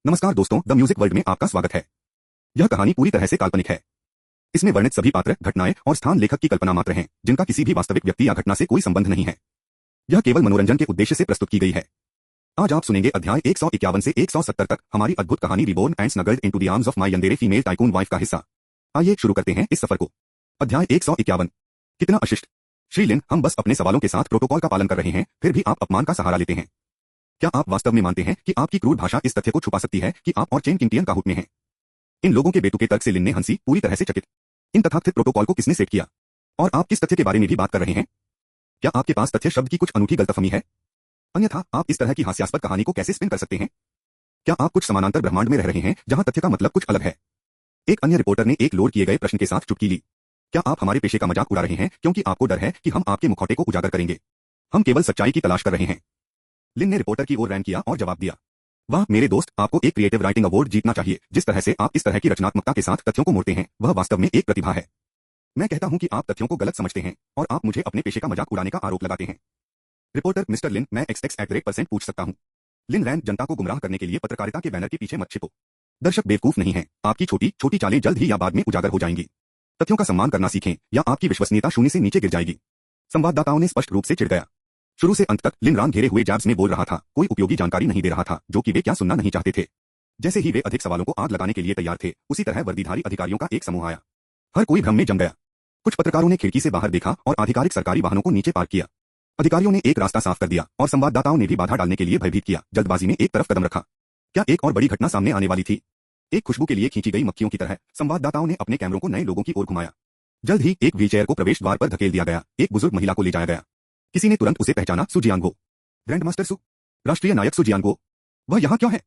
नमस्कार दोस्तों, the music world में आपका स्वागत है। यह कहानी पूरी तरह से काल्पनिक है। इसमें वर्णित सभी पात्र, घटनाएं और स्थान लेखक की कल्पना मात्र हैं, जिनका किसी भी वास्तविक व्यक्ति या घटना से कोई संबंध नहीं है। यह केवल मनोरंजन के उद्देश्य से प्रस्तुत की गई है। आज आप सुनेंगे अध्याय 151 से 170 तक हमारी अद्भुत कहानी reborn and snuggled into the arms of my yandere female tycoon wife का हिस्सा। आइए शुरू करते हैं इस सफर को। अध्याय 151। कितना अशिष्ट। श्री लिन, हम बस अपने सवालों के साथ प्रोटोकॉल का पालन कर रहे हैं, फिर भी आप अपमान का सहारा लेते हैं। क्या आप वास्तव में मानते हैं कि आपकी क्रूर भाषा इस तथ्य को छुपा सकती है कि आप और चेन किंगटियन काहुट में हैं? इन लोगों के बेतुके तर्क से लिन ने हंसी, पूरी तरह से चकित। इन तथाकथित प्रोटोकॉल को किसने सेट किया? और आप किस तथ्य के बारे में भी बात कर रहे हैं? क्या आपके पास तथ्य शब्द की कुछ अनूठी गलतफहमी है? अन्यथा आप इस तरह की हास्यास्पद कहानी को कैसे स्पिन कर सकते हैं? क्या आप कुछ समानांतर ब्रह्मांड में रह रहे हैं जहां तथ्य का मतलब कुछ अलग है? एक अन्य रिपोर्टर ने एक लोड किए गए प्रश्न के साथ चुटकी ली। क्या आप हमारे पेशे का मजाक उड़ा रहे हैं क्योंकि आपको डर है कि हम आपके मुखौटे को उजागर करेंगे? हम केवल सच्चाई की तलाश कर रहे हैं। लिन ने रिपोर्टर की ओर रैन किया और जवाब दिया, वाह मेरे दोस्त, आपको एक क्रिएटिव राइटिंग अवार्ड जीतना चाहिए। जिस तरह से आप इस तरह की रचनात्मकता के साथ तथ्यों को मोड़ते हैं, वह वास्तव में एक प्रतिभा है। मैं कहता हूं कि आप तथ्यों को गलत समझते हैं और आप मुझे अपने पेशे का मजाक उड़ाने का आरोप लगाते हैं। रिपोर्टर, मिस्टर लिन, मैं XX% पूछ सकता हूं? लिन रैन, जनता को गुमराह करने के लिए पत्रकारिता के बैनर के पीछे मत छिपो। दर्शक बेवकूफ नहीं है। आपकी छोटी छोटी चालें जल्द ही या बाद में उजागर हो जाएंगी। तथ्यों का सम्मान करना सीखें या आपकी विश्वसनीयता शून्य से नीचे गिर जाएगी। संवाददाताओं ने स्पष्ट रूप से चिढ़ गया। शुरू से अंत तक लिन रान घेरे हुए जैब्स में बोल रहा था, कोई उपयोगी जानकारी नहीं दे रहा था, जो कि वे क्या सुनना नहीं चाहते थे। जैसे ही वे अधिक सवालों को आग लगाने के लिए तैयार थे, उसी तरह वर्दीधारी अधिकारियों का एक समूह आया। हर कोई भ्रम में जम गया। कुछ पत्रकारों ने खिड़की से बाहर देखा और आधिकारिक सरकारी वाहनों को नीचे पार्क किया। अधिकारियों ने एक रास्ता साफ कर दिया और संवाददाताओं ने भी बाधा डालने के लिए भयभीत किया, जल्दबाजी में एक तरफ कदम रखा। क्या एक और बड़ी घटना सामने आने वाली थी? एक खुशबू के लिए खींची गई मक्खियों की तरह संवाददाताओं ने अपने कैमरों को नए लोगों की ओर घुमाया। जल्द ही एक व्हीलचेयर को प्रवेश द्वार पर धकेल दिया गया। एक बुजुर्ग महिला को ले जाया गया। किसी ने तुरंत उसे पहचाना, सु जियांगो। ग्रैंडमास्टर सु, राष्ट्रीय नायक सु जियांगो। वह यहाँ क्यों है?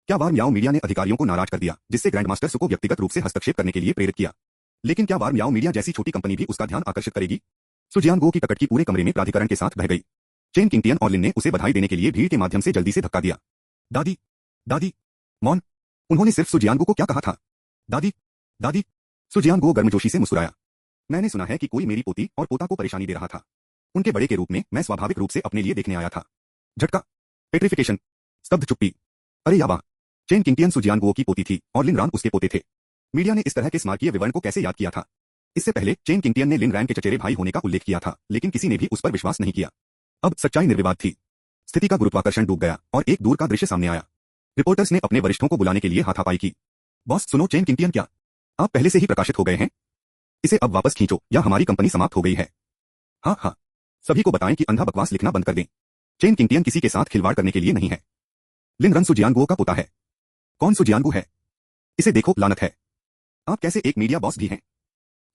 क्या वार म्याओ मीडिया ने अधिकारियों को नाराज कर दिया, जिससे ग्रैंडमास्टर सु को व्यक्तिगत रूप से हस्तक्षेप करने के लिए प्रेरित किया? लेकिन क्या वार म्याओ मीडिया जैसी छोटी कंपनी भी उसका ध्यान आकर्षित करेगी? सु जियांगो की टकटकी पूरे कमरे में प्राधिकरण के साथ बह गई। चेन किंगटियन और लिन ने उसे बधाई देने के लिए भीड़ के माध्यम से जल्दी से धक्का दिया। दादी, दादी, मौन। उन्होंने सिर्फ सु जियांगो को क्या कहा था? दादी, दादी। सु जियांगो गर्मजोशी से मुस्कुराया। मैंने सुना है कि कोई मेरी पोती और पोता को परेशानी दे रहा था। उनके बड़े के रूप में मैं स्वाभाविक रूप से अपने लिए देखने आया था। झटका, पेट्रिफिकेशन, स्तब्ध चुप्पी। अरे या वाह, चेन किंगटियन सु जियांगो की पोती थी और लिन रान उसके पोते थे। मीडिया ने इस तरह के स्मारकीय विवरण को कैसे याद किया था? इससे पहले चेन किंगटियन ने लिन रैन के चचेरे भाई होने का उल्लेख किया था, लेकिन किसी ने भी उस पर विश्वास नहीं किया। अब सच्चाई निर्विवाद थी। स्थिति का गुरुत्वाकर्षण डूब गया और एक दूर का दृश्य सामने आया। रिपोर्टर्स ने अपने वरिष्ठों को बुलाने के लिए हाथापाई की। बॉस सुनो, चेन किंगटियन, क्या आप पहले से ही प्रकाशित हो गए हैं? इसे अब वापस खींचो या हमारी कंपनी समाप्त हो गई है। हाँ हाँ, सभी को बताएं कि अंधा बकवास लिखना बंद कर दें। चेन किंगटियन किसी के साथ खिलवाड़ करने के लिए नहीं है। लिन रन सु जियांगो का पोता है। कौन सु जियांगो है? इसे देखो, लानत है। आप कैसे एक मीडिया बॉस भी हैं?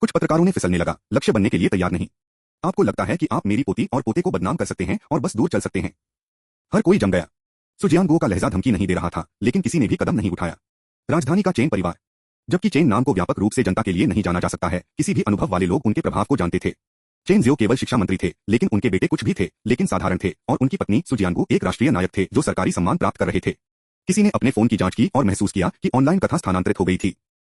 कुछ पत्रकारों ने फिसलने लगा, लक्ष्य बनने के लिए तैयार नहीं। आपको लगता है कि आप मेरी पोती और पोते को बदनाम कर सकते हैं और बस दूर चल सकते हैं? हर कोई जम गया। सु जियांगो का लहजा धमकी नहीं दे रहा था, लेकिन किसी ने भी कदम नहीं उठाया। राजधानी का चेन परिवार, जबकि चेन नाम को व्यापक रूप से जनता के लिए नहीं जाना जा सकता है, किसी भी अनुभव वाले लोग उनके प्रभाव को जानते थे। चेन जियो केवल शिक्षा मंत्री थे, लेकिन उनके बेटे कुछ भी थे, लेकिन साधारण थे, और उनकी पत्नी सु जियांगो एक राष्ट्रीय नायक थे जो सरकारी सम्मान प्राप्त कर रहे थे। किसी ने अपने फोन की जांच की और महसूस किया कि ऑनलाइन कथा स्थानांतरित हो गई थी।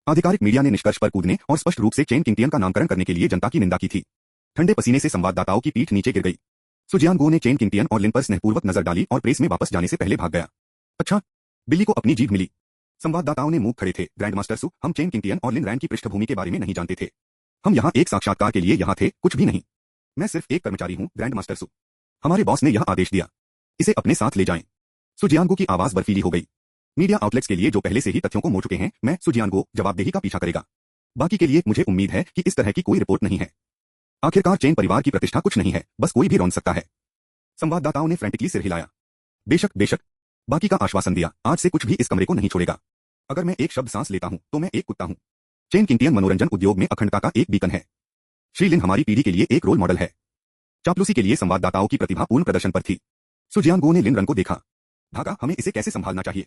आधिकारिक मीडिया ने निष्कर्ष पर कूदने और स्पष्ट रूप से चेन किंगटियन का नामकरण करने के लिए जनता की निंदा की थी। ठंडे पसीने से संवाददाताओं की पीठ नीचे गिर गई। सु जियांगो ने चेन किंगटियन और लिन पर स्नेहपूर्वक नजर डाली और प्रेस में वापस जाने से पहले भाग गया। अच्छा, बिल्ली को अपनी जीभ मिली। संवाददाताओं ने मुंह खड़े थे। ग्रैंडमास्टर सु, हम चेन किंगटियन और लिन रैन की पृष्ठभूमि के बारे में नहीं जानते थे। हम यहाँ एक साक्षात्कार के लिए यहाँ थे, कुछ भी नहीं। मैं सिर्फ एक कर्मचारी हूँ, ग्रैंडमास्टर सु। हमारे बॉस ने यह आदेश दिया। इसे अपने साथ ले जाएं। सु जियांगो की आवाज बर्फीली हो गई। मीडिया आउटलेट्स के लिए जो पहले से ही तथ्यों को मोड़ चुके हैं, मैं सु जियांगो जवाबदेही का पीछा करेगा। बाकी के लिए मुझे उम्मीद है कि इस तरह की कोई रिपोर्ट नहीं है। आखिरकार चेन परिवार की प्रतिष्ठा कुछ नहीं है, बस कोई भी रौंद सकता है। संवाददाताओं ने फ्रैंटिकली सिर हिलाया। बेशक बेशक, बाकी का आश्वासन दिया, आज से कुछ भी इस कमरे को नहीं छोड़ेगा। अगर मैं एक शब्द सांस लेता हूं तो मैं एक कुत्ता हूं। चेन किंगटियन मनोरंजन उद्योग में अखंडता का एक बीकन है। श्री लिन हमारी पीढ़ी के लिए एक रोल मॉडल है। चापलूसी के लिए संवाददाताओं की प्रतिभा पूर्ण प्रदर्शन पर थी। सु जियांगो ने लिन रन को देखा। भागा, हमें इसे कैसे संभालना चाहिए?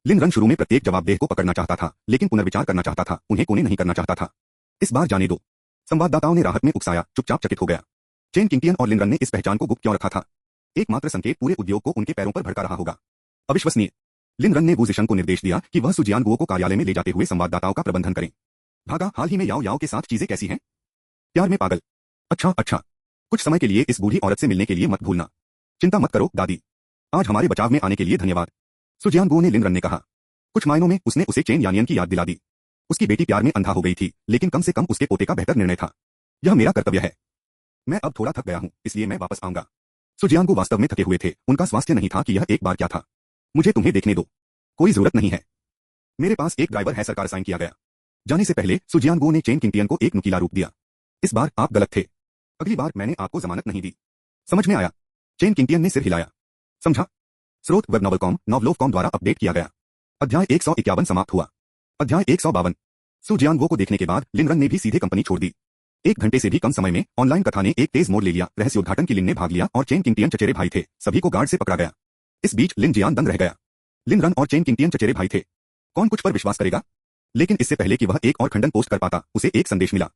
लिन रन शुरू में प्रत्येक जवाबदेह को पकड़ना चाहता था, लेकिन पुनर्विचार करना चाहता था, उन्हें कोने नहीं करना चाहता था। इस बार जाने दो। संवाददाताओं ने राहत में उकसाया, चुपचाप चकित हो गया। चेन किंगटियन और लिन रन ने इस पहचान को गुप्त क्यों रखा था? एकमात्र संकेत पूरे उद्योग को उनके पैरों पर भड़का रहा होगा। अविश्वसनीय। लिन रन ने वू जिशन को निर्देश दिया कि वह सु जियांगो को कार्यालय में ले जाते हुए संवाददाताओं का प्रबंधन करें। भागा, हाल ही में याओ याओ के साथ चीजें कैसी हैं? प्यार में पागल। अच्छा अच्छा, कुछ समय के लिए इस बूढ़ी औरत से मिलने के लिए मत भूलना। चिंता मत करो दादी। आज हमारे बचाव में आने के लिए धन्यवाद, सु जियांगो ने लिन रन ने कहा। कुछ मायनों में उसने उसे चेन यानियन की याद दिला दी। उसकी बेटी प्यार में अंधा हो गई थी, लेकिन कम से कम उसके पोते का बेहतर निर्णय था। यह मेरा कर्तव्य है। मैं अब थोड़ा थक गया हूं, इसलिए मैं वापस आऊंगा। सुजियांगू वास्तव में थके हुए थे, उनका स्वास्थ्य नहीं था कि यह एक बार क्या था। मुझे तुम्हें देखने दो। कोई जरूरत नहीं है। मेरे पास एक ड्राइवर है, सरकार साइन किया गया। जाने से पहले सुजियांगू ने चेन किंगटियन को एक नुकीला रूप दिया। इस बार आप गलत थे। अगली बार मैंने आपको जमानत नहीं दी। समझ में आया? चेन किंगटियन ने सिर हिलाया। समझा। स्रोत वेब नॉवलकॉम नॉवलोवकॉम द्वारा अपडेट किया गया। अध्याय 151 समाप्त हुआ। अध्याय 152। सुजियांगो को देखने के बाद लिनरन ने भी सीधे कंपनी छोड़ दी। 1 घंटे से भी कम समय में ऑनलाइन कथा ने एक तेज मोड़ ले लिया। रहस्योद्घाटन की लिन ने भाग लिया और चेन किंगटियन चचेरे भाई थे, सभी को गार्ड से पकड़ा गया। इस बीच लिन जियान दंग रह गया। लिनरन और चेन किंगटियन चचेरे भाई थे। कौन कुछ पर विश्वास करेगा? लेकिन इससे पहले कि वह एक और खंडन पोस्ट कर पाता, उसे एक संदेश मिला।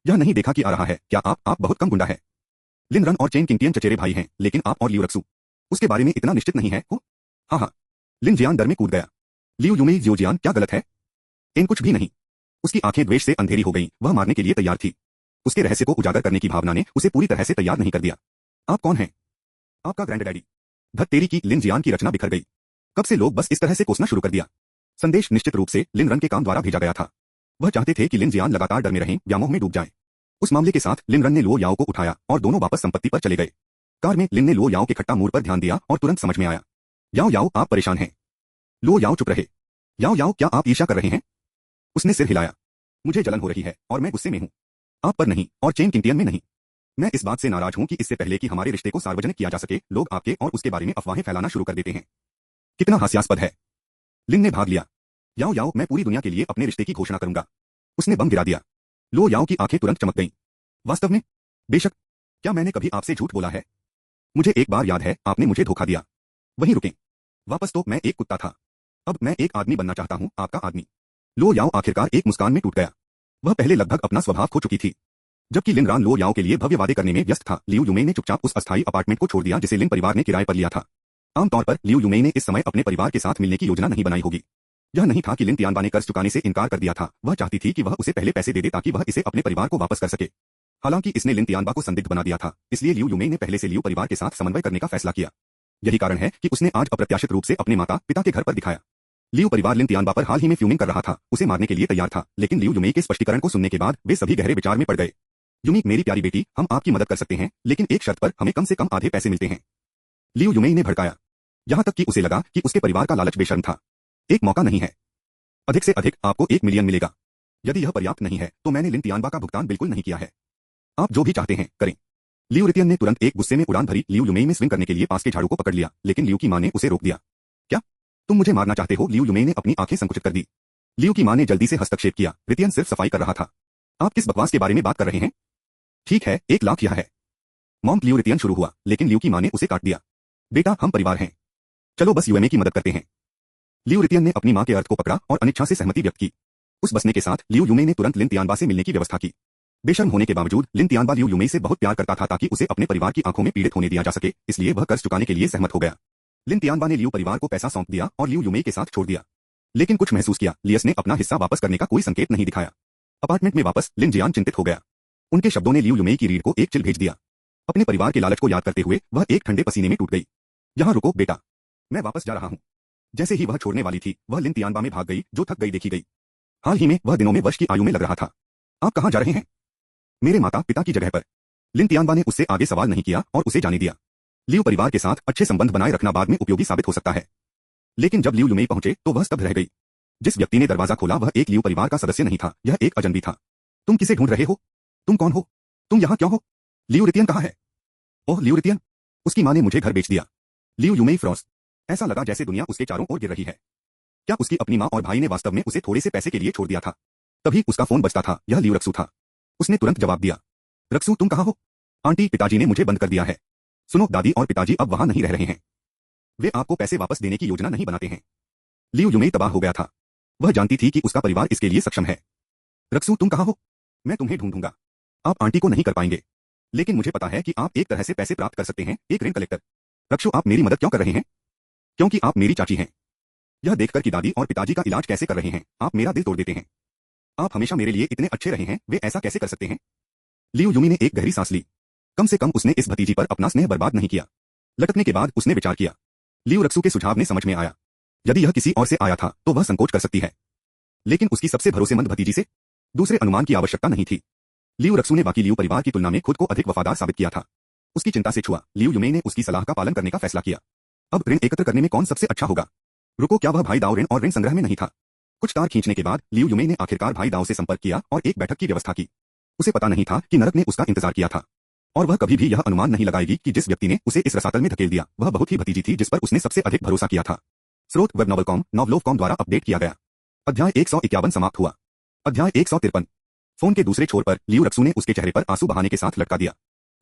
यह नहीं देखा कि आ रहा है, क्या आप बहुत कम गुंडा है। लिनरन और चेन किंगटियन चचेरे भाई हैं, लेकिन आप और लियू रक्सू उसके बारे में इतना निश्चित नहीं है। हाँ। लिन जियान डर में कूद गया। लियू युमे जियोजियान क्या गलत है? इन कुछ भी नहीं। उसकी आंखें द्वेष से अंधेरी हो गईं, वह मारने के लिए तैयार थी। उसके रहस्य को उजागर करने की भावना ने उसे पूरी तरह से तैयार नहीं कर दिया। आप कौन हैं? आपका ग्रैंड डैडी। धत तेरी की, लिन जियान की रचना बिखर गई। कब से लोग बस इस तरह से कोसना शुरू कर दिया। संदेश निश्चित रूप से लिन रन के काम द्वारा भेजा गया था। वह चाहते थे कि लिन जियान लगातार डर में रहें, व्यामोह में डूब जाएं। उस मामले के साथ लिन रन ने लुओ याओ को उठाया और दोनों वापस संपत्ति पर चले गए। कार में लिन ने लुओ याओ के खट्टा मूड पर ध्यान दिया और तुरंत समझ में आया। याओ याओ, आप परेशान हैं। लुओ याओ चुप रहे। याओ याओ, क्या आप ईर्ष्या कर रहे हैं? उसने सिर हिलाया। मुझे जलन हो रही है और मैं गुस्से में हूं। आप पर नहीं और चेन किंगटियन में नहीं। मैं इस बात से नाराज हूं कि इससे पहले कि हमारे रिश्ते को सार्वजनिक किया जा सके, लोग आपके और उसके बारे में अफवाहें फैलाना शुरू कर देते हैं। कितना हास्यास्पद है। लिन ने भाग लिया। याओ याओ, मैं पूरी दुनिया के लिए अपने रिश्ते की घोषणा करूंगा। उसने बम गिरा दिया। लो याओ की आंखें तुरंत चमक गईं। वास्तव में? बेशक। क्या मैंने कभी आपसे झूठ बोला है? मुझे एक बार याद है, आपने मुझे धोखा दिया। वहीं रुकें। वापस तो मैं एक कुत्ता था। अब मैं एक आदमी बनना चाहता हूं, आपका आदमी। लो याओ आखिरकार एक मुस्कान में टूट गया। वह पहले लगभग अपना स्वभाव खो चुकी थी। जबकि लिन रान लो याओ के लिए भव्य वादे करने में व्यस्त था, लियू युमे ने चुपचाप उस अस्थायी अपार्टमेंट को छोड़ दिया जिसे लिन परिवार ने किराए पर लिया था। आमतौर पर लियू युमे ने इस समय अपने परिवार के साथ मिलने की योजना नहीं बनाई होगी। यह नहीं था कि लिन तियानबा ने कर्ज चुकाने से इनकार कर दिया था, वह चाहती थी कि वह उसे पहले पैसे दे दे ताकि वह इसे अपने परिवार को वापस कर सके। हालांकि इसने लिन तियानबा को संदिग्ध बना दिया था, इसलिए लियू युमे ने पहले से लियू परिवार के साथ समन्वय करने का फैसला किया। यही कारण है कि उसने आज अप्रत्याशित रूप से अपने माता पिता के घर पर दिखाया। लियू परिवार लिन तियानबा पर हाल ही में फ्यूमिंग कर रहा था, उसे मारने के लिए तैयार था, लेकिन लियू युमे के स्पष्टीकरण को सुनने के बाद वे सभी गहरे विचार में पड़ गए। युमी, मेरी प्यारी बेटी, हम आपकी मदद कर सकते हैं, लेकिन एक शर्त पर, हमें कम से कम आधे पैसे मिलते हैं। लियू युमे ने भड़काया। यहां तक कि उसे लगा कि उसके परिवार का लालच बेशर्म था। एक मौका नहीं है। अधिक से अधिक आपको 1 मिलियन मिलेगा। यदि यह पर्याप्त नहीं है तो मैंने लिन तियानबा का भुगतान बिल्कुल नहीं किया है। आप जो भी चाहते हैं करें। लियू रितियन ने तुरंत एक गुस्से में उड़ान भरी। लियू युमे में स्विंग करने के लिए पास के झाड़ू को पकड़ लिया, लेकिन लियू की मां ने उसे रोक दिया। क्या तुम मुझे मारना चाहते हो? लियू युमे ने अपनी आंखें संकुचित कर दी। लियू की मां ने जल्दी से हस्तक्षेप किया। रितियन सिर्फ सफाई कर रहा था। आप किस बकवास के बारे में बात कर रहे हैं? ठीक है, 1 लाख यह है। मॉम, लियू रितियन शुरू हुआ, लेकिन लियू की मां ने उसे काट दिया। बेटा, हम परिवार हैं। चलो बस यूएमए की मदद करते हैं। लियू रितियन ने अपनी मां के अर्थ को पकड़ा और अनिच्छा से सहमति व्यक्त की। उस बसने के साथ लियू युमे ने तुरंत लिन तियानबा से मिलने की व्यवस्था की। बेशर्म होने के बावजूद लिन तियानबा लियू युमे से बहुत प्यार करता था ताकि उसे अपने परिवार की आंखों में पीड़ित होने दिया जा सके, इसलिए वह कर्ज चुकाने के लिए सहमत हो गया। लिन तियानबा ने लियू परिवार को पैसा सौंप दिया और लियू युमे के साथ छोड़ दिया। लेकिन कुछ महसूस किया। लियस ने अपना हिस्सा वापस करने का कोई संकेत नहीं दिखाया। अपार्टमेंट में वापस लिन जियान चिंतित हो गया। उनके शब्दों ने लियू युमे की रीढ़ को एक चिल भेज दिया। अपने परिवार के लालच को याद करते हुए वह एक ठंडे पसीने में टूट गई। यहां रुको बेटा, मैं वापस जा रहा हूं। जैसे ही वह छोड़ने वाली थी, वह लिन तियानबा में भाग गई, जो थक गई देखी गई। हाल ही में वह दिनों में वर्ष की आयु में लग रहा था। आप कहां जा रहे हैं? मेरे माता पिता की जगह पर। लिन तियानबा ने उससे आगे सवाल नहीं किया और उसे जाने दिया। लियू परिवार के साथ अच्छे संबंध बनाए रखना बाद में उपयोगी साबित हो सकता है। लेकिन जब लियू युमे पहुंचे तो वह स्तब्ध रह गई। जिस व्यक्ति ने दरवाजा खोला वह एक लियू परिवार का सदस्य नहीं था, यह एक अजनबी था। तुम किसे ढूंढ रहे हो? तुम कौन हो? तुम यहां क्यों हो? लियू रितियन कहां है? ओह, लियू रितियन, उसकी मां ने मुझे घर बेच दिया। लियू युमे फ्रॉस। ऐसा लगा जैसे दुनिया उसके चारों ओर गिर रही है। क्या उसकी अपनी मां और भाई ने वास्तव में उसे थोड़े से पैसे के लिए छोड़ दिया था? तभी उसका फोन बजता था, यह लियू रक्सू था। उसने तुरंत जवाब दिया। रक्सू, तुम कहां हो? आंटी, पिताजी ने मुझे बंद कर दिया है। सुनो, दादी और पिताजी अब वहां नहीं रह रहे हैं। वे आपको पैसे वापस देने की योजना नहीं बनाते हैं। लियू युमे तबाह हो गया था। वह जानती थी कि उसका परिवार इसके लिए सक्षम है। रक्सू, तुम कहां हो? मैं तुम्हें ढूंढूंगा। आप आंटी को नहीं कर पाएंगे, लेकिन मुझे पता है कि आप एक तरह से पैसे प्राप्त कर सकते हैं, एक ऋण कलेक्टर। रक्सू, आप मेरी मदद क्यों कर रहे हैं? क्योंकि आप मेरी चाची हैं। यह देखकर कि दादी और पिताजी का इलाज कैसे कर रहे हैं, आप मेरा दिल तोड़ देते हैं। आप हमेशा मेरे लिए इतने अच्छे रहे हैं, वे ऐसा कैसे कर सकते हैं? लियू युमी ने एक गहरी सांस ली। कम से कम उसने इस भतीजी पर अपना स्नेह बर्बाद नहीं किया। लटकने के बाद उसने विचार किया। लियू रक्सू के सुझाव ने समझ में आया। यदि यह किसी और से आया था तो वह संकोच कर सकती है, लेकिन उसकी सबसे भरोसेमंद भतीजी से दूसरे अनुमान की आवश्यकता नहीं थी। लियू रक्सू ने बाकी लियू परिवार की तुलना में खुद को अधिक वफादार साबित किया था। उसकी चिंता से छुआ, लियू युमे ने उसकी सलाह का पालन करने का फैसला किया। अब ऋण एकत्र करने में कौन सबसे अच्छा होगा? रुको, क्या वह भाई दाओ ऋण और ऋण संग्रह में नहीं था? कुछ तार खींचने के बाद लियू युमे ने आखिरकार भाई दाओ से संपर्क किया और एक बैठक की व्यवस्था की। उसे पता नहीं था कि नरक ने उसका इंतजार किया था, और वह कभी भी यह अनुमान नहीं लगाएगी कि जिस व्यक्ति ने उसे इस रसातल में धकेल दिया वह बहुत ही भतीजी थी जिस पर उसने सबसे अधिक भरोसा किया था। स्रोत वेब नॉवलकॉम नॉवलोवकॉम द्वारा अपडेट किया गया। अध्याय 151 समाप्त हुआ। अध्याय 153। फोन के दूसरे छोर पर लियू रक्सू ने उसके चेहरे पर आंसू बहाने के साथ लटका दिया।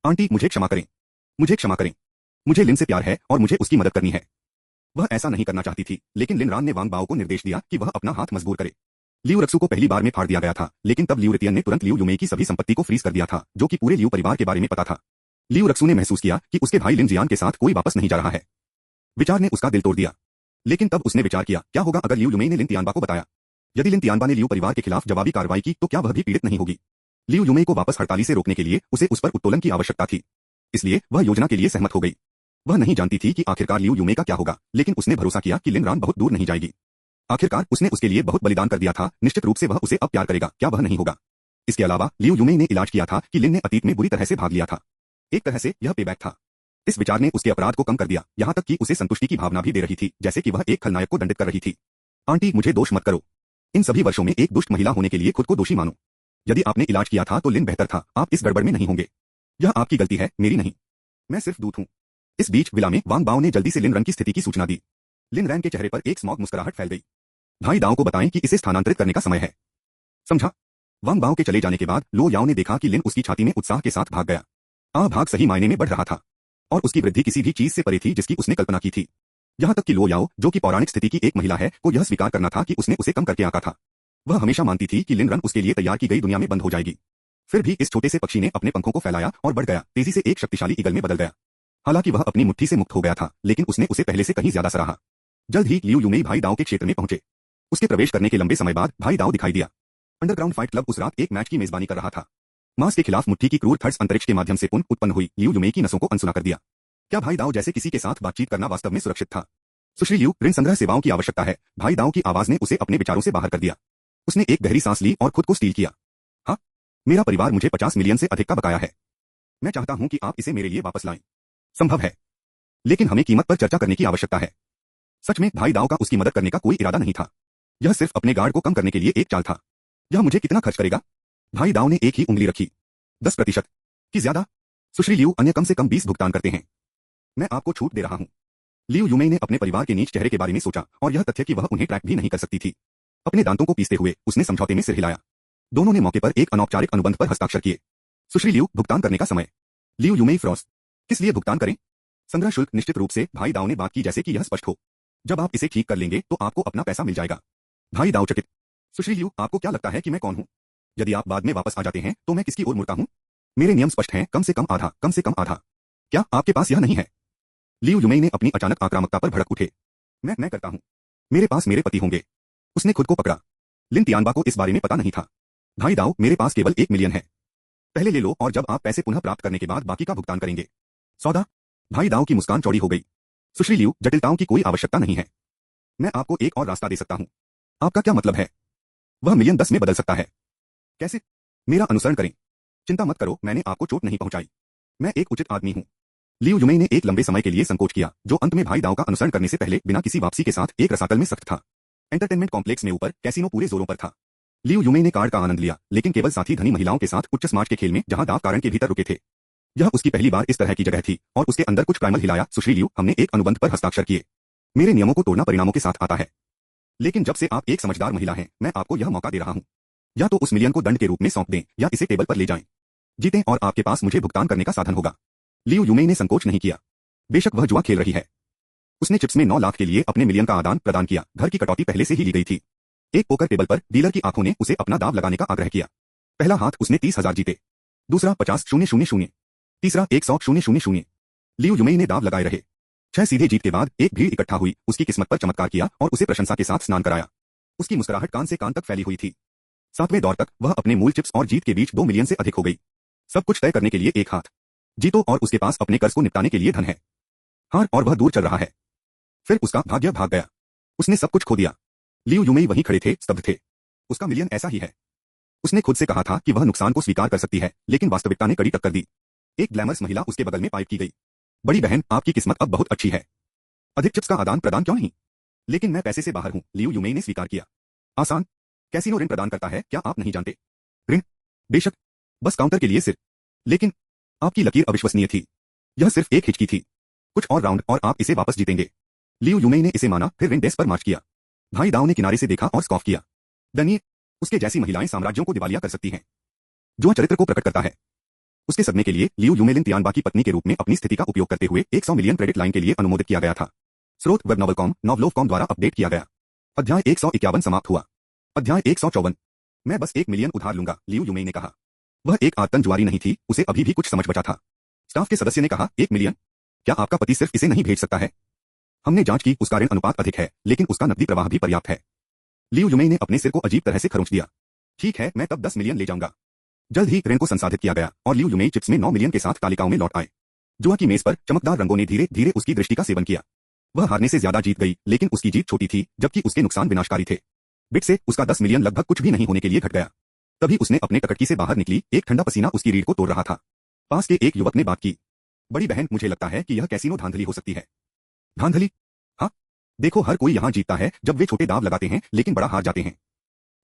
आंटी, मुझे क्षमा करें, मुझे क्षमा करें। मुझे लिन से प्यार है और मुझे उसकी मदद करनी है। वह ऐसा नहीं करना चाहती थी, लेकिन लिन रान ने वांग बाओ को निर्देश दिया कि वह अपना हाथ मजबूर करे। लियू रक्सू को पहली बार में फाड़ दिया गया था, लेकिन तब लियू रितियन ने तुरंत लियू युमे की सभी संपत्ति को फ्रीज कर दिया था, जो कि पूरे लियू परिवार के बारे में पता था। लियू रक्सू ने महसूस किया कि उसके भाई लिन जियान के साथ कोई वापस नहीं जा रहा है। विचार ने उसका दिल तोड़ दिया, लेकिन तब उसने विचार किया, क्या होगा अगर लियू युमे ने लिन तियानबा को बताया? यदि लिन तियानबा ने लियू परिवार के खिलाफ जवाबी कार्रवाई की तो क्या वह भी पीड़ित नहीं होगी? लियू युमे को वापस हड़ताली से रोकने के लिए उसे उस पर उत्तोलन की आवश्यकता थी, इसलिए वह योजना के लिए सहमत हो गई। वह नहीं जानती थी कि आखिरकार लियू युमे का क्या होगा, लेकिन उसने भरोसा किया कि लिन रान बहुत दूर नहीं जाएगी। आखिरकार उसने उसके लिए बहुत बलिदान कर दिया था, निश्चित रूप से वह उसे अब प्यार करेगा, क्या वह नहीं होगा? इसके अलावा लियू युमे ने इलाज किया था कि लिन ने अतीत में बुरी तरह से भाग लिया था। एक तरह से यह पेबैक था। इस विचार ने उसके अपराध को कम कर दिया, यहाँ तक कि उसे संतुष्टि की भावना भी दे रही थी, जैसे कि वह एक खलनायक को दंडित कर रही थी। आंटी, मुझे दोष मत करो। इन सभी वर्षों में एक दुष्ट महिला होने के लिए खुद को दोषी मानो। यदि आपने इलाज किया था तो लिन बेहतर था, आप इस गड़बड़ में नहीं होंगे। यह आपकी गलती है, मेरी नहीं। मैं सिर्फ दूत हूँ। इस बीच विला में वांग बाओ ने जल्दी से लिन रन की स्थिति की सूचना दी। लिन रैन के चेहरे पर एक स्मॉग मुस्कुराहट फैल गई। भाई दाओ को बताएं कि इसे स्थानांतरित करने का समय है। समझा? वांग बाओ के चले जाने के बाद लो याओ ने देखा कि लिन उसकी छाती में उत्साह के साथ भाग गया। भाग सही मायने में बढ़ रहा था, और उसकी वृद्धि किसी भी चीज से परे थी जिसकी उसने कल्पना की थी। यहाँ तक कि लो याओ, जो कि पौराणिक स्थिति की एक महिला है, को यह स्वीकार करना था कि उसने उसे कम करके आंका था। वह हमेशा मानती थी कि लिन रन उसके लिए तैयार की गई दुनिया में बंद हो जाएगी। फिर भी इस छोटे से पक्षी ने अपने पंखों को फैलाया और बढ़ गया, तेजी से एक शक्तिशाली ईगल में बदल गया। हालांकि वह अपनी मुट्ठी से मुक्त हो गया था, लेकिन उसने उसे पहले से कहीं ज्यादा सराहा। जल्द ही लियू युमे भाई दाओ के क्षेत्र में पहुंचे। उसके प्रवेश करने के लंबे समय बाद भाई दाओ दिखाई दिया। अंडरग्राउंड फाइट क्लब उस रात एक मैच की मेजबानी कर रहा था। मास के खिलाफ मुट्ठी की क्रूर थर्ड्स अंतरिक्ष के माध्यम से पुनः उत्पन्न हुई लियू युमे की नसों को अनसुना कर दिया। क्या भाई दाओ जैसे किसी के साथ बातचीत करना वास्तव में सुरक्षित था? सुश्री लियू, ऋण संग्रह सेवाओं की आवश्यकता है। भाई दाओ की आवाज ने उसे अपने विचारों से बाहर कर दिया। उसने एक गहरी सांस ली और खुद को स्टील किया। हाँ, मेरा परिवार मुझे 50 मिलियन से अधिक का बकाया है। मैं चाहता हूं कि आप इसे मेरे लिए वापस लाएं। संभव है, लेकिन हमें कीमत पर चर्चा करने की आवश्यकता है। सच में भाई दाओ का उसकी मदद करने का कोई इरादा नहीं था। यह सिर्फ अपने गार्ड को कम करने के लिए एक चाल था। यह मुझे कितना खर्च करेगा? भाई दाओ ने एक ही उंगली रखी। 10% कि ज्यादा? सुश्री लियू, अन्य कम से कम 20 भुगतान करते हैं। मैं आपको छूट दे रहा हूं। लियू युमे ने अपने परिवार के नीच चेहरे के बारे में सोचा, और यह तथ्य कि वह उन्हें ट्रैक भी नहीं कर सकती थी। अपने दांतों को पीसते हुए उसने समझौते में सिर हिलाया। दोनों ने मौके पर एक अनौपचारिक अनुबंध पर हस्ताक्षर किए। सुश्री लियू, भुगतान करने का समय। लियू युमे फ्रॉस्ट, किस लिए भुगतान करें? संग्रह शुल्क। निश्चित रूप से भाई दाओ ने बात की जैसे कि यह स्पष्ट हो। जब आप इसे ठीक कर लेंगे तो आपको अपना पैसा मिल जाएगा। भाई दाओ चकित। सुश्री लियू, आपको क्या लगता है कि मैं कौन हूं? यदि आप बाद में वापस आ जाते हैं तो मैं किसकी ओर मुड़ता हूं? मेरे नियम स्पष्ट हैं, कम से कम आधा, कम से कम आधा। क्या आपके पास यह नहीं है? लियू युमे ने अपनी अचानक आक्रामकता पर भड़क उठे। मैं करता हूं। मेरे पास मेरे पति होंगे। उसने खुद को पकड़ा। लिन तियानबा को इस बारे में पता नहीं था। भाई दाओ, मेरे पास केवल 1 मिलियन है। पहले ले लो और जब आप पैसे पुनः प्राप्त करने के बाद बाकी का भुगतान करेंगे। सौदा? भाई दाओ की मुस्कान चौड़ी हो गई। सुश्री लियू, जटिलताओं की कोई आवश्यकता नहीं है। मैं आपको एक और रास्ता दे सकता हूं। आपका क्या मतलब है? वह मिलियन 10 में बदल सकता है। कैसे? मेरा अनुसरण करें। चिंता मत करो, मैंने आपको चोट नहीं पहुंचाई। मैं एक उचित आदमी हूं। लियू युमे ने एक लंबे समय के लिए संकोच किया, जो अंत में भाई दाओ का अनुसरण करने से पहले बिना किसी वापसी के साथ एक रसातल में सख्त था। एंटरटेनमेंट कॉम्प्लेक्स में ऊपर कैसीनो पूरे जोरों पर था। लियू युमे ने कार्ड का आनंद लिया, लेकिन केवल साथी धनी महिलाओं के साथ उच्च समाज के खेल में, जहां दाव कारण के भीतर रुके थे। यह उसकी पहली बार इस तरह की जगह थी, और उसके अंदर कुछ प्राइमल हिलाया। सुश्री लियू, हमने एक अनुबंध पर हस्ताक्षर किए। मेरे नियमों को तोड़ना परिणामों के साथ आता है, लेकिन जब से आप एक समझदार महिला हैं, मैं आपको यह मौका दे रहा हूं। या तो उस मिलियन को दंड के रूप में सौंप दें, या इसे टेबल पर ले जाएं। जीतें और आपके पास मुझे भुगतान करने का साधन होगा। लियू युमे ने संकोच नहीं किया। बेशक वह जुआ खेल रही है। उसने चिप्स में 9 लाख के लिए अपने मिलियन का आदान प्रदान किया। घर की कटौती पहले से ही ली गई थी। एक पोकर टेबल पर डीलर की आंखों ने उसे अपना दाव लगाने का आग्रह किया। पहला हाथ उसने 30,000 जीते, दूसरा 50,000, तीसरा 100,000। लियू युमे ने दाव लगाए रहे। 6 सीधे जीत के बाद एक भीड़ इकट्ठा हुई, उसकी किस्मत पर चमत्कार किया और उसे प्रशंसा के साथ स्नान कराया। उसकी मुस्कुराहट कान से कान तक फैली हुई थी। 7वें दौर तक वह अपने मूल चिप्स और जीत के बीच 2 मिलियन से अधिक हो गई। सब कुछ तय करने के लिए एक हाथ। जीतो और उसके पास अपने कर्ज को निपटाने के लिए धन है। हार और वह दूर चल रहा है। फिर उसका भाग्य भाग गया। उसने सब कुछ खो दिया। लियू यूमेई वहीं खड़े थे, स्तब्ध थे। उसका मिलियन ऐसा ही है। उसने खुद से कहा था कि वह नुकसान को स्वीकार कर सकती है, लेकिन वास्तविकता ने कड़ी टक्कर दी। एक ग्लैमरस महिला उसके बगल में पाइप की गई। बड़ी बहन, आपकी किस्मत अब बहुत अच्छी है। अधिक चिप्स का आदान प्रदान क्यों नहीं? लेकिन मैं पैसे से बाहर हूं, लियू यूमेई ने स्वीकार किया। आसान। कैसीनो ऋण प्रदान करता है, क्या आप नहीं जानते? ऋण? बेशक। बस काउंटर के लिए सिर। लेकिन आपकी लकीर अविश्वसनीय थी। यह सिर्फ एक हिचकी थी। कुछ और राउंड और आप इसे वापस जीतेंगे। लियू यूमेई ने इसे माना, फिर ऋण डेस्क पर मार्च किया। भाई दाओ ने किनारे से देखा और स्कॉफ किया। दनीय, उसके जैसी महिलाएं साम्राज्यों को दिवालिया कर सकती हैं। जो चरित्र को प्रकट करता है। उसके सदमे के लिए लियू यूमेलिन तियानबा की पत्नी के रूप में अपनी स्थिति का उपयोग करते हुए 100 मिलियन क्रेडिट लाइन के लिए अनुमोदित किया गया था। स्रोत वेब नॉवलकॉम, नॉवलोवकॉम द्वारा अपडेट किया गया। अध्याय 151 समाप्त हुआ। अध्याय 154। मैं बस 1 मिलियन उधार लूंगा, लियू यूमेई ने कहा। वह एक आतंकजुआरी नहीं थी, उसे अभी भी कुछ समझ बचा था। स्टाफ के सदस्य ने कहा, 1 मिलियन? क्या आपका पति सिर्फ इसे नहीं भेज सकता है? हमने जांच की, उसका ऋण अनुपात अधिक है, लेकिन उसका नकदी प्रवाह भी पर्याप्त है। लियू यूमेई ने अपने सिर को अजीब तरह से खरोंच दिया। ठीक है, मैं तब 10 मिलियन ले जाऊंगा। जल्द ही ऋण को संसाधित किया गया और लियू यूमेई चिप्स में 9 मिलियन के साथ तालिकाओं में लौट आए। जुआ की मेज पर चमकदार रंगों ने धीरे धीरे उसकी दृष्टि का सेवन किया। वह हारने से ज्यादा जीत गई, लेकिन उसकी जीत छोटी थी, जबकि उसके नुकसान विनाशकारी थे। बिट से उसका 10 मिलियन लगभग कुछ भी नहीं होने के लिए घट गया। तभी उसने अपने टकटकी से बाहर निकली, एक ठंडा पसीना उसकी रीढ़ को तोड़ रहा था। पास के एक युवक ने बात की। बड़ी बहन, मुझे लगता है कि यह कैसीनो धांधली हो सकती है। धांधली? हाँ। देखो, हर कोई यहाँ जीतता है जब वे छोटे दाव लगाते हैं, लेकिन बड़ा हार जाते हैं।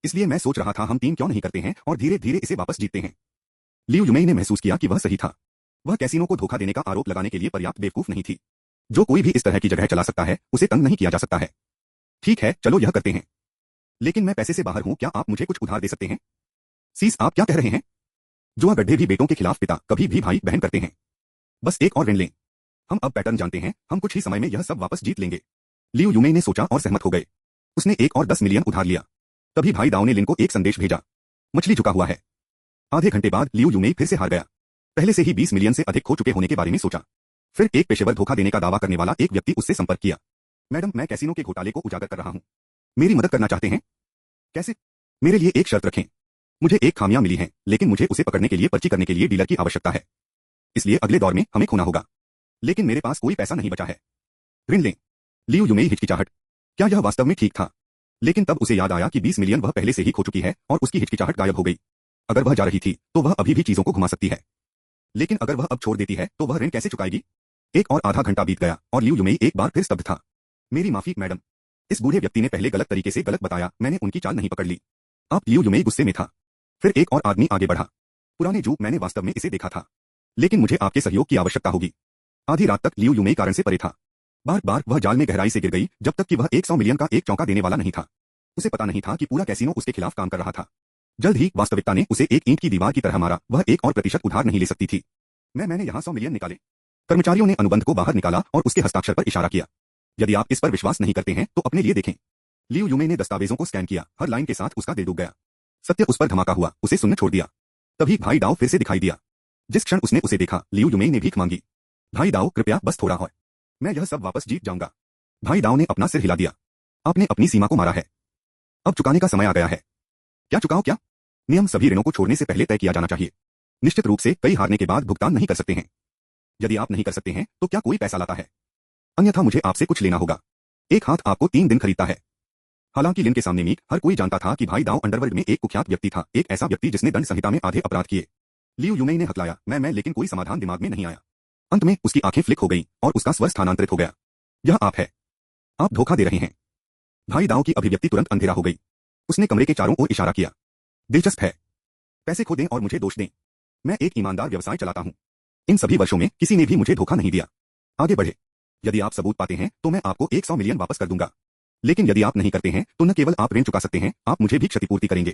इसलिए मैं सोच रहा था हम टीम क्यों नहीं करते हैं और धीरे धीरे इसे वापस जीतते हैं। लियू यूमेई ने महसूस किया कि वह सही था। वह कैसीनो को धोखा देने का आरोप लगाने के लिए पर्याप्त बेवकूफ नहीं थी। जो कोई भी इस तरह की जगह चला सकता है, उसे तंग नहीं किया जा सकता है। ठीक है, चलो यह करते हैं। लेकिन मैं पैसे से बाहर हूं, क्या आप मुझे कुछ उधार दे सकते हैं? सीस, आप क्या कह रहे हैं? जुआ गड्ढे भी बेटों के खिलाफ पिता, कभी भी भाई बहन करते हैं। बस एक और ऋण लें। हम अब पैटर्न जानते हैं, हम कुछ ही समय में यह सब वापस जीत लेंगे। लियू यूमेई ने सोचा और सहमत हो गए। उसने एक और 10 मिलियन उधार लिया। तभी भाई दाओ ने लिन को एक संदेश भेजा। मछली झुका हुआ है। आधे घंटे बाद लियू यूमेई फिर से हार गया। पहले से ही 20 मिलियन से अधिक खो चुके होने के बारे में सोचा। फिर एक पेशेवर धोखा देने का दावा करने वाला एक व्यक्ति उससे संपर्क किया। मैडम, मैं कैसीनो के घोटाले को उजागर कर रहा हूं। मेरी मदद करना चाहते हैं? कैसे? मेरे लिए एक शर्त रखें। मुझे एक खामियां मिली हैं, लेकिन मुझे उसे पकड़ने के लिए पर्ची करने के लिए डीलर की आवश्यकता है। इसलिए अगले दौर में हमें खोना होगा। लेकिन मेरे पास कोई पैसा नहीं बचा है। ऋण लें। लियू यूमेई हिचकिचाहट। क्या यह वास्तव में ठीक था? लेकिन तब उसे याद आया कि 20 मिलियन वह पहले से ही खो चुकी है और उसकी हिचकिचाहट गायब हो गई। अगर वह जा रही थी, तो वह अभी भी चीजों को घुमा सकती है। लेकिन अगर वह अब छोड़ देती है, तो वह ऋण कैसे चुकाएगी? एक और आधा घंटा बीत गया और लियू यूमेई एक बार फिर स्तब्ध था। मेरी माफी मैडम। इस बूढ़े व्यक्ति ने पहले गलत तरीके से गलत बताया, मैंने उनकी चाल नहीं पकड़ ली। अब लियू यूमेई गुस्से में था। फिर एक और आदमी आगे बढ़ा। पुराने जू, मैंने वास्तव में इसे देखा था। लेकिन मुझे आपके सहयोग की आवश्यकता होगी। आधी रात तक लियू यूमेई कारण से परे था। बार बार वह जाल में गहराई से गिर गई, जब तक कि वह 100 मिलियन का एक चौंका देने वाला नहीं था। उसे पता नहीं था कि पूरा कैसीनो उसके खिलाफ काम कर रहा था। जल्द ही वास्तविकता ने उसे एक ईंट की दीवार की तरह मारा। वह एक और प्रतिशत उधार नहीं ले सकती थी। मैंने यहाँ 100 मिलियन निकाले। कर्मचारियों ने अनुबंध को बाहर निकाला और उसके हस्ताक्षर पर इशारा किया। यदि आप इस पर विश्वास नहीं करते हैं, तो अपने लिए देखें। लियू यूमेई ने दस्तावेजों को स्कैन किया। हर लाइन के साथ उसका दिल डूब गया। सत्य उस पर धमाका हुआ, उसे सुनने छोड़ दिया। तभी भाई दाओ फिर से दिखाई दिया। जिस क्षण उसने उसे देखा, लियू यूमेई ने भीख मांगी। भाई दाओ, कृपया बस थोड़ा और। मैं यह सब वापस जीत जाऊंगा। भाई दाओ ने अपना सिर हिला दिया। आपने अपनी सीमा को मारा है। अब चुकाने का समय आ गया है। क्या चुकाओ? क्या? नियम सभी ऋणों को छोड़ने से पहले तय किया जाना चाहिए। निश्चित रूप से कई हारने के बाद भुगतान नहीं कर सकते हैं। यदि आप नहीं कर सकते हैं, तो क्या कोई पैसा लाता है? अन्यथा मुझे आपसे कुछ लेना होगा। एक हाथ आपको 3 दिन खरीदता है। हालांकि लिन के सामने मीट हर कोई जानता था कि भाई दाओ अंडरवर्ल्ड में एक कुख्यात व्यक्ति था, एक ऐसा व्यक्ति जिसने दंड संहिता में आधे अपराध किए। लियू यूमेई ने हकलाया, मैं, लेकिन कोई समाधान दिमाग में नहीं आया। अंत में उसकी आंखें फ्लिक हो गईं और उसका स्वर स्थानांतरित हो गया। यह आप है। आप धोखा दे रहे हैं। भाई दाओ की अभिव्यक्ति तुरंत अंधेरा हो गई। उसने कमरे के चारों ओर इशारा किया। दिलचस्प है। पैसे खो दें और मुझे दोष दें। मैं एक ईमानदार व्यवसाय चलाता हूं। इन सभी वर्षों में किसी ने भी मुझे धोखा नहीं दिया। आगे बढ़े। यदि आप सबूत पाते हैं, तो मैं आपको 100 मिलियन वापस कर दूंगा। लेकिन यदि आप नहीं करते हैं, तो न केवल आप ऋण चुका सकते हैं, आप मुझे भी क्षतिपूर्ति करेंगे।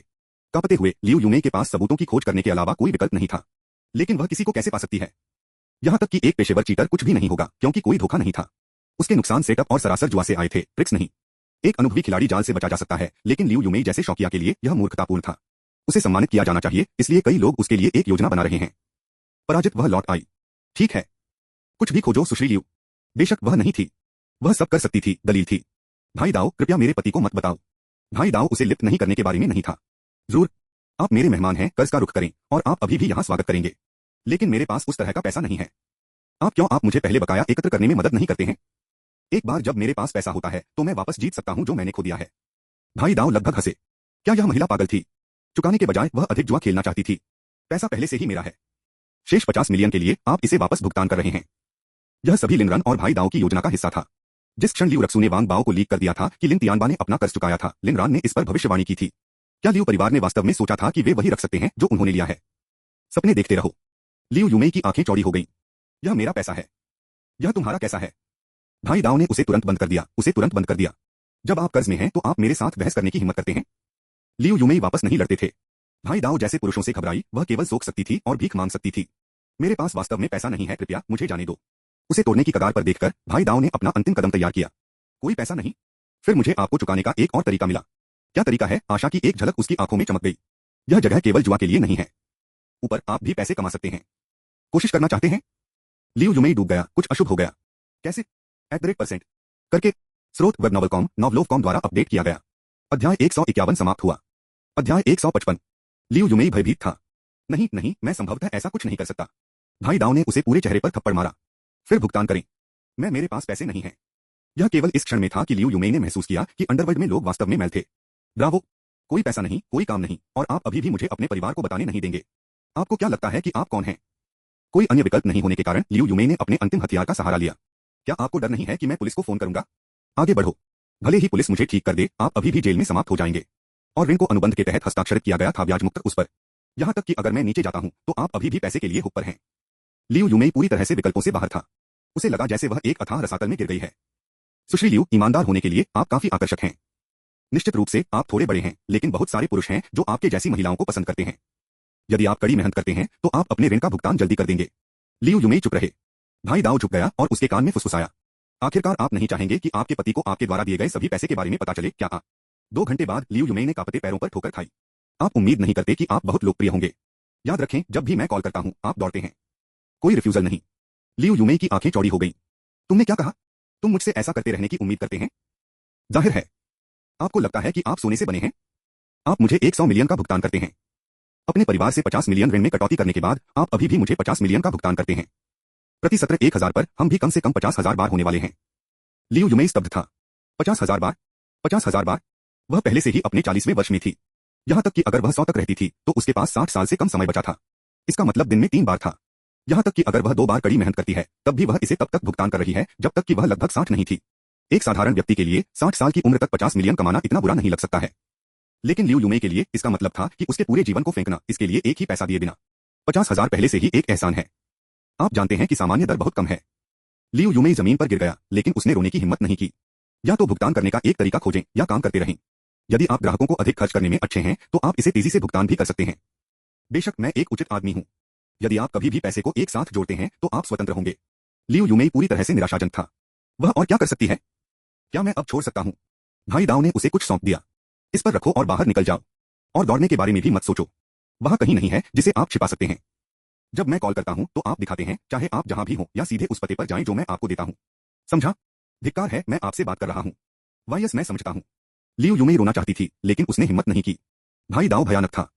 कांपते हुए लियू यूमेई के पास सबूतों की खोज करने के अलावा कोई विकल्प नहीं था। लेकिन वह किसी को कैसे पा सकती है? यहां तक कि एक पेशेवर चीटर कुछ भी नहीं होगा, क्योंकि कोई धोखा नहीं था। उसके नुकसान सेटअप और सरासर जुआ से आए थे, ट्रिक्स नहीं। एक अनुभवी खिलाड़ी जाल से बचा जा सकता है, लेकिन लियू यूमेई जैसे शौकिया के लिए यह मूर्खतापूर्ण था। उसे सम्मानित किया जाना चाहिए, इसलिए कई लोग उसके लिए एक योजना बना रहे हैं। पराजित वह लौट आई। ठीक है, कुछ भी खोजो सुश्री लियू। बेशक वह नहीं थी। वह सब कर सकती थी, दलील थी। भाई दाओ, कृपया मेरे पति को मत बताओ। भाई दाओ उसे लिप्त नहीं करने के बारे में नहीं था। जरूर, आप मेरे मेहमान हैं, कर्ज का रुख करें, और आप अभी भी यहाँ स्वागत करेंगे। लेकिन मेरे पास उस तरह का पैसा नहीं है। आप मुझे पहले बकाया एकत्र करने में मदद नहीं करते हैं? एक बार जब मेरे पास पैसा होता है तो मैं वापस जीत सकता हूं जो मैंने खो दिया है। भाई दाव लगभग हंसे। क्या यह महिला पागल थी? चुकाने के बजाय वह अधिक जुआ खेलना चाहती थी। पैसा पहले से ही मेरा है। शेष 50 मिलियन के लिए आप इसे वापस भुगतान कर रहे हैं। यह सभी लिन रन और भाई दाव की योजना का हिस्सा था। जिस क्षण लियू रक्सू ने वांग बाओ को लीक कर दिया था कि लिन तियानबा ने अपना कर्ज चुकाया था, लिन रान ने इस पर भविष्यवाणी की थी। क्या लियू परिवार ने वास्तव में सोचा था कि वे वही रख सकते हैं जो उन्होंने लिया है? सपने देखते रहो। लियू यूमेई की आंखें चौड़ी हो गईं। यह मेरा पैसा है। यह तुम्हारा कैसा है? भाई दाव ने उसे तुरंत बंद कर दिया, उसे तुरंत बंद कर दिया। जब आप कर्ज में हैं तो आप मेरे साथ बहस करने की हिम्मत करते हैं? लियू यूमेई वापस नहीं लड़ते थे। भाई दाव जैसे पुरुषों से घबराई, वह केवल सोच सकती थी और भीख मांग सकती थी। मेरे पास वास्तव में पैसा नहीं है, कृपया मुझे जाने दो। उसे तोड़ने की कगार पर देखकर भाई दाव ने अपना अंतिम कदम तैयार किया। कोई पैसा नहीं? फिर मुझे आपको चुकाने का एक और तरीका मिला। क्या तरीका है? आशा की एक झलक उसकी आंखों में चमक गई। यह जगह केवल जुआ के लिए नहीं है। ऊपर आप भी पैसे कमा सकते हैं। कोशिश करना चाहते हैं? लियू यूमेई डूब गया, कुछ अशुभ हो गया। कैसे? @ करके। स्रोत वेब नॉवलकॉम, नॉवलोवकॉम द्वारा अपडेट किया गया। अध्याय 151 समाप्त हुआ। अध्याय 155। लियू यूमेई भयभीत था। नहीं नहीं, मैं संभवतः ऐसा कुछ नहीं कर सकता। भाई दाव ने उसे पूरे चेहरे पर थप्पड़ मारा। फिर भुगतान करें। मेरे पास पैसे नहीं हैं। यह केवल इस क्षण में था कि लियू यूमेई ने महसूस किया कि अंडरवर्ल्ड में लोग वास्तव में मैल थे। ब्रावो। कोई पैसा नहीं, कोई काम नहीं, और आप अभी भी मुझे अपने परिवार को बताने नहीं देंगे। आपको क्या लगता है कि आप कौन हैं? कोई अन्य विकल्प नहीं होने के कारण लियू यूमेई ने अपने अंतिम हथियार का सहारा लिया। क्या आपको डर नहीं है कि मैं पुलिस को फोन करूंगा? आगे बढ़ो। भले ही पुलिस मुझे ठीक कर दे, आप अभी भी जेल में समाप्त हो जाएंगे। और ऋण को अनुबंध के तहत हस्ताक्षरित किया गया था, ब्याज मुक्त उस पर। यहां तक कि अगर मैं नीचे जाता हूं तो आप अभी भी पैसे के लिए हुक पर हैं। लियू यूमेई पूरी तरह से विकल्पों से बाहर था। उसे लगा जैसे वह एक अथाह रसातल में गिर गई है। सुश्री लियू, ईमानदार होने के लिए आप काफी आकर्षक हैं। निश्चित रूप से आप थोड़े बड़े हैं, लेकिन बहुत सारे पुरुष हैं जो आपके जैसी महिलाओं को पसंद करते हैं। यदि आप कड़ी मेहनत करते हैं तो आप अपने ऋण का भुगतान जल्दी कर देंगे। लियू यूमेई चुप रहे। भाई दाव झुक गया और उसके कान में फुसफुसाया। आखिरकार आप नहीं चाहेंगे कि आपके पति को आपके द्वारा दिए गए सभी पैसे के बारे में पता चले, क्या? 2 घंटे बाद लियू यूमेई ने कांपते पैरों पर ठोकर खाई। आप उम्मीद नहीं करते कि आप बहुत लोकप्रिय होंगे। याद रखें, जब भी मैं कॉल करता हूं आप दौड़ते हैं। कोई रिफ्यूजल नहीं। लियू यूमेई की आंखें चौड़ी हो गईं। तुमने क्या कहा? तुम मुझसे ऐसा करते रहने की उम्मीद करते हैं? जाहिर है। आपको लगता है कि आप सोने से बने हैं? आप मुझे 100 मिलियन का भुगतान करते हैं। अपने परिवार से 50 मिलियन ऋण में कटौती करने के बाद आप अभी भी मुझे 50 मिलियन का भुगतान करते हैं। प्रति सत्र 1000 पर हम भी कम से कम 50,000 बार होने वाले हैं। लियू यूमेई स्तब्ध था। 50,000 बार? 50,000 बार? वह पहले से ही अपने 40वें वर्ष में थी। यहां तक कि अगर वह 100 तक रहती थी तो उसके पास 60 साल से कम समय बचा था। इसका मतलब दिन में 3 बार था। यहां तक कि अगर वह 2 बार कड़ी मेहनत करती है तब भी वह इसे तब तक भुगतान कर रही है जब तक कि वह लगभग 60 नहीं थी। एक साधारण व्यक्ति के लिए 60 साल की उम्र तक 50 मिलियन कमाना इतना बुरा नहीं लग सकता है, लेकिन लियू यूमेई के लिए इसका मतलब था कि उसके पूरे जीवन को फेंकना, इसके लिए एक ही पैसा दिए बिना। 50,000 पहले से ही एक एहसान है। आप जानते हैं कि सामान्य दर बहुत कम है। लियू यूमेई जमीन पर गिर गया, लेकिन उसने रोने की हिम्मत नहीं की। या तो भुगतान करने का एक तरीका खोजें या काम करते रहें। यदि आप ग्राहकों को अधिक खर्च करने में अच्छे हैं तो आप इसे तेजी से भुगतान भी कर सकते हैं। बेशक मैं एक उचित आदमी हूं। यदि आप कभी भी पैसे को एक साथ जोड़ते हैं तो आप स्वतंत्र होंगे। लियू यूमेई पूरी तरह से निराशाजनक था। वह और क्या कर सकती है? क्या मैं अब छोड़ सकता हूं? भाई दाव ने उसे कुछ सौंप दिया। इस पर रखो और बाहर निकल जाओ। और दौड़ने के बारे में भी मत सोचो। वह कहीं नहीं है जिसे आप छिपा सकते हैं। जब मैं कॉल करता हूं तो आप दिखाते हैं, चाहे आप जहां भी हो, या सीधे उस पते पर जाएं जो मैं आपको देता हूं। समझा? धिक्कार है, मैं आपसे बात कर रहा हूं। वायस मैं समझता हूं। लियू यूमेई रोना चाहती थी, लेकिन उसने हिम्मत नहीं की। भाई दाव भयानक था।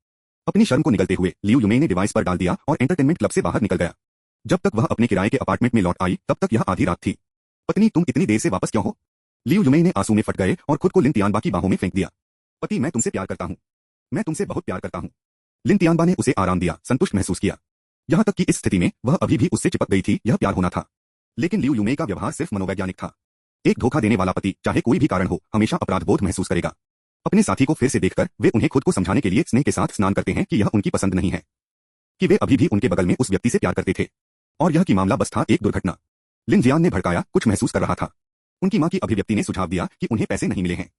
अपनी शर्म को निगलते हुए लियू यूमेई ने डिवाइस पर डाल दिया और एंटरटेनमेंट क्लब से बाहर निकल गया। जब तक वह अपने किराए के अपार्टमेंट में लौट आई तब तक यह आधी रात थी। पत्नी, तुम इतनी देर से वापस क्यों हो? लियू यूमेई ने आंसू में फट गए और खुद को लिन तियानबा की बाहों में फेंक दिया। पति, मैं तुमसे प्यार करता हूं। मैं तुमसे बहुत प्यार करता हूं। लिन तियानबा ने उसे आराम दिया, संतुष्ट महसूस किया। यहां तक कि इस स्थिति में वह अभी भी उससे चिपक गई थी, यह प्यार होना था। लेकिन लियू यूमेई का व्यवहार सिर्फ मनोवैज्ञानिक था। एक धोखा देने वाला पति, चाहे कोई भी कारण हो, हमेशा अपराध बोध महसूस करेगा। अपने साथी को फिर से देखकर वे उन्हें खुद को समझाने के लिए स्नेह के साथ स्नान करते हैं कि यह उनकी पसंद नहीं है, कि वे अभी भी उनके बगल में उस व्यक्ति से प्यार करते थे, और यह कि मामला बस था एक दुर्घटना। लिन जियान ने भड़काया, कुछ महसूस कर रहा था। उनकी मां की अभिव्यक्ति ने सुझाव दिया कि उन्हें पैसे नहीं मिले हैं।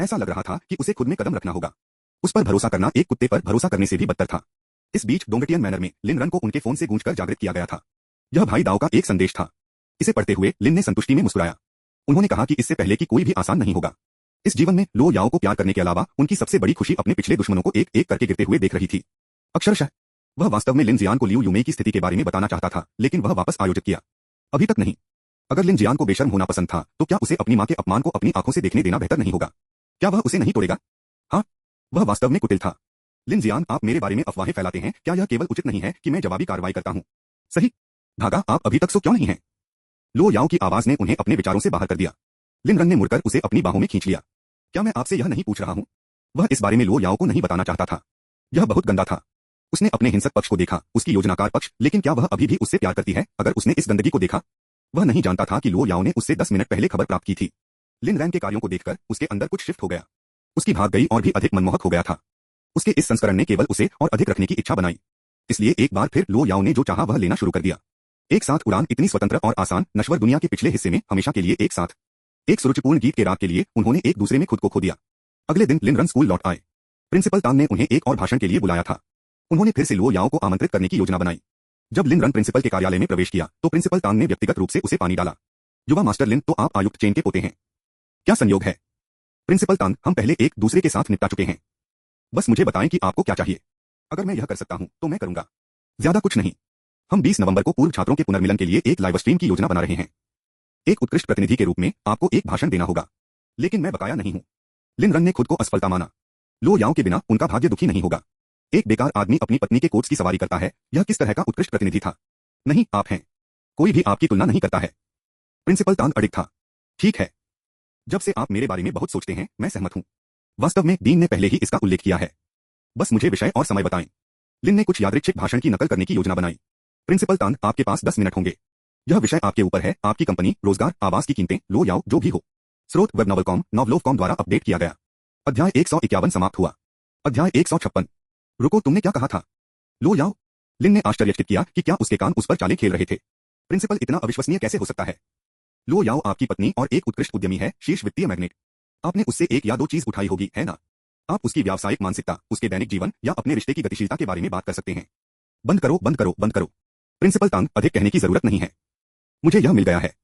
ऐसा लग रहा था कि उसे खुद में कदम रखना होगा। उस पर भरोसा करना एक कुत्ते पर भरोसा करने से भी बदतर था। इस बीच डोंगटियन मैनर में लिन रन को उनके फोन से गूंजकर जागृत किया गया था। यह भाई दाव का एक संदेश था। इसे पढ़ते हुए लिन ने संतुष्टि में मुस्कुराया। उन्होंने कहा कि इससे पहले कि कोई भी आसान नहीं होगा। इस जीवन में लो याओ को प्यार करने के अलावा उनकी सबसे बड़ी खुशी अपने पिछले दुश्मनों को एक एक करके गिरते हुए देख रही थी। अक्षरशः वह वास्तव में लिन जियान को लियू यूमेई की स्थिति के बारे में बताना चाहता था, लेकिन वह वापस आयोजित किया। अभी तक नहीं। अगर लिन जियान को बेशर्म होना पसंद था तो क्या उसे अपनी मां के अपमान को अपनी आंखों से देखने देना बेहतर नहीं होगा? क्या वह उसे नहीं तोड़ेगा? हाँ, वह वास्तव में कुटिल था। लिन जियान, आप मेरे बारे में अफवाहें फैलाते हैं, क्या यह केवल उचित नहीं है कि मैं जवाबी कार्रवाई करता हूं? सही। भागा, आप अभी तक सो क्यों नहीं हैं? लो याओ की आवाज ने उन्हें अपने विचारों से बाहर कर दिया। लिन रन ने मुड़कर उसे अपनी बाहों में खींच लिया। क्या मैं आपसे यह नहीं पूछ रहा हूं? वह इस बारे में लो याओ को नहीं बताना चाहता था। यह बहुत गंदा था। उसने अपने हिंसक पक्ष को देखा, उसकी योजनाकार पक्ष, लेकिन क्या वह अभी भी उससे प्यार करती है अगर उसने इस गंदगी को देखा? वह नहीं जानता था कि लो याओ ने उससे 10 मिनट पहले खबर प्राप्त की थी। लिन रैन के कार्यों को देखकर उसके अंदर कुछ शिफ्ट हो गया। उसकी भाग गई और भी अधिक मनमोहक हो गया था। उसके इस संस्करण ने केवल उसे और अधिक रखने की इच्छा बनाई। इसलिए एक बार फिर लो याओ ने जो चाहा वह लेना शुरू कर दिया। एक साथ उड़ान, इतनी स्वतंत्र और आसान, नश्वर दुनिया के पिछले हिस्से में हमेशा के लिए एक साथ। एक सुरुचिपूर्ण गीत के राग के लिए उन्होंने एक दूसरे में खुद को खो दिया। अगले दिन लिन रन स्कूल लौट आए। प्रिंसिपल तांग ने उन्हें एक और भाषण के लिए बुलाया था। उन्होंने फिर से लो याओ को आमंत्रित करने की योजना बनाई। जब लिन रन प्रिंसिपल के कार्यालय में प्रवेश किया तो प्रिंसिपल तांग ने व्यक्तिगत रूप से उसे पानी डाला। युवा मास्टर लिन, तो आप आयुक्त चेन के पोते हैं। क्या संयोग है? प्रिंसिपल तांग, हम पहले एक दूसरे के साथ निपटा चुके हैं। बस मुझे बताएं कि आपको क्या चाहिए। अगर मैं यह कर सकता हूं तो मैं करूंगा। ज्यादा कुछ नहीं। हम 20 नवंबर को पूर्व छात्रों के पुनर्मिलन के लिए एक लाइव स्ट्रीम की योजना बना रहे हैं। एक उत्कृष्ट प्रतिनिधि के रूप में आपको एक भाषण देना होगा। लेकिन मैं बकाया नहीं हूं। लिन रन ने खुद को असफलता माना। लो याओ के बिना उनका भाग्य दुखी नहीं होगा। एक बेकार आदमी अपनी पत्नी के कोट्स की सवारी करता है, यह किस तरह का उत्कृष्ट प्रतिनिधि था? नहीं, आप हैं। कोई भी आपकी तुलना नहीं करता है। प्रिंसिपल तांग अडिग था। ठीक है। जब से आप मेरे बारे में बहुत सोचते हैं, मैं सहमत हूं। वास्तव में डीन ने पहले ही इसका उल्लेख किया है। बस मुझे विषय और समय बताएं। लिन ने कुछ यादृच्छिक भाषण की नकल करने की योजना बनाई। प्रिंसिपल तांग, आपके पास 10 मिनट होंगे। यह विषय आपके ऊपर है, आपकी कंपनी, रोजगार, आवास की कीमतें, लो याओ, जो भी हो। स्रोत वेब नॉवलकॉम, नॉवलोवकॉम द्वारा अपडेट किया गया। अध्याय 151 समाप्त हुआ। अध्याय 156। रुको, तुमने क्या कहा था? लो याओ? लिन ने आश्चर्यचकित किया कि क्या उसके कान उस पर चालें खेल रहे थे। प्रिंसिपल इतना अविश्वसनीय कैसे हो सकता है? लो याओ आपकी पत्नी और एक उत्कृष्ट उद्यमी है, शीर्ष वित्तीय मैग्नेट। आपने उससे एक या दो चीज उठाई होगी, है ना? आप उसकी व्यावसायिक मानसिकता, उसके दैनिक जीवन या अपने रिश्ते की गतिशीलता के बारे में बात कर सकते हैं। बंद करो, बंद करो, बंद करो। प्रिंसिपल तांग, अधिक कहने की जरूरत नहीं है। मुझे यह मिल गया है।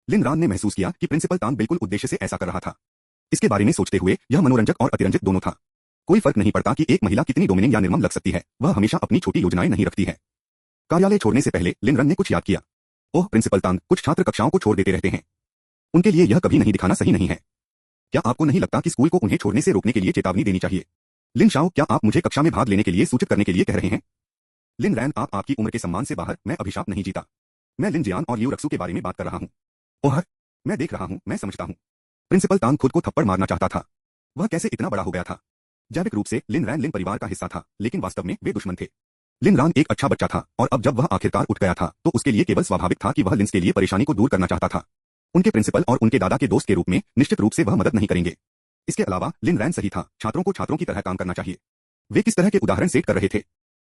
लिन रान ने महसूस किया कि प्रिंसिपल तांग बिल्कुल उद्देश्य से ऐसा कर रहा था। इसके बारे में सोचते हुए यह मनोरंजक और अतिरंजित दोनों था। कोई फर्क नहीं पड़ता कि एक महिला कितनी डोमिनेंट या निर्मम लग सकती है, वह हमेशा अपनी छोटी योजनाएं नहीं रखती है। कार्यालय छोड़ने से पहले लिन रन ने कुछ याद किया। ओह प्रिंसिपल तांग, कुछ छात्र कक्षाओं को छोड़ देते रहते हैं। उनके लिए यह कभी नहीं दिखाना सही नहीं है। क्या आपको नहीं लगता कि स्कूल को उन्हें छोड़ने से रोकने के लिए चेतावनी देनी चाहिए? लिन शाओ, क्या आप मुझे कक्षा में भाग लेने के लिए सूचित करने के लिए कह रहे हैं? लिन रैन, आप आपकी उम्र के सम्मान से बाहर, मैं अभिशाप नहीं जीता। मैं लिन जियान और लियू रक्सू के बारे में बात कर रहा हूं। ओह, मैं देख रहा हूं, मैं समझता हूं। प्रिंसिपल तांग खुद को थप्पड़ मारना चाहता था। वह कैसे इतना बड़ा हो गया था? जैविक रूप से लिन रैन लिन परिवार का हिस्सा था, लेकिन वास्तव में वे दुश्मन थे। लिन रान एक अच्छा बच्चा था और अब जब वह आखिरकार उठ गया था तो उसके लिए केवल स्वाभाविक था कि वह लिंस के लिए परेशानी को दूर करना चाहता था। उनके प्रिंसिपल और उनके दादा के दोस्त के रूप में निश्चित रूप से वह मदद नहीं करेंगे। इसके अलावा लिन रैन सही था, छात्रों को छात्रों की तरह काम करना चाहिए। वे किस तरह के उदाहरण सेट कर रहे थे?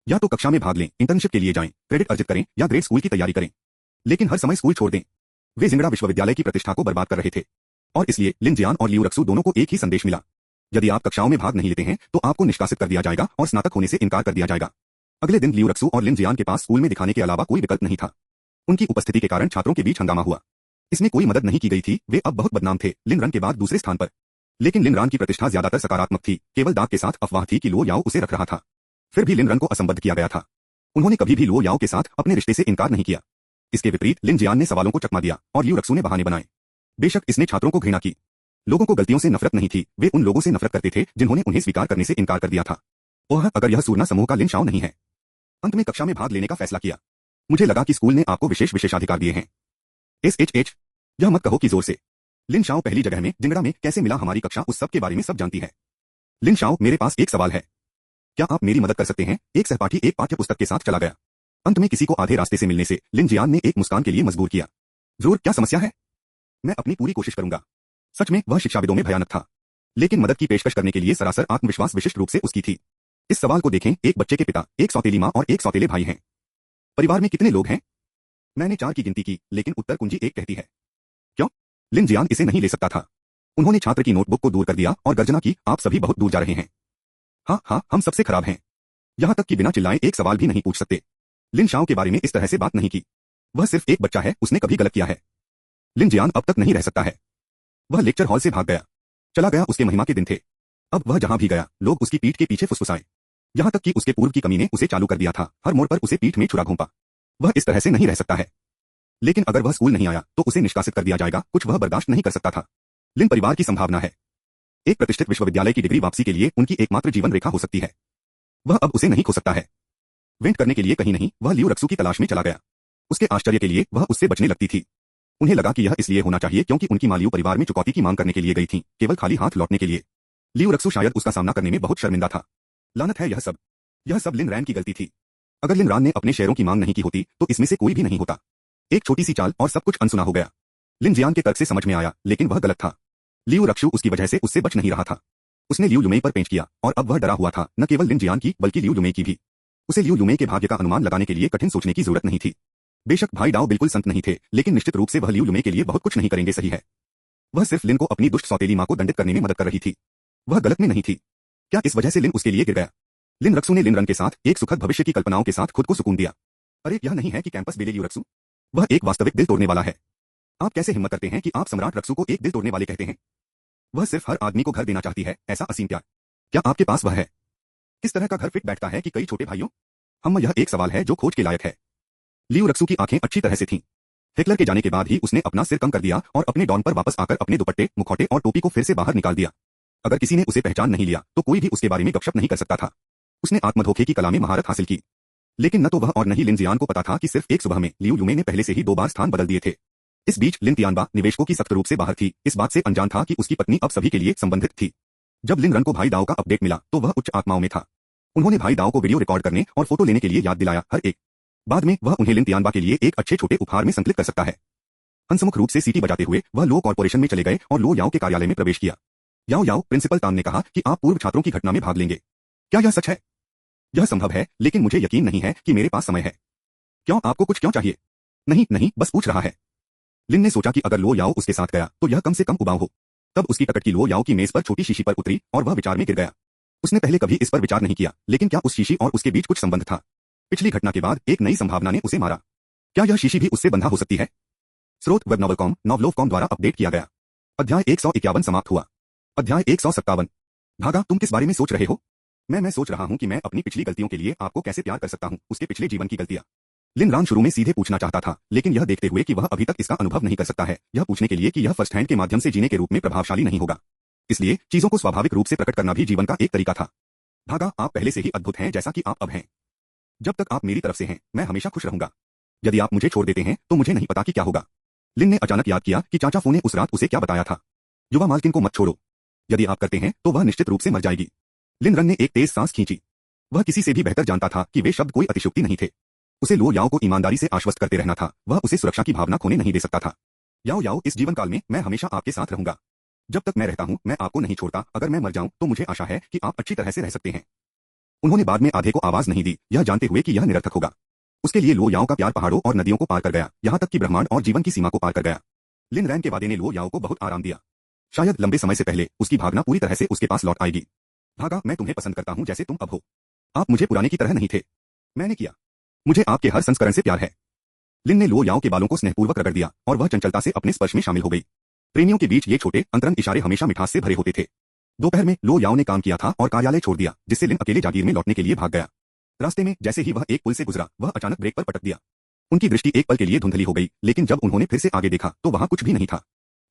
या तो कक्षा में भाग लें, इंटर्नशिप के लिए जाएं, क्रेडिट अर्जित करें या ग्रेड स्कूल की तैयारी करें, लेकिन हर समय स्कूल छोड़ दें। वे जिंगड़ा विश्वविद्यालय की प्रतिष्ठा को बर्बाद कर रहे थे। और इसलिए लिन जियान और लियू रक्सू दोनों को एक ही संदेश मिला। यदि आप कक्षाओं में भाग नहीं लेते हैं तो आपको निष्कासित कर दिया जाएगा और स्नातक होने से इनकार कर दिया जाएगा। अगले दिन लियू रक्सू और लिन जियान के पास स्कूल में दिखाने के अलावा कोई विकल्प नहीं था। उनकी उपस्थिति के कारण छात्रों के बीच हंगामा हुआ। इसमें कोई मदद नहीं की गई थी, वे अब बहुत बदनाम थे, लिन रन के बाद दूसरे स्थान पर। लेकिन लिन रान की प्रतिष्ठा ज्यादातर सकारात्मक थी, केवल दाग के साथ अफवाह थी कि लो याओ उसे रख रहा था। फिर भी लिन रन को असंबद्ध किया गया था। उन्होंने कभी भी लो याओ के साथ अपने रिश्ते से इनकार नहीं किया। इसके विपरीत लिन जियान ने सवालों को चकमा दिया और लियू रक्सू ने बहाने बनाए। बेशक इसने छात्रों को घृणा की। लोगों को गलतियों से नफरत नहीं थी, वे उन लोगों से नफरत करते थे जिन्होंने उन्हें स्वीकार करने से इनकार कर दिया था। ओह, अगर यह सूरना समूह का लिन शाओ नहीं है। अंत में कक्षा में भाग लेने का फैसला किया। मुझे लगा कि स्कूल ने आपको विशेष विशेषाधिकार दिए हैं। एसएचएच, यह मत कहो कि जोर से। लिन शाओ पहली जगह में जिंगड़ा में कैसे मिला? हमारी कक्षा उस सब के बारे में सब जानती है। लिन शाओ, मेरे पास एक सवाल है। क्या आप मेरी मदद कर सकते हैं? एक सहपाठी एक पाठ्य पुस्तक के साथ चला गया। अंत में किसी को आधे रास्ते से मिलने से लिन जियान ने एक मुस्कान के लिए मजबूर किया। जोर, क्या समस्या है? मैं अपनी पूरी कोशिश करूंगा। सच में वह शिक्षाविदों में भयानक था, लेकिन मदद की पेशकश करने के लिए सरासर आत्मविश्वास विशिष्ट रूप से उसकी थी। इस सवाल को देखें, एक बच्चे के पिता, एक सौतेली माँ और एक सौतेले भाई हैं। परिवार में कितने लोग हैं? मैंने 4 की गिनती की, लेकिन उत्तर कुंजी 1 कहती है। क्यों? लिन जियान इसे नहीं ले सकता था। उन्होंने छात्र की नोटबुक को दूर कर दिया और गर्जना की, आप सभी बहुत दूर जा रहे हैं। हाँ हाँ, हम सबसे खराब हैं। यहां तक कि बिना चिल्लाए एक सवाल भी नहीं पूछ सकते। लिन शाओ के बारे में इस तरह से बात नहीं की। वह सिर्फ एक बच्चा है, उसने कभी गलत किया है। लिन जियान अब तक नहीं रह सकता है। वह लेक्चर हॉल से भाग गया। चला गया, उसके महिमा के दिन थे। अब वह जहां भी गया, लोग उसकी पीठ के पीछे फुसफुसाए। यहां तक कि उसके पूर्व की कमी ने उसे चालू कर दिया था, हर मोड़ पर उसे पीठ में छुरा घोंपा। वह इस तरह से नहीं रह सकता है। लेकिन अगर वह स्कूल नहीं आया तो उसे निष्कासित कर दिया जाएगा, कुछ वह बर्दाश्त नहीं कर सकता था। लिन परिवार की संभावना है। एक प्रतिष्ठित विश्वविद्यालय की डिग्री वापसी के लिए उनकी एकमात्र जीवन रेखा हो सकती है। वह अब उसे नहीं खो सकता है। वेंट करने के लिए कहीं नहीं, वह लियू रक्सू की तलाश में चला गया। उसके आश्चर्य के लिए वह उससे बचने लगती थी। उन्हें लगा कि यह इसलिए होना चाहिए क्योंकि उनकी मालियू परिवार में चुकौती की मांग करने के लिए गई थी, केवल खाली हाथ लौटने के लिए। लियू रक्सू शायद उसका सामना करने में बहुत शर्मिंदा था। लानत है यह सब लिन रैन की गलती थी। अगर लिन रान ने अपने शेयरों की मांग नहीं की होती तो इसमें से कोई भी नहीं होता। एक छोटी सी चाल और सब कुछ अनसुना हो गया। लिन जियान के तर्क से समझ में आया, लेकिन वह गलत था। लियू रक्सू उसकी वजह से उससे बच नहीं रहा था। उसने लियू युमेई पर पेंच किया और अब वह डरा हुआ था, न केवल लिन जियान की बल्कि लियू युमेई की भी। उसे लियू युमेई के भाग्य का अनुमान लगाने के लिए कठिन सोचने की जरूरत नहीं थी। बेशक भाई डाओ बिल्कुल संत नहीं थे, लेकिन निश्चित रूप से वह लियू युमेई के लिए बहुत कुछ नहीं करेंगे, सही है। वह सिर्फ लिन को अपनी दुष्ट सौतेली मां को दंडित करने में मदद कर रही थी। वह गलत में नहीं थी। क्या इस वजह से लिन उसके लिए गिर गया? लिन रक्सू ने लिन रन के साथ एक सुखद भविष्य की कल्पनाओं के साथ खुद को सुकून दिया। अरे यह नहीं है कि कैंपस बेले लियू रक्सू, वह एक वास्तविक दिल तोड़ने वाला है। आप कैसे हिम्मत करते हैं कि आप सम्राट रक्सू को एक दिल तोड़ने वाले कहते हैं? वह सिर्फ हर आदमी को घर देना चाहती है, ऐसा असीम प्यार। क्या आपके पास वह है? किस तरह का घर फिट बैठता है कि कई छोटे भाइयों? यह एक सवाल है जो खोज के लायक है। लियू रक्सू की आंखें अच्छी तरह से थीं। हिटलर के जाने के बाद ही उसने अपना सिर कम कर दिया और अपने डॉन पर वापस आकर अपने दुपट्टे, मुखौटे और टोपी को फिर से बाहर निकाल दिया। अगर किसी ने उसे पहचान नहीं लिया तो कोई भी उसके बारे में गपशप नहीं कर सकता था। उसने आत्मधोखे की कला में महारत हासिल की। लेकिन न तो वह और न ही लिन जियान को पता था कि सिर्फ एक सुबह में लियू युमे ने पहले से ही 2 बार स्थान बदल दिए थे। इस बीच लिन तियानबा निवेशकों की सख्त रूप से बाहर थी, इस बात से अनजान था कि उसकी पत्नी अब सभी के लिए संबंधित थी। जब लिन रन को भाई दाओ का अपडेट मिला तो वह उच्च आत्माओं में था। उन्होंने भाई दाओ को वीडियो रिकॉर्ड करने और फोटो लेने के लिए याद दिलाया, हर एक। बाद में वह उन्हें लिन तियानबा के लिए एक अच्छे छोटे उपहार में संकलित कर सकता है। हंसमुख रूप से सीटी बजाते हुए वह लो कॉर्पोरेशन में चले गए और लो याओ के कार्यालय में प्रवेश किया। याओ याओ, प्रिंसिपल ताम ने कहा कि आप पूर्व छात्रों की घटना में भाग लेंगे। क्या यह सच है? यह संभव है, लेकिन मुझे यकीन नहीं है कि मेरे पास समय है। क्यों, आपको कुछ क्यों चाहिए? नहीं नहीं, बस पूछ रहा है। लिन ने सोचा कि अगर लो याओ उसके साथ गया तो यह कम से कम उबाऊ हो। तब उसकी टकट की लो याओ की मेज पर छोटी शीशी पर उतरी और वह विचार में गिर गया। उसने पहले कभी इस पर विचार नहीं किया, लेकिन क्या उस शीशी और उसके बीच कुछ संबंध था? पिछली घटना के बाद एक नई संभावना ने उसे मारा। क्या यह शीशी भी उससे बंधा हो सकती है? स्रोत वेब नॉवलकॉम, नॉवलोवकॉम द्वारा अपडेट किया गया। अध्याय 151 समाप्त हुआ। अध्याय 157। भागा, तुम किस बारे में सोच रहे हो? मैं सोच रहा हूं कि मैं अपनी पिछली गलतियों के लिए आपको कैसे प्यार कर सकता हूं, उसके पिछले जीवन की गलतियां। लिन रान शुरू में सीधे पूछना चाहता था, लेकिन यह देखते हुए कि वह अभी तक इसका अनुभव नहीं कर सकता है, यह पूछने के लिए कि यह फर्स्ट हैंड के माध्यम से जीने के रूप में प्रभावशाली नहीं होगा। इसलिए चीजों को स्वाभाविक रूप से प्रकट करना भी जीवन का एक तरीका था। भागा, आप पहले से ही अद्भुत हैं जैसा कि आप अब हैं। जब तक आप मेरी तरफ से हैं, मैं हमेशा खुश रहूंगा। यदि आप मुझे छोड़ देते हैं तो मुझे नहीं पता कि क्या होगा। लिन ने अचानक याद किया कि चाचा फू ने उस रात उसे क्या बताया था। युवा मालकिन को मत छोड़ो। यदि आप करते हैं तो वह निश्चित रूप से मर जाएगी। लिन रन ने एक तेज सांस खींची। वह किसी से भी बेहतर जानता था कि वे शब्द कोई अतिशयोक्ति नहीं थे। उसे लो याओ को ईमानदारी से आश्वस्त करते रहना था, वह उसे सुरक्षा की भावना खोने नहीं दे सकता था। याओ याओ, इस जीवन काल में मैं हमेशा आपके साथ रहूंगा। जब तक मैं रहता हूं मैं आपको नहीं छोड़ता। अगर मैं मर जाऊं तो मुझे आशा है कि आप अच्छी तरह से रह सकते हैं। उन्होंने बाद में आधे को आवाज नहीं दी, यह जानते हुए कि यह निरर्थक होगा। उसके लिए लो याओ का प्यार पहाड़ों और नदियों को पार कर गया, यहाँ तक कि ब्रह्मांड और जीवन की सीमा को पार कर गया। लिन रैन के वादे ने लो याओ को बहुत आराम दिया। शायद लंबे समय से पहले उसकी भावना पूरी तरह से उसके पास लौट आएगी। भागा, मैं तुम्हें पसंद करता हूं जैसे तुम अब हो। आप मुझे पुराने की तरह नहीं थे। मैंने किया। मुझे आपके हर संस्करण से प्यार है। लिन ने लो याओ के बालों को स्नेहपूर्वक रगड़ दिया और वह चंचलता से अपने स्पर्श में शामिल हो गई। प्रेमियों के बीच ये छोटे अंतरंग इशारे हमेशा मिठास से भरे होते थे। दोपहर में लो याओ ने काम किया था और कार्यालय छोड़ दिया, जिससे लिन अकेले जागीर में लौटने के लिए भाग गया। रास्ते में जैसे ही वह एक पुल से गुजरा, वह अचानक ब्रेक पर पटक दिया। उनकी दृष्टि एक पल के लिए धुंधली हो गई, लेकिन जब उन्होंने फिर से आगे देखा तो वहां कुछ भी नहीं था।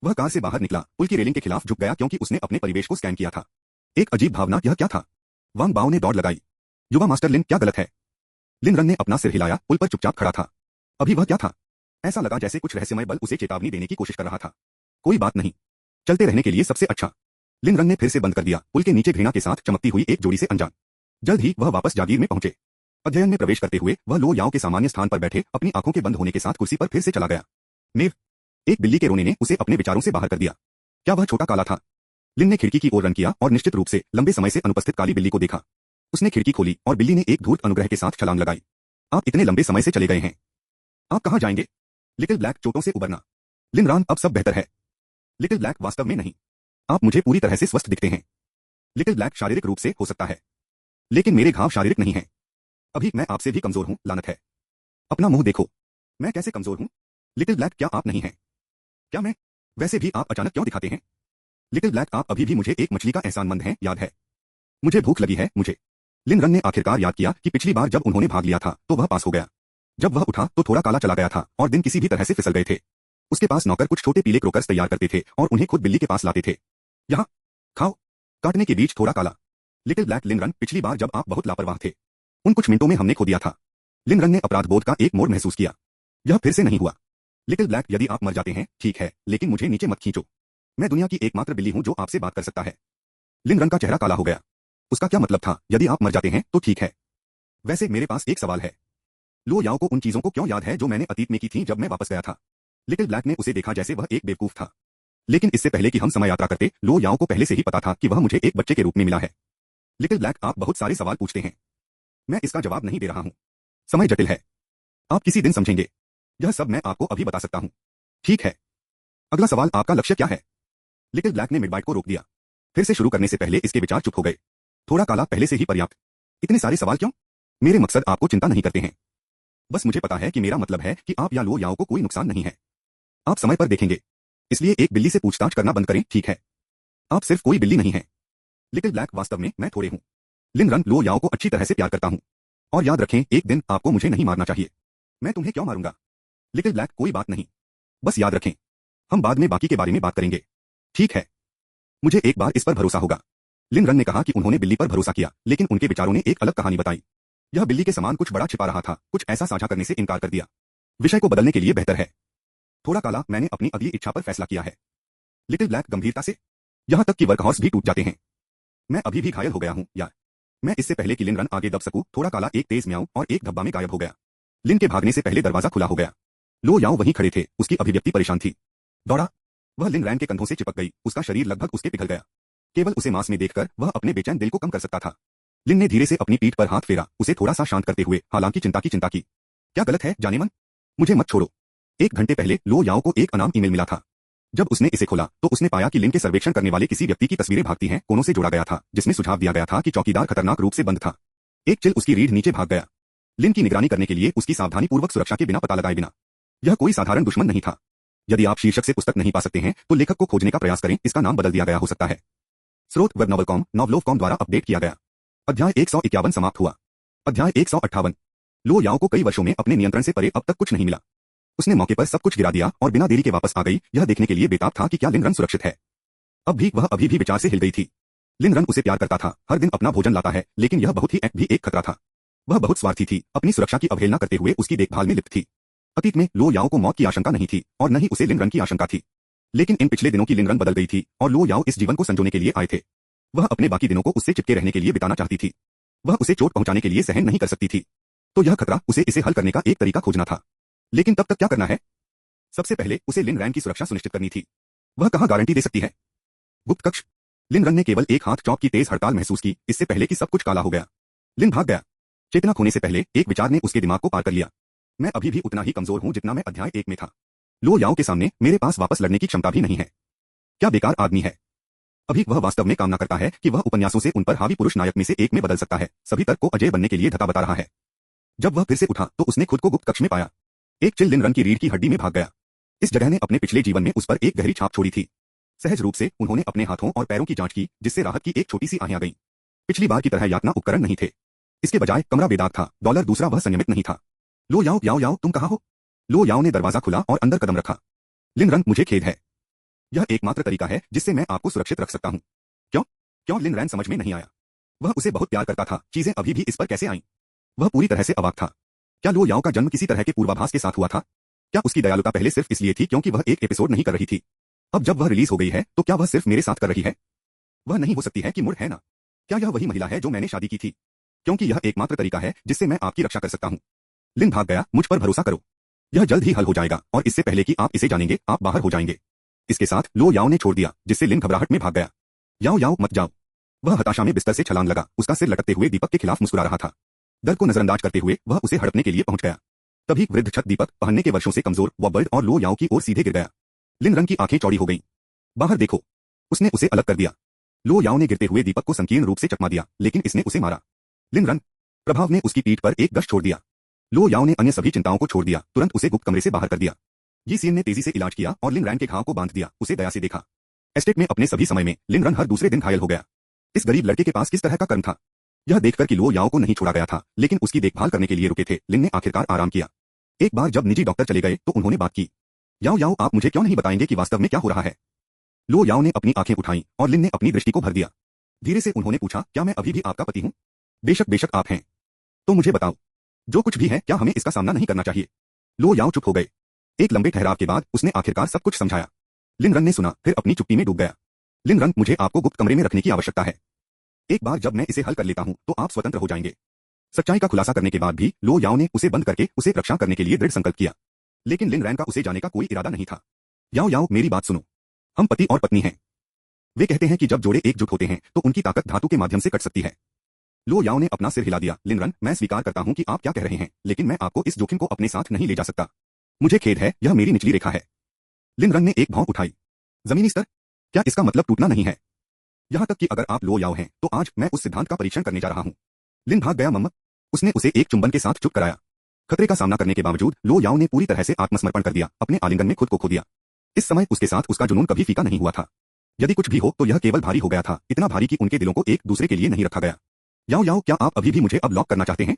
वह कार से बाहर निकला, पुल की रेलिंग के खिलाफ झुक गया क्योंकि उसने अपने परिवेश को स्कैन किया था। एक अजीब भावना, यह क्या था? वांग बाओ ने दौड़ लगाई। युवा मास्टर लिन, क्या गलत है? लिन रन ने अपना सिर हिलाया, पुल पर चुपचाप खड़ा था। अभी वह क्या था? ऐसा लगा जैसे कुछ रहस्यमय बल उसे चेतावनी देने की कोशिश कर रहा था। कोई बात नहीं, चलते रहने के लिए सबसे अच्छा। लिन रन ने फिर से बंद कर दिया, पुल के नीचे घृणा के साथ चमकती हुई एक जोड़ी से अनजान। जल्द ही वह वापस जागीर में पहुंचे। अध्ययन में प्रवेश करते हुए वह लो याओ के सामान्य स्थान पर बैठे अपनी आंखों के बंद होने के साथ कुर्सी पर फिर से चला गया। मेव, एक बिल्ली के रोने ने उसे अपने विचारों से बाहर कर दिया। क्या वह छोटा काला था? लिन ने खिड़की की ओर रन किया और निश्चित रूप से लंबे समय से अनुपस्थित काली बिल्ली को देखा। उसने खिड़की खोली और बिल्ली ने एक धूर्त अनुग्रह के साथ छलांग लगाई। आप इतने लंबे समय से चले गए हैं, आप कहां जाएंगे? लिटिल ब्लैक, चोटों से उबरना। लिन रान, अब सब बेहतर है। लिटिल ब्लैक, वास्तव में नहीं। आप मुझे पूरी तरह से स्वस्थ दिखते हैं। लिटिल ब्लैक, शारीरिक रूप से हो सकता है, लेकिन मेरे घाव शारीरिक नहीं है। अभी मैं आपसे भी कमजोर हूं, लानत है। अपना मुंह देखो। मैं कैसे कमजोर हूं? लिटिल ब्लैक, क्या आप नहीं हैं? क्या मैं? वैसे भी आप अचानक क्यों दिखाते हैं? लिटिल ब्लैक, आप अभी भी मुझे एक मछली का एहसानमंद हैं, याद है? मुझे भूख लगी है, मुझे। लिन रन ने आखिरकार याद किया कि पिछली बार जब उन्होंने भाग लिया था तो वह पास हो गया। जब वह उठा तो थोड़ा काला चला गया था और दिन किसी भी तरह से फिसल गए थे। उसके पास नौकर कुछ छोटे पीले क्रोकर्स तैयार करते थे और उन्हें खुद बिल्ली के पास लाते थे। यहाँ खाओ। काटने के बीच थोड़ा काला। लिटिल ब्लैक, लिन रन, पिछली बार जब आप बहुत लापरवाह थे, उन कुछ मिनटों में हमने खो दिया था। लिन रन ने अपराध बोध का एक मोड़ महसूस किया। यह फिर से नहीं हुआ। लिटिल ब्लैक, यदि आप मर जाते हैं ठीक है, लेकिन मुझे नीचे मत खींचो। मैं दुनिया की एकमात्र बिल्ली हूं जो आपसे बात कर सकता है। लिन रन का चेहरा काला हो गया। उसका क्या मतलब था, यदि आप मर जाते हैं तो ठीक है। वैसे मेरे पास एक सवाल है। लो याओ को उन चीजों को क्यों याद है जो मैंने अतीत में की थी जब मैं वापस गया था? लिटिल ब्लैक ने उसे देखा जैसे वह एक बेवकूफ था। लेकिन इससे पहले कि हम समय यात्रा करते, लो याओ को पहले से ही पता था कि वह मुझे एक बच्चे के रूप में मिला है। लिटिल ब्लैक, आप बहुत सारे सवाल पूछते हैं, मैं इसका जवाब नहीं दे रहा हूं। समय जटिल है, आप किसी दिन समझेंगे। यह सब मैं आपको अभी बता सकता हूं। ठीक है, अगला सवाल, आपका लक्ष्य क्या है? लिटिल ब्लैक ने मिडबाइट को रोक दिया। फिर से शुरू करने से पहले इसके विचार चुप हो गए। थोड़ा काला पहले से ही पर्याप्त। इतने सारे सवाल क्यों? मेरे मकसद आपको चिंता नहीं करते हैं। बस मुझे पता है कि मेरा मतलब है कि आप या लो याओ को कोई नुकसान नहीं है। आप समय पर देखेंगे। इसलिए एक बिल्ली से पूछताछ करना बंद करें, ठीक है? आप सिर्फ कोई बिल्ली नहीं है। लिटिल ब्लैक, वास्तव में मैं थोड़े हूं। लिन रन, लो याओ को अच्छी तरह से प्यार करता हूं। और याद रखें, एक दिन आपको मुझे नहीं मारना चाहिए। मैं तुम्हें क्यों मारूंगा? लिटिल ब्लैक, कोई बात नहीं। बस याद रखें, हम बाद में बाकी के बारे में बात करेंगे। ठीक है, मुझे एक बार इस पर भरोसा होगा। लिन रन ने कहा कि उन्होंने बिल्ली पर भरोसा किया, लेकिन उनके विचारों ने एक अलग कहानी बताई। यह बिल्ली के समान कुछ बड़ा छिपा रहा था, कुछ ऐसा साझा करने से इनकार कर दिया। विषय को बदलने के लिए बेहतर है। थोड़ा काला, मैंने अपनी अगली इच्छा पर फैसला किया है। लिटिल ब्लैक गंभीरता से, यहां तक कि वर्कहॉर्स भी टूट जाते हैं। मैं अभी भी घायल हो गया हूं, या मैं इससे पहले कि लिन रन आगे दब सकूं, थोड़ा काला एक तेज म्याऊं और एक धब्बा में गायब हो गया। लिन के भागने से पहले दरवाजा खुला हो गया। लो याओ वहीं खड़े थे, उसकी अभिव्यक्ति परेशान थी। दौड़ा, वह लिन रैन के कंधों से चिपक गई, उसका शरीर लगभग उसके पिघल गया। केवल उसे मांस में देखकर वह अपने बेचैन दिल को कम कर सकता था। लिन ने धीरे से अपनी पीठ पर हाथ फेरा, उसे थोड़ा सा शांत करते हुए, हालांकि चिंता की। क्या गलत है जानेमन? मुझे मत छोड़ो। 1 घंटे पहले लो याओ को एक अनाम ईमेल मिला था। जब उसने इसे खोला तो उसने पाया कि लिन के सर्वेक्षण करने वाले किसी व्यक्ति की तस्वीरें भागती हैं कोनों से जोड़ा गया था, जिसमें सुझाव दिया गया था कि चौकीदार खतरनाक रूप से बंद था। एक चिल उसकी रीढ़ नीचे भाग गया। लिन की निगरानी करने के लिए उसकी सावधानीपूर्वक सुरक्षा के बिना पता लगाए बिना। यह कोई साधारण दुश्मन नहीं था। यदि आप शीर्षक से पुस्तक नहीं पा सकते हैं तो लेखक को खोजने का प्रयास करें, इसका नाम बदल दिया गया हो सकता है। स्रोत वेब नॉवलकॉम, नॉवलोव.com द्वारा अपडेट किया गया। अध्याय 151 समाप्त हुआ। अध्याय 158। लो याओ को कई वर्षों में अपने नियंत्रण से परे अब तक कुछ नहीं मिला। उसने मौके पर सब कुछ गिरा दिया और बिना देरी के वापस आ गई, यह देखने के लिए बेताब था कि क्या लिन रन सुरक्षित है। अब भी वह अभी भी विचार से हिल गई थी। लिन रन उसे प्यार करता था, हर दिन अपना भोजन लाता है, लेकिन यह बहुत ही भी एक खतरा था। वह बहुत स्वार्थी थी, अपनी सुरक्षा की अवहेलना करते हुए उसकी देखभाल में लिप्त थी। अतीत में लो याओ को मौत की आशंका नहीं थी और न ही उसे लिन रन की आशंका थी। लेकिन इन पिछले दिनों की लिन रन बदल गई थी और लो याओ इस जीवन को संजोने के लिए आए थे। वह अपने बाकी दिनों को उससे चिपके रहने के लिए बिताना चाहती थी। वह उसे चोट पहुंचाने के लिए सहन नहीं कर सकती थी। तो यह खतरा, उसे इसे हल करने का एक तरीका खोजना था। लेकिन तब तक क्या करना है? सबसे पहले उसे लिन रैन की सुरक्षा सुनिश्चित करनी थी। वह कहां गारंटी दे सकती है? गुप्त कक्ष। लिन रन ने केवल एक हाथ चौक की तेज हड़ताल महसूस की, इससे पहले कि सब कुछ काला हो गया। लिन भाग गया। चेतना खोने से पहले एक विचार ने उसके दिमाग को पार कर लिया। मैं अभी भी उतना ही कमजोर हूं जितना मैं अध्याय 1 में था। लो याओ के सामने मेरे पास वापस लड़ने की क्षमता भी नहीं है। क्या बेकार आदमी है। अभी वह वास्तव में कामना करता है कि वह उपन्यासों से उन पर हावी पुरुष नायक में से एक में बदल सकता है, सभी तर्क को अजय बनने के लिए धक्का बता रहा है। जब वह फिर से उठा तो उसने खुद को गुप्त कक्ष में पाया। एक चिल लिन रन की रीढ़ की हड्डी में भाग गया। इस जगह ने अपने पिछले जीवन में उस पर एक गहरी छाप छोड़ी थी। सहज रूप से उन्होंने अपने हाथों और पैरों की जांच की, जिससे राहत की एक छोटी सी आहें आ गईं। पिछली बार की तरह यातना उपकरण नहीं थे। इसके बजाय कमरा बेदाग था। डॉलर दूसरा, वह संयमित नहीं था। लो याओ याओ याओ, तुम कहां हो? लो याओ ने दरवाजा खुला और अंदर कदम रखा। लिन रन, मुझे खेद है। यह एकमात्र तरीका है जिससे मैं आपको सुरक्षित रख सकता हूं। क्यों? क्यों? लिन रैन समझ में नहीं आया। वह उसे बहुत प्यार करता था, चीजें अभी भी इस पर कैसे आईं? वह पूरी तरह से अवाक था। क्या लो याओ का जन्म किसी तरह के पूर्वाभास के साथ हुआ था? क्या उसकी दयालुता पहले सिर्फ इसलिए थी क्योंकि वह एक एपिसोड नहीं कर रही थी? अब जब वह रिलीज हो गई है तो क्या वह सिर्फ मेरे साथ कर रही है? वह नहीं हो सकती है कि मुड़, है ना? क्या यह वही महिला है जो मैंने शादी की थी? क्योंकि यह एकमात्र तरीका है जिससे मैं आपकी रक्षा कर सकता हूं। लिन भाग गया, मुझ पर भरोसा करो। यह जल्द ही हल हो जाएगा और इससे पहले कि आप इसे जानेंगे, आप बाहर हो जाएंगे। इसके साथ लो याओ ने छोड़ दिया, जिससे लिन घबराहट में भाग गया। याओ याओ, मत जाओ। वह हताशा में बिस्तर से छलांग लगा, उसका सिर लटकते हुए दीपक के खिलाफ मुस्कुरा रहा था। डर को नजरअंदाज करते हुए वह उसे हड़पने के लिए पहुंच गया। तभी वृद्ध छत दीपक, पहनने के वर्षों से कमजोर वॉबर्ड और लो याओ की ओर सीधे गिर गया। लिन रन की आंखें चौड़ी हो गईं। बाहर देखो। उसने उसे अलग कर दिया। लो याओ ने गिरते हुए दीपक को संकीर्ण रूप से चकमा दिया, लेकिन इसने उसे मारा। लिन रन। प्रभाव ने उसकी पीठ पर एक गश छोड़ दिया। लो याओ ने अन्य सभी चिंताओं को छोड़ दिया, तुरंत उसे गुप्त कमरे से बाहर कर दिया। जी सीएन ने तेजी से इलाज किया और लिन रैन के घाव को बांध दिया, उसे दया से देखा। एस्टेट में अपने सभी समय में लिन रन हर दूसरे दिन घायल हो गया। इस गरीब लड़के के पास किस तरह का कर्म था? यह देखकर कि लो याओ को नहीं छोड़ा गया था, लेकिन उसकी देखभाल करने के लिए रुके थे, लिन ने आखिरकार आराम किया। एक बार जब निजी डॉक्टर चले गए तो उन्होंने बात की। याओ याओ, आप मुझे क्यों नहीं बताएंगे कि वास्तव में क्या हो रहा है? लो याओ ने अपनी आंखें उठाईं और लिन ने अपनी दृष्टि को भर दिया। धीरे से उन्होंने पूछा, क्या मैं अभी भी आपका पति हूं? बेशक बेशक आप हैं। तो मुझे बताओ, जो कुछ भी है, क्या हमें इसका सामना नहीं करना चाहिए? लो याओ चुप हो गए। एक लंबे ठहराव के बाद उसने आखिरकार सब कुछ समझाया। लिन रन ने सुना, फिर अपनी चुप्पी में डूब गया। लिन रन, मुझे आपको गुप्त कमरे में रखने की आवश्यकता है। एक बार जब मैं इसे हल कर लेता हूं तो आप स्वतंत्र हो जाएंगे। सच्चाई का खुलासा करने के बाद भी लो याओ ने उसे बंद करके उसे रक्षा करने के लिए दृढ़ संकल्प किया। लेकिन लिन रैन का उसे जाने का कोई इरादा नहीं था। याओ याओ, मेरी बात सुनो। हम पति और पत्नी हैं। वे कहते हैं कि जब जोड़े एकजुट होते हैं तो उनकी ताकत धातु के माध्यम से कट सकती है। लो याओ ने अपना सिर हिला दिया। लिन रन, मैं स्वीकार करता हूं कि आप क्या कह रहे हैं, लेकिन मैं आपको इस जोखिम को अपने साथ नहीं ले जा सकता। मुझे खेद है, यह मेरी निचली रेखा है। लिन रन ने एक भौं उठाई। जमीनी स्तर? क्या इसका मतलब टूटना नहीं है? यहां तक कि अगर आप लो याओ हैं तो आज मैं उस सिद्धांत का परीक्षण करने जा रहा हूं। लिन भाग गया मम्मा। उसने उसे एक चुंबन के साथ चुप कराया। खतरे का सामना करने के बावजूद लो याओ ने पूरी तरह से आत्मसमर्पण कर दिया, अपने आलिंगन में खुद को खो दिया। इस समय उसके साथ उसका जुनून कभी फीका नहीं हुआ था। यदि कुछ भी हो तो यह केवल भारी हो गया था, इतना भारी कि उनके दिलों को एक दूसरे के लिए नहीं रखा गया। याओ याओ, क्या आप अभी भी मुझे अब लॉक करना चाहते हैं?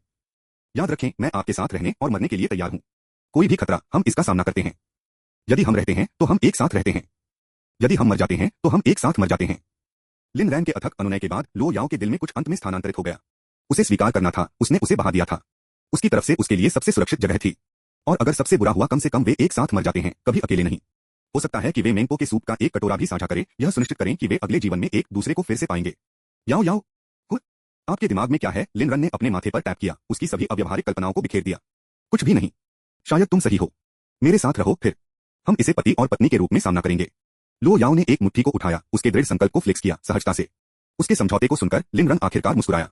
याद रखें, मैं आपके साथ रहने और मरने के लिए तैयार हूं। कोई भी खतरा, हम इसका सामना करते हैं। यदि हम रहते हैं तो हम एक साथ रहते हैं। यदि हम मर जाते हैं तो हम एक साथ मर जाते हैं। लिन रैन के अथक अनुनय के बाद लो याओ के दिल में कुछ अंत में स्थानांतरित हो गया। उसे स्वीकार करना था, उसने उसे बहा दिया था। उसकी तरफ से उसके लिए सबसे सुरक्षित जगह थी। और अगर सबसे बुरा हुआ, कम से कम वे एक साथ मर जाते हैं, कभी अकेले नहीं। हो सकता है कि वे मेंगपो के सूप का एक कटोरा भी साझा करें, यह सुनिश्चित करें कि वे अगले जीवन में एक दूसरे को फिर से पाएंगे। याओ याओ, आपके दिमाग में क्या है? लिन रन ने अपने माथे पर टैप किया, उसकी सभी अव्यवहारिक कल्पनाओं को बिखेर दिया। कुछ भी नहीं। शायद तुम सही हो। मेरे साथ रहो, फिर हम इसे पति और पत्नी के रूप में सामना करेंगे। लो याओ ने एक मुट्ठी को उठाया, उसके दृढ़ संकल्प को फ्लेक्स किया, सहजता से। उसके समझौते को सुनकर लिन रन आखिरकार मुस्कुराया।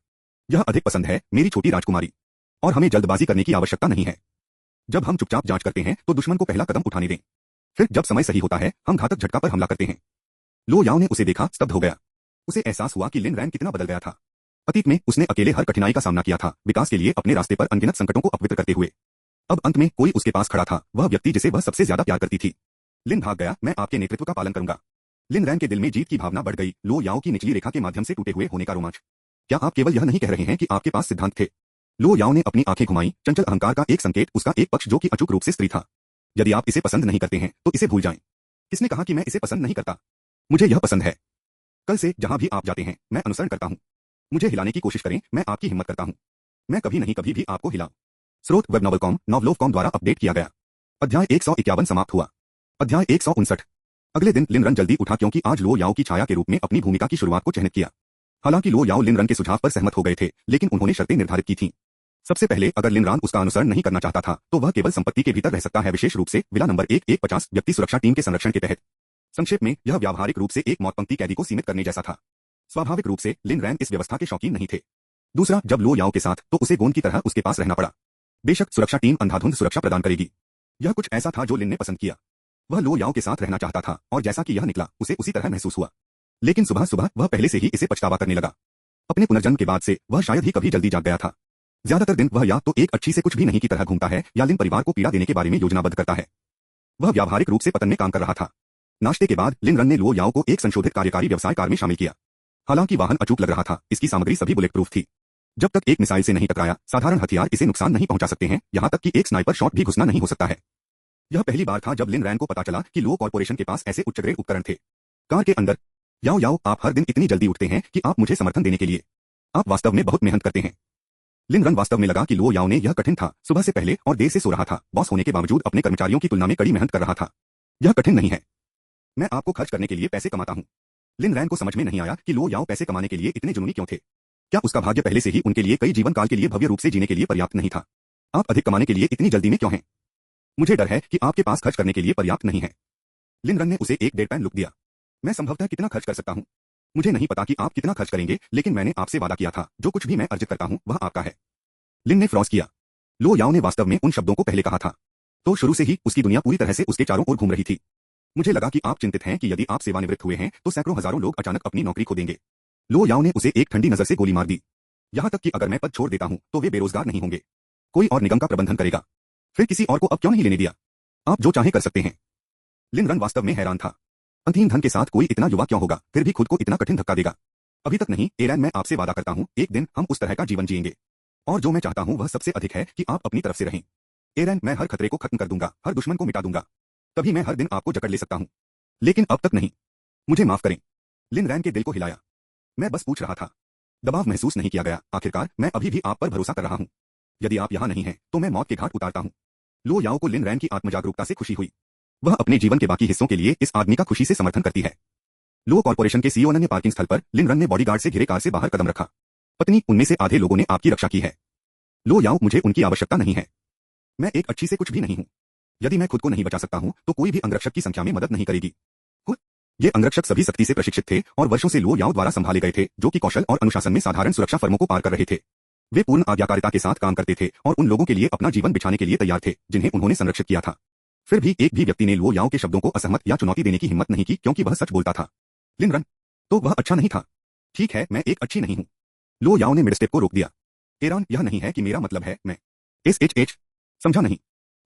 यह अधिक पसंद है, मेरी छोटी राजकुमारी। और हमें जल्दबाजी करने की आवश्यकता नहीं है। जब हम चुपचाप जांच करते हैं तो दुश्मन को पहला कदम उठाने दें। फिर जब समय सही होता है, हम घातक झटका पर हमला करते हैं। लो याओ ने उसे देखा, स्तब्ध हो गया। उसे एहसास हुआ कि लिन रैन कितना बदल गया था। अतीत में उसने अकेले हर कठिनाई का सामना किया था, विकास के लिए अपने रास्ते पर अनगिनत संकटों को अपवित्र करते हुए। अब अंत में कोई उसके पास खड़ा था, वह व्यक्ति जिसे वह सबसे ज्यादा प्यार करती थी। लिन भाग गया, मैं आपके नेतृत्व का पालन करूंगा। लिन रैन के दिल में जीत की भावना बढ़ गई। लो याओ की निचली रेखा के माध्यम से टूटे हुए होने का रोमांच। क्या आप केवल यह नहीं कह रहे हैं कि आपके पास सिद्धांत थे? लो याओ ने अपनी आंखें घुमाई, चंचल अहंकार का एक संकेत, उसका एक पक्ष जो कि अचूक रूप से स्त्री था। यदि आप इसे पसंद नहीं करते हैं तो इसे भूल जाएं। किसने कहा कि मैं इसे पसंद नहीं करता? मुझे यह पसंद है। कल से जहां भी आप जाते हैं, मैं अनुसरण करता हूं। मुझे हिलाने की कोशिश करें, मैं आपकी हिम्मत करता हूं। मैं कभी नहीं कभी भी आपको हिलाऊं। स्रोत वेब नॉवल नॉवलोव.com द्वारा अपडेट किया गया। अध्याय 151 समाप्त हुआ। अध्याय 159। अगले दिन लिन रन जल्दी उठा क्योंकि आज लो याओ की छाया के रूप में अपनी भूमिका की शुरुआत को चिह्नित किया। हालांकि लो याओ लिन रन के सुझाव पर सहमत हो गए थे, लेकिन उन्होंने शर्तें निर्धारित की थीं। सबसे पहले, अगर लिन रन उसका अनुसरण नहीं करना चाहता था तो वह केवल संपत्ति के भीतर रह सकता है, विशेष रूप से विला नंबर 150 व्यक्ति सुरक्षा टीम के संरक्षण के तहत। संक्षेप में, यह व्यावहारिक रूप से एक मौतपंक्ति कैदी को सीमित करने जैसा था। स्वाभाविक रूप से लिन रैन इस व्यवस्था के शौकीन नहीं थे। दूसरा, जब लो याओ के साथ, तो उसे गोंद की तरह उसके पास रहना पड़ा। बेशक सुरक्षा टीम अंधाधुंध सुरक्षा प्रदान करेगी। यह कुछ ऐसा था जो लिन ने पसंद किया। वह लो याओ के साथ रहना चाहता था, और जैसा कि यह निकला, उसे उसी तरह महसूस हुआ। लेकिन सुबह सुबह वह पहले से ही इसे पछतावा करने लगा। अपने पुनर्जन्म के बाद से वह शायद ही कभी जल्दी जाग गया था। ज्यादातर दिन वह या तो एक अच्छी से कुछ भी नहीं की तरह घूमता है, या लिन परिवार को पीड़ा देने के बारे में योजनाबद्ध करता है। वह व्यावहारिक रूप से पतन में काम कर रहा था। नाश्ते के बाद लिन रन ने लो याओ को एक संशोधित कार्यकारी व्यवसाय कार में शामिल किया। हालांकि वाहन अचूक लग रहा था, इसकी सामग्री सभी बुलेट प्रूफ थी। जब तक एक मिसाइल से नहीं टकराया, साधारण हथियार इसे नुकसान नहीं पहुंचा सकते हैं, यहां तक कि एक स्नाइपर शॉट भी घुसना नहीं हो सकता है। यह पहली बार था जब लिन रैन को पता चला कि लो कॉर्पोरेशन के पास ऐसे उच्च ग्रेड उपकरण थे। कार के अंदर, याओ याओ, आप हर दिन इतनी जल्दी उठते हैं कि आप मुझे समर्थन देने के लिए, आप वास्तव में बहुत मेहनत करते हैं। लिन रन वास्तव में लगा कि लो याओ ने यह कठिन था, सुबह से पहले और देर से सो रहा था, बॉस होने के बावजूद अपने कर्मचारियों की तुलना में कड़ी मेहनत कर रहा था। यह कठिन नहीं है। मैं आपको खर्च करने के लिए पैसे कमाता हूं। लिन रैन को समझ में नहीं आया कि लो याओ पैसे कमाने के लिए इतने जुनूनी क्यों थे। क्या उसका भाग्य पहले से ही उनके लिए कई जीवन काल के लिए भव्य रूप से जीने के लिए पर्याप्त नहीं था? आप अधिक कमाने के लिए इतनी जल्दी में क्यों हैं? मुझे डर है कि आपके पास खर्च करने के लिए पर्याप्त नहीं है। लिन रन ने उसे एक डेडपैन लुक दिया। मैं संभवतः कितना खर्च कर सकता हूं? मुझे नहीं पता कि आप कितना खर्च करेंगे, लेकिन मैंने आपसे वादा किया था, जो कुछ भी मैं अर्जित करता हूं वह आपका है। लिन ने फ्रॉज किया। लो याओ ने वास्तव में उन शब्दों को पहले कहा था। तो शुरू से ही उसकी दुनिया पूरी तरह से उसके चारों ओर घूम रही थी। मुझे लगा कि आप चिंतित हैं कि यदि आप सेवानिवृत्त हुए हैं तो सैकड़ों हजारों लोग अचानक अपनी नौकरी खो देंगे। लो याओ ने उसे एक ठंडी नजर से गोली मार दी। यहां तक कि अगर मैं पद छोड़ देता हूं तो वे बेरोजगार नहीं होंगे। कोई और निगम का प्रबंधन करेगा। फिर किसी और को अब क्यों नहीं लेने दिया? आप जो चाहे कर सकते हैं। लिन रन वास्तव में हैरान था। अंतहीन धन के साथ कोई इतना युवा क्यों होगा, फिर भी खुद को इतना कठिन धक्का देगा? अभी तक नहीं एरैन, मैं आपसे वादा करता हूं, एक दिन हम उस तरह का जीवन जिएंगे। और जो मैं चाहता हूं वह सबसे अधिक है कि आप अपनी तरफ से रहें। एरैन, मैं हर खतरे को खत्म कर दूंगा, हर दुश्मन को मिटा दूंगा। तभी मैं हर दिन आपको जकड़ ले सकता हूं। लेकिन अब तक नहीं। मुझे माफ करें। लिन रैन के दिल को हिलाया। मैं बस पूछ रहा था। दबाव महसूस नहीं किया गया। आखिरकार मैं अभी भी आप पर भरोसा कर रहा हूं। यदि आप यहां नहीं हैं तो मैं मौत के घाट उतारता हूं। लो याओ को लिन रैन की आत्मजागरूकता से खुशी हुई। वह अपने जीवन के बाकी हिस्सों के लिए इस आदमी का खुशी से समर्थन करती है। लो कॉर्पोरेशन के सीईओ ने पार्किंग स्थल पर लिन रन ने बॉडीगार्ड से घिरे कार से बाहर कदम रखा। पत्नी, उनमें से आधे लोगों ने आपकी रक्षा की है। लो याओ, मुझे उनकी आवश्यकता नहीं है। मैं एक अच्छी से कुछ भी नहीं हूं। यदि मैं खुद को नहीं बचा सकता हूं तो कोई भी अंगरक्षक की संख्या में मदद नहीं करेगी। ये अंगरक्षक सभी सख्ती से प्रशिक्षित थे और वर्षों से लो याओ द्वारा संभाले गए थे, जो कि कौशल और अनुशासन में साधारण सुरक्षा फर्मों को पार कर रहे थे। वे पूर्ण आज्ञाकारिता के साथ काम करते थे और उन लोगों के लिए अपना जीवन बिछाने के लिए तैयार थे जिन्हें उन्होंने संरक्षित किया था। फिर भी एक भी व्यक्ति ने लो याओ के शब्दों को असहमत या चुनौती देने की हिम्मत नहीं की, क्योंकि वह सच बोलता था। लिन रन, तो वह अच्छा नहीं था। ठीक है, मैं एक अच्छी नहीं हूं। लो याओ ने मिडस्टेप को रोक दिया। एरान, यह नहीं है कि मेरा मतलब है मैं एच समझा नहीं।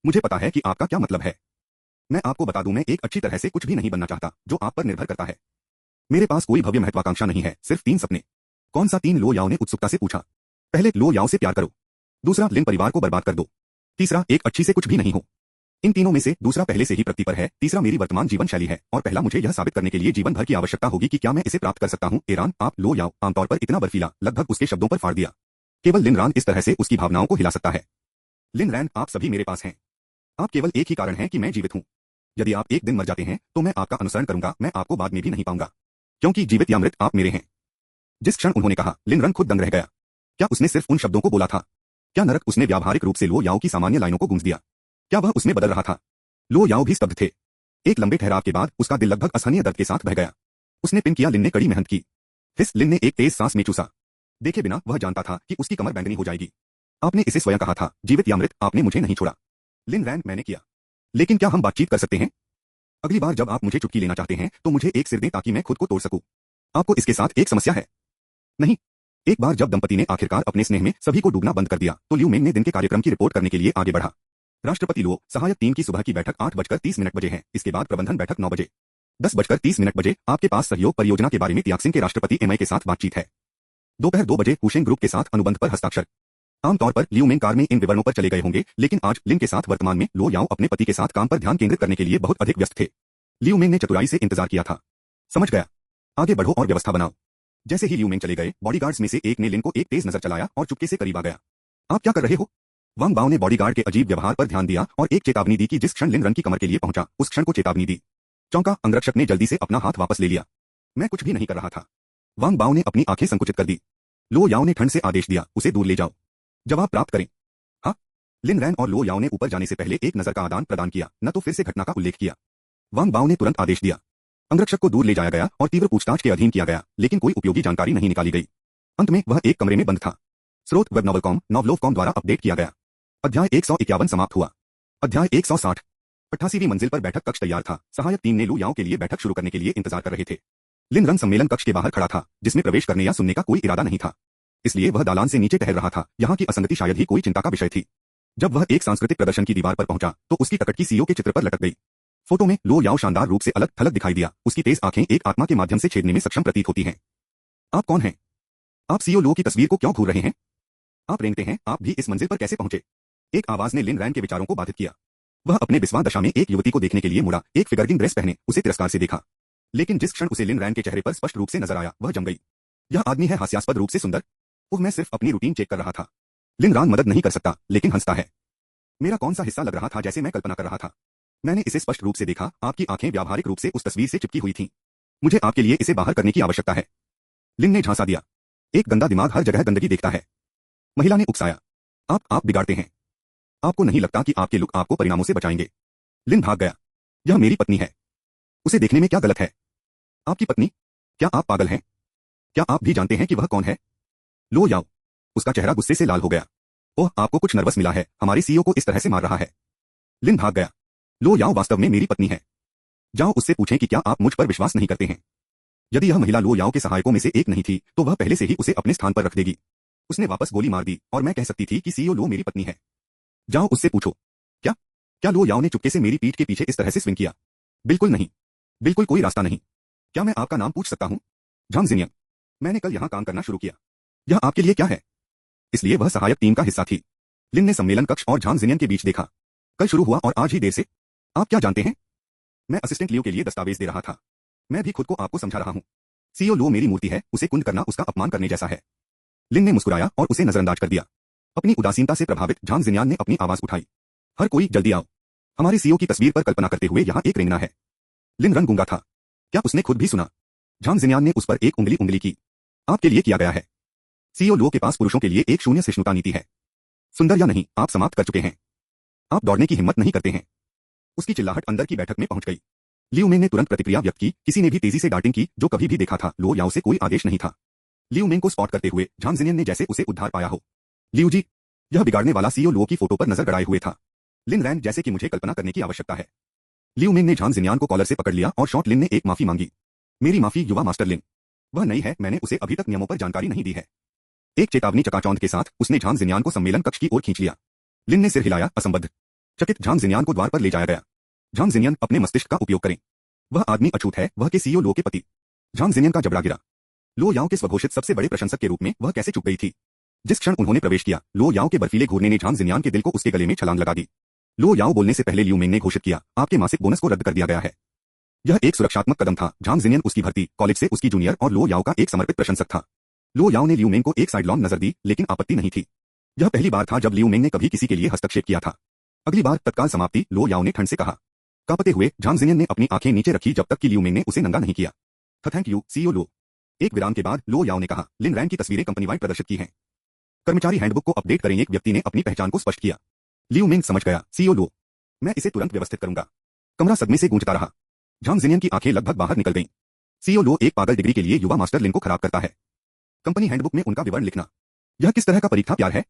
मुझे पता है कि आपका क्या मतलब है। मैं आपको बता दूं, मैं एक अच्छी तरह से कुछ भी नहीं बनना चाहता, जो आप पर निर्भर करता है। मेरे पास कोई भव्य महत्वाकांक्षा नहीं है, सिर्फ 3 सपने। कौन सा 3? लो याओ ने उत्सुकता से पूछा। पहले, लो याओ से प्यार करो। दूसरा, लिन परिवार को बर्बाद कर दो। तीसरा, एक अच्छी से कुछ भी नहीं हो। इन तीनों में से दूसरा पहले से ही प्रतिपर है, तीसरा मेरी वर्तमान जीवन शैली है, और पहला मुझे यह साबित करने के लिए जीवन भर की आवश्यकता होगी कि क्या मैं इसे प्राप्त कर सकता हूं। एरान, आप लो याओ आमतौर पर इतना बर्फीला, लगभग उसके शब्दों पर फाड़ दिया। केवल लिन रान इस तरह से उसकी भावनाओं को हिला सकता है। लिन रैन, आप सभी मेरे पास हैं। आप केवल एक ही कारण है कि मैं जीवित हूं। यदि आप एक दिन मर जाते हैं तो मैं आपका अनुसरण करूंगा, मैं आपको बाद में भी नहीं पाऊंगा, क्योंकि जीवित या मृत आप मेरे हैं। जिस क्षण उन्होंने कहा, लिन रन खुद दंग रह गया। क्या उसने सिर्फ उन शब्दों को बोला था? क्या नरक उसने व्यावहारिक रूप से लो याओ की सामान्य लाइनों को गूंज दिया? क्या वह उसमें बदल रहा था? लो याओ भी स्तब्ध थे। एक लंबे ठहराव के बाद उसका दिल लगभग असहनीय दर्द के साथ बह गया। उसने पिन किया। लिन ने कड़ी मेहनत की। हिस, लिन ने एक तेज सांस में चूसा। देखे बिना वह जानता था कि उसकी कमर बैंगनी हो जाएगी। आपने इसे स्वयं कहा था, जीवित या मृत, आपने मुझे नहीं छोड़ा। लिन रैन, मैंने किया। लेकिन क्या हम बातचीत कर सकते हैं? अगली बार जब आप मुझे चुटकी लेना चाहते हैं तो मुझे एक सिर दें ताकि मैं खुद को तोड़ सकूं। आपको इसके साथ एक समस्या है? नहीं। एक बार जब दंपति ने आखिरकार अपने स्नेह में सभी को डूबना बंद कर दिया तो ल्यू मेंग ने दिन के कार्यक्रम की रिपोर्ट करने के लिए आगे बढ़ा। राष्ट्रपति लो, सहायक टीम की सुबह की बैठक 8:30 बजे है। इसके बाद प्रबंधन बैठक 9 बजे। 10:30 बजे आपके पास सहयोग परियोजना के बारे में तियाक्सिन के राष्ट्रपति एमआई के साथ बातचीत है। दोपहर 2 बजे हुशेंग ग्रुप के साथ अनुबंध पर हस्ताक्षर। आमतौर पर ल्यू मेंग कार में इन विवरणों पर चले गए होंगे, लेकिन आज लिन के साथ वर्तमान में लो याओ अपने पति के साथ काम पर ध्यान केंद्रित करने के लिए बहुत अधिक व्यस्त थे। ल्यू मेंग ने चतुराई से इंतजार किया था। समझ गया। आगे बढ़ो और व्यवस्था बनाओ। जैसे ही ल्यू मेंग चले गए, बॉडीगार्ड्स में से एक ने लिन को एक तेज नजर चलाया और चुपके से करीब आ गया। आप क्या कर रहे हो? वांग बाओ ने बॉडीगार्ड के अजीब व्यवहार पर ध्यान दिया और एक चेतावनी दी कि जिस क्षण लिन रन की कमर के लिए पहुंचा, उस क्षण को चेतावनी दी। चौंका अंगरक्षक ने जल्दी से अपना हाथ वापस ले लिया। मैं कुछ भी नहीं कर रहा था। वांग बाओ ने अपनी आंखें संकुचित कर दी। लो याओ ने ठंड से आदेश दिया, उसे दूर ले जाओ। जवाब प्राप्त करें। हाँ। लिन रैन और लो याओ ने ऊपर जाने से पहले एक नजर का आदान प्रदान किया, न तो फिर से घटना का उल्लेख किया। वांग बाओ ने तुरंत आदेश दिया। अंगरक्षक को दूर ले जाया गया और तीव्र पूछताछ के अधीन किया गया, लेकिन कोई उपयोगी जानकारी नहीं निकाली गई। अंत में वह एक कमरे में बंद था। स्रोत वेब नॉवलकॉम, नॉवलोवकॉम द्वारा अपडेट किया गया। अध्याय 151 समाप्त हुआ। अध्याय 160। 88वीं मंजिल पर बैठक कक्ष तैयार था। सहायक टीम ने लो याओ के लिए बैठक शुरू करने के लिए इंतजार कर रहे थे। लिन रन सम्मेलन कक्ष के बाहर खड़ा था, जिसमें प्रवेश करने या सुनने का कोई इरादा नहीं था। इसलिए वह दालान से नीचे टहल रहा था। यहाँ की असंगति शायद ही कोई चिंता का विषय थी। जब वह एक सांस्कृतिक प्रदर्शन की दीवार पर पहुंचा तो उसकी टकटकी सीईओ के चित्र पर लटक गई। फोटो में लो याओ शानदार रूप से अलग थलग दिखाई दिया। उसकी तेज आंखें एक आत्मा के माध्यम से छेदने में सक्षम प्रतीत होती हैं। आप कौन हैं? आप सीईओ लो की तस्वीर को क्यों घूर रहे हैं? आप रेंगते हैं, आप भी इस मंजिल पर कैसे पहुंचे? एक आवाज ने लिन रैन के विचारों को बाधित किया। वह अपने विस्वाद दशा में एक युवती को देखने के लिए मुड़ा, एक फिगरगिंग ड्रेस पहने, उसे तिरस्कार से देखा। लेकिन जिस क्षण उसे लिन रैन के चेहरे पर स्पष्ट रूप से नजर आया, वह जम गई। यह आदमी है हास्यास्पद रूप से सुंदर। ओह, मैं सिर्फ अपनी रूटीन चेक कर रहा था। लिन रैन मदद नहीं कर सकता, लेकिन हंसता है। मेरा कौन सा हिस्सा लग रहा था जैसे मैं कल्पना कर रहा था? मैंने इसे स्पष्ट रूप से देखा। आपकी आंखें व्यावहारिक रूप से उस तस्वीर से चिपकी हुई थीं। मुझे आपके लिए इसे बाहर करने की आवश्यकता है। लिन ने झांसा दिया। एक गंदा दिमाग हर जगह गंदगी देखता है। महिला ने उकसाया। आप बिगाड़ते हैं। आपको नहीं लगता कि आपके लुक आपको परिणामों से बचाएंगे? लिन भाग गया। यह मेरी पत्नी है। उसे देखने में क्या गलत है? आपकी पत्नी? क्या आप पागल हैं? क्या आप भी जानते हैं कि वह कौन है? लो याओ। उसका चेहरा गुस्से से लाल हो गया। ओह, आपको कुछ नर्वस मिला है, हमारे सीईओ को इस तरह से मार रहा है। लिन भाग गया। लो याओ वास्तव में मेरी पत्नी है। जाओ उससे पूछें कि क्या आप मुझ पर विश्वास नहीं करते हैं। यदि यह महिला लो याओ के सहायकों में से एक नहीं थी तो वह पहले से ही उसे अपने स्थान पर रख देगी। उसने वापस गोली मार दी और मैं कह सकती थी कि सीईओ लो मेरी पत्नी है। जाओ उससे पूछो। क्या लो याओ ने चुपके से मेरी पीठ के पीछे इस तरह से स्विंग किया? बिल्कुल नहीं। बिल्कुल कोई रास्ता नहीं। क्या मैं आपका नाम पूछ सकता हूं? झांग जिनियन। मैंने कल यहां काम करना शुरू किया। यह आपके लिए क्या है? इसलिए वह सहायक टीम का हिस्सा थी। लिन ने सम्मेलन कक्ष और झांग जिनियन के बीच देखा। कल शुरू हुआ और आज ही देर से। आप क्या जानते हैं? मैं असिस्टेंट लियो के लिए दस्तावेज दे रहा था। मैं भी खुद को आपको समझा रहा हूं। सीईओ लो मेरी मूर्ति है, उसे कुंद करना उसका अपमान करने जैसा है। लिन ने मुस्कुराया और उसे नजरअंदाज कर दिया। अपनी उदासीनता से प्रभावित झांग जिनियान ने अपनी आवाज उठाई। हर कोई जल्दी आओ। हमारे सीईओ की तस्वीर पर कल्पना करते हुए यहाँ एक रेंगना है। लिन रन गूंगा था। क्या उसने खुद भी सुना? झांग जिनियान ने उस पर एक उंगली उंगली की। आपके लिए किया गया है। सीईओ लो के पास पुरुषों के लिए एक शून्य सहिष्णुता नीति है। सुंदर या नहीं, आप समाप्त कर चुके हैं। आप दौड़ने की हिम्मत नहीं करते हैं। उसकी चिल्लाहट अंदर की बैठक में पहुंच गई। लियू मेंग ने तुरंत प्रतिक्रिया व्यक्त की। किसी ने भी तेजी से डार्टिंग की जो कभी भी देखा था। लो याओ से कोई आदेश नहीं था। लियू मेंग को स्पॉट करते हुए झांग जिनियन ने जैसे उसे उद्धार पाया हो। लियू जी, यह बिगाड़ने वाला सीईओ लो की फोटो पर नजर गड़ाए हुए था। लिन रैन जैसे कि मुझे कल्पना करने की आवश्यकता है। लियू मेंग ने झांग जिनियान को कॉलर से पकड़ लिया और शॉर्ट लिन ने एक माफी मांगी। मेरी माफी युवा मास्टर लिन। वह नई है, मैंने उसे अभी तक नियमों पर जानकारी नहीं दी है। एक चेतावनी चकाचौंध के साथ उसने झांग जिनियान को सम्मेलन कक्ष की ओर खींच लिया। लिन ने सिर हिलाया, असंबद्ध। चकित झांग जिनियान को द्वार पर ले जाया गया। झांग जिनियन, अपने मस्तिष्क का उपयोग करें। वह आदमी अछूत है, वह के सीईओ लो के पति। झांग जिनियन का जबड़ा गिरा। लो याओ के स्वघोषित सबसे बड़े प्रशंसक के रूप में वह कैसे चुप गई थी? जिस क्षण उन्होंने प्रवेश किया, लो याओ के बर्फीले घूरने ने झांग जिनियान के दिल को उसके गले में छलांग लगा दी। लो याओ बोलने से पहले लियू मेंग ने घोषित किया, आपके मासिक बोनस को रद्द कर दिया गया है। यह एक सुरक्षात्मक कदम था। झांग जिनियन उसकी भर्ती, कॉलेज से उसकी जूनियर और लो याओ का एक समर्पित प्रशंसक था। लो याओ ने लियू मेंग को एक साइडलॉन नजर दी, लेकिन आपत्ति नहीं थी। यह पहली बार था जब लियू मेंग ने कभी किसी के लिए हस्तक्षेप किया था। अगली बार तत्काल समाप्ति, लो याओ ने ठंड से कहा। कांपते हुए झांग जिनियन ने अपनी आंखें नीचे रखी जब तक कि लियू मेंग ने उसे नंगा नहीं किया। थैंक यू सीईओ लो। एक विराम के बाद लो याओ ने कहा, लिन रैन की तस्वीरें कंपनी वाइड प्रदर्शित की हैं। कर्मचारी हैंडबुक को अपडेट करें। एक व्यक्ति ने अपनी पहचान को स्पष्ट किया। लियू मेंग समझ गया, सीईओ लो, मैं इसे तुरंत व्यवस्थित करूंगा। कमरा सदमे से गूंजता रहा। झांग जिनियन की आंखें लगभग बाहर निकल गईं। सीईओ लो एक पागल डिग्री के लिए युवा मास्टर लिन को खराब करता है। कंपनी हैंडबुक में उनका विवरण लिखना। यह किस तरह का परीक्षा प्यार है?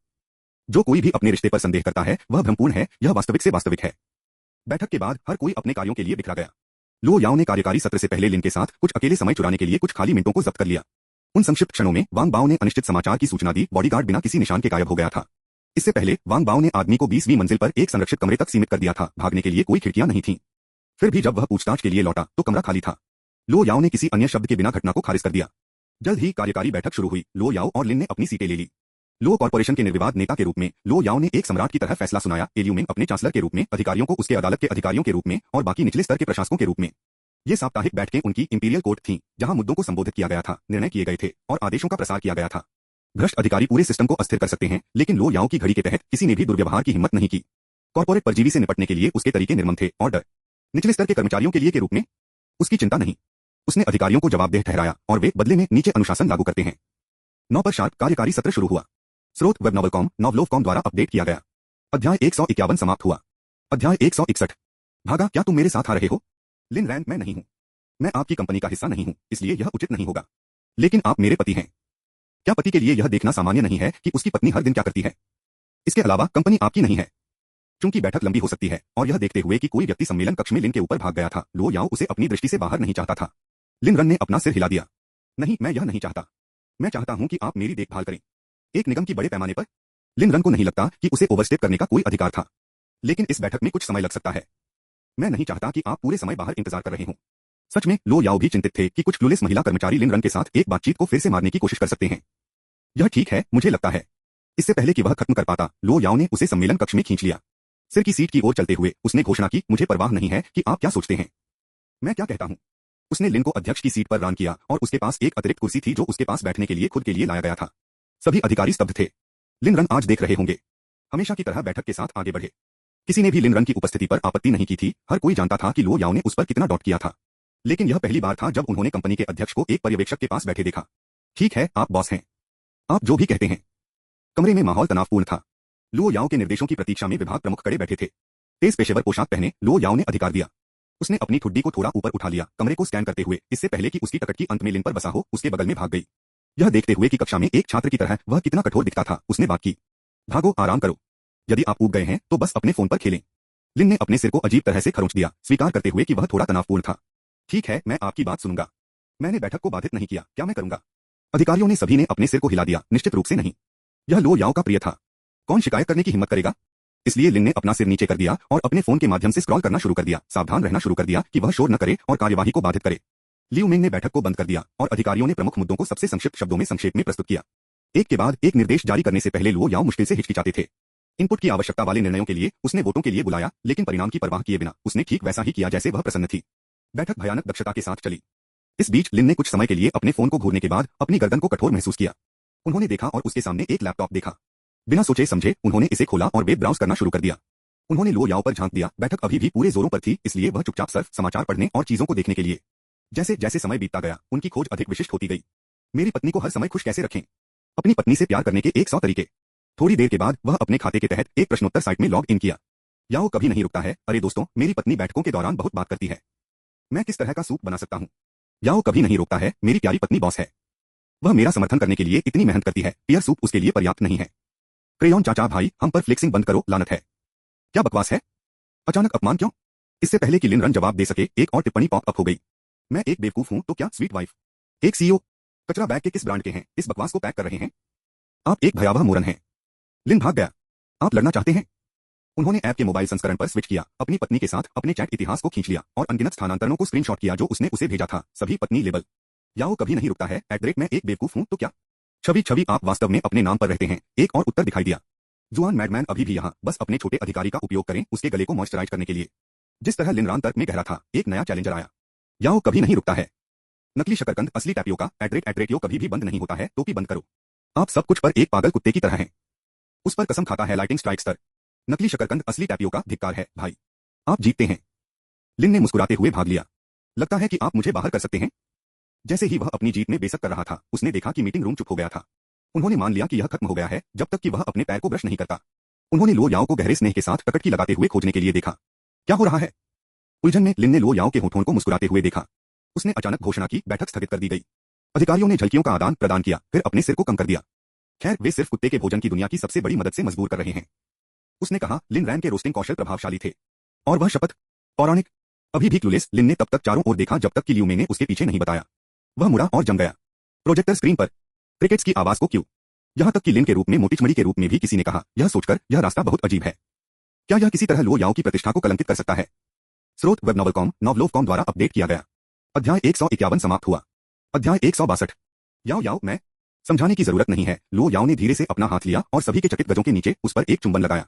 जो कोई भी अपने रिश्ते पर संदेह करता है वह भ्रमपूर्ण है, यह वास्तविक से वास्तविक है। बैठक के बाद हर कोई अपने कार्यों के लिए बिखरा गया। लो याओ ने कार्यकारी सत्र से पहले लिन के साथ कुछ अकेले समय चुराने के लिए कुछ खाली मिनटों को जब्त कर लिया। उन संक्षिप्त क्षणों में वांग बाओ ने अनिश्चित समाचार की सूचना दी। बॉडीगार्ड बिना किसी निशान के गायब हो गया था। इससे पहले वांग बाओ ने आदमी को 20वीं मंजिल पर एक संरक्षित कमरे तक सीमित कर दिया था। भागने के लिए कोई खिड़कियां नहीं थीं। फिर भी जब वह पूछताछ के लिए लौटा तो कमरा खाली था। लो याओ ने किसी अन्य शब्द के बिना घटना को खारिज कर दिया। जल्द ही कार्यकारी बैठक शुरू हुई। लो याओ और लिन ने अपनी सीटें ले ली। लो कॉर्पोरेशन के निर्विवाद नेता के रूप में लो याओ ने एक सम्राट की तरह फैसला सुनाया। लियू मेंग अपने चांसलर के रूप में, अधिकारियों को उसके अदालत के अधिकारियों के रूप में और बाकी निचले स्तर के प्रशासकों के रूप में। ये साप्ताहिक बैठकें उनकी इंपीरियल कोर्ट थीं, जहां मुद्दों को संबोधित किया गया था, निर्णय किए गए थे और आदेशों का प्रसार किया गया था। भ्रष्ट अधिकारी पूरे सिस्टम को अस्थिर कर सकते हैं, लेकिन लो याओ की घड़ी के तहत किसी ने भी दुर्व्यवहार की हिम्मत नहीं की। कॉर्पोरेट परजीवी से निपटने के लिए उसके तरीके निर्मम थे और डर निचले स्तर के कर्मचारियों के लिए के रूप में उसकी चिंता नहीं। उसने अधिकारियों को जवाबदेह ठहराया और वे बदले में नीचे अनुशासन लागू करते हैं। 9 पर शार्प कार्यकारी सत्र शुरू हुआ। स्रोत वेब नॉवलकॉम, नॉवलोवकॉम द्वारा अपडेट किया गया। अध्याय 151 समाप्त हुआ। अध्याय 161। भागा, क्या तुम मेरे साथ आ रहे हो? लिन रैन, मैं नहीं हूं। मैं आपकी कंपनी का हिस्सा नहीं हूं, इसलिए यह उचित नहीं होगा। लेकिन आप मेरे पति हैं। क्या पति के लिए यह देखना सामान्य नहीं है कि उसकी पत्नी हर दिन क्या करती है? इसके अलावा कंपनी आपकी नहीं है। चूंकि बैठक लंबी हो सकती है और यह देखते हुए कि कोई व्यक्ति सम्मेलन कक्ष में लिन के ऊपर भाग गया था, लो याओ उसे अपनी दृष्टि से बाहर नहीं चाहता था। लिन रन ने अपना सिर हिला दिया। नहीं, मैं यह नहीं चाहता। मैं चाहता हूं कि आप मेरी देखभाल करें। एक निगम की बड़े पैमाने पर। लिन रन को नहीं लगता कि उसे ओवरस्टेप करने का कोई अधिकार था, लेकिन इस बैठक में कुछ समय लग सकता है। मैं नहीं चाहता कि आप पूरे समय बाहर इंतजार कर रहे हों। सच में लो याओ भी चिंतित थे कि कुछ क्लूलेस महिला कर्मचारी लिन रन के साथ एक बातचीत को फिर से मारने की कोशिश कर सकते हैं। यह ठीक है, मुझे लगता है। इससे पहले कि वह खत्म कर पाता, लो याओ ने उसे सम्मेलन कक्ष में खींच लिया। सिर की सीट की ओर चलते हुए उसने घोषणा की, मुझे परवाह नहीं है कि आप क्या सोचते हैं। मैं क्या कहता हूं। उसने लिन को अध्यक्ष की सीट पर रान किया और उसके पास एक अतिरिक्त कुर्सी थी जो उसके पास बैठने के लिए खुद के लिए लाया गया था। सभी अधिकारी स्तब्ध थे। लिन रन आज देख रहे होंगे। हमेशा की तरह बैठक के साथ आगे बढ़े। किसी ने भी लिन रन की उपस्थिति पर आपत्ति नहीं की थी। हर कोई जानता था कि लो याओ ने उस पर कितना डॉट किया था। लेकिन यह पहली बार था जब उन्होंने कंपनी के अध्यक्ष को एक पर्यवेक्षक के पास बैठे देखा। ठीक है, आप बॉस हैं। आप जो भी कहते हैं। कमरे में माहौल तनावपूर्ण था। लो याओ के निर्देशों की प्रतीक्षा में विभाग प्रमुख कड़े बैठे थे। तेज पेशेवर पोशाक पहने लो याओ ने अधिकार दिया। उसने अपनी ठुड्डी को थोड़ा ऊपर उठा लिया, कमरे को स्कैन करते हुए, इससे पहले कि उसकी टकटकी अंत में लिन पर बसा हो, उसके बगल में भाग गई। यह देखते हुए कि कक्षा में एक छात्र की तरह वह कितना कठोर दिखता था, उसने बात की, भागो, आराम करो। यदि आप ऊब गए हैं तो बस अपने फोन पर खेलें। लिन ने अपने सिर को अजीब तरह से खरोंच दिया, स्वीकार करते हुए कि वह थोड़ा तनावपूर्ण था। ठीक है, मैं आपकी बात सुनूंगा। मैंने बैठक को बाधित नहीं किया, क्या मैं करूंगा? अधिकारियों ने सभी ने अपने सिर को हिला दिया, निश्चित रूप से नहीं। यह लो याओ का प्रिय था। कौन शिकायत करने की हिम्मत करेगा? इसलिए लिन ने अपना सिर नीचे कर दिया और अपने फोन के माध्यम से स्क्रॉल करना शुरू कर दिया, सावधान रहना शुरू कर दिया कि वह शोर न करे और कार्यवाही को बाधित करे। लियू मेंग ने बैठक को बंद कर दिया और अधिकारियों ने प्रमुख मुद्दों को सबसे संक्षिप्त शब्दों में संक्षेप में प्रस्तुत किया। एक के बाद एक निर्देश जारी करने से पहले लो याओ मुश्किल से हिचकिचाते थे। इनपुट की आवश्यकता वाले निर्णयों के लिए उसने वोटों के लिए बुलाया, लेकिन परिणाम की परवाह किए बिना उसने ठीक वैसा ही किया जैसे वह प्रसन्न थी। बैठक भयानक दक्षता के साथ चली। इस बीच लिन ने कुछ समय के लिए अपने फोन को घूरने के बाद अपनी गर्दन को कठोर महसूस किया। उन्होंने देखा और उसके सामने एक लैपटॉप देखा। बिना सोचे समझे उन्होंने इसे खोला और वेब ब्राउज करना शुरू कर दिया। उन्होंने लो याओ पर झांक दिया। बैठक अभी भी पूरे जोरों पर थी, इसलिए वह चुपचाप सिर्फ समाचार पढ़ने और चीजों को देखने के लिए। जैसे जैसे समय बीतता गया, उनकी खोज अधिक विशिष्ट होती गई। मेरी पत्नी को हर समय खुश कैसे रखें, अपनी पत्नी से प्यार करने के 100 तरीके। थोड़ी देर के बाद वह अपने खाते के तहत एक प्रश्नोत्तर साइट में लॉग इन किया। याओ कभी नहीं रुकता है। अरे दोस्तों, मेरी पत्नी बैठकों के दौरान बहुत बात करती है, मैं किस तरह का सूप बना सकता हूँ। याओ कभी नहीं रोकता है। मेरी प्यारी पत्नी बॉस है, वह मेरा समर्थन करने के लिए इतनी मेहनत करती है, पियर सूप उसके लिए पर्याप्त नहीं है। क्रेयॉन चाचा भाई, हम पर फ्लेक्सिंग बंद करो, लानत है। क्या बकवास है, अचानक अपमान क्यों। इससे पहले कि लिन रन जवाब दे सके, एक और टिप्पणी पॉप अप हो गई। मैं एक बेवकूफ हूं तो क्या स्वीट वाइफ, एक सीईओ कचरा बैग के किस ब्रांड के हैं, इस बकवास को पैक कर रहे हैं। आप एक भयावह मोरन हैं। लिन भाग गया। आप लड़ना चाहते हैं। उन्होंने ऐप के मोबाइल संस्करण पर स्विच किया, अपनी पत्नी के साथ अपने चैट इतिहास को खींच लिया और अनगिनत स्थानांतरणों को स्क्रीनशॉट किया जो उसने उसे भेजा था। सभी पत्नी लेबल। याओ कभी नहीं रुकता है @ मैं एक बेवकूफ हूं तो क्या। छवि छवि, आप वास्तव में अपने नाम पर रहते हैं। एक और उत्तर दिखाई दिया। जुआन मैडमैन अभी भी यहाँ, बस अपने छोटे अधिकारी का उपयोग करें उसके गले को मॉइस्चराइज करने के लिए। जिस तरह लिन रान तर्क में गहरा था, एक नया चैलेंजर आया। याओ कभी नहीं रुकता है। नकली शकरकंद असली टैपियोका @ यो कभी भी बंद नहीं होता है, टोपी बंद करो। आप सब कुछ पर एक पागल कुत्ते की तरह हैं। उस पर कसम खाता है लाइटिंग स्ट्राइक स्तर। नकली शकरकंद असली टैपियोका, धिक्कार है भाई, आप जीतते हैं। लिन ने मुस्कुराते हुए भाग लिया। लगता है कि आप मुझे बाहर कर सकते हैं। जैसे ही वह अपनी जीत में बेशक कर रहा था, उसने देखा कि मीटिंग रूम चुप हो गया था। उन्होंने मान लिया कि यह खत्म हो गया है जब तक कि वह अपने पैर को ब्रश नहीं करता। उन्होंने लो याओ को गहरे स्नेह के साथ टकटकी लगाते हुए खोजने के लिए देखा। क्या हो रहा है। उलझन में लिन ने लो याओ के होठों को मुस्कुराते हुए देखा। उसने अचानक घोषणा की, बैठक स्थगित कर दी गई। अधिकारियों ने झलकियों का आदान प्रदान किया, फिर अपने सिर को कम कर दिया। खैर, वे सिर्फ कुत्ते के भोजन की दुनिया की सबसे बड़ी मदद से मजबूर कर रहे हैं। उसने कहा, लिन रैन के रोस्टिंग कौशल प्रभावशाली थे और वह शपथ पौराणिक। अभी भी क्लूलेस, लिन ने तब तक चारों ओर देखा जब तक कि ल्यूमे ने उसके पीछे नहीं बताया। वह मुड़ा और जम गया। प्रोजेक्टर स्क्रीन पर क्रिकेट्स की आवाज को क्यों, यहां तक कि लिन के रूप में मोटीचमड़ी के रूप में भी किसी ने कहा, यह सोचकर यह रास्ता बहुत अजीब है। क्या यह किसी तरह लो याओ की प्रतिष्ठा को कलंकित कर सकता है। स्रोत वेब नॉवलकॉम, नॉवलोवकॉम द्वारा अपडेट किया गया। अध्याय 151 समाप्त हुआ। अध्याय 162। याओ याओ, मैं समझाने की जरूरत नहीं है। लो याओ ने धीरे से अपना हाथ लिया और सभी के चकित गजों के नीचे उस पर एक चुंबन लगाया।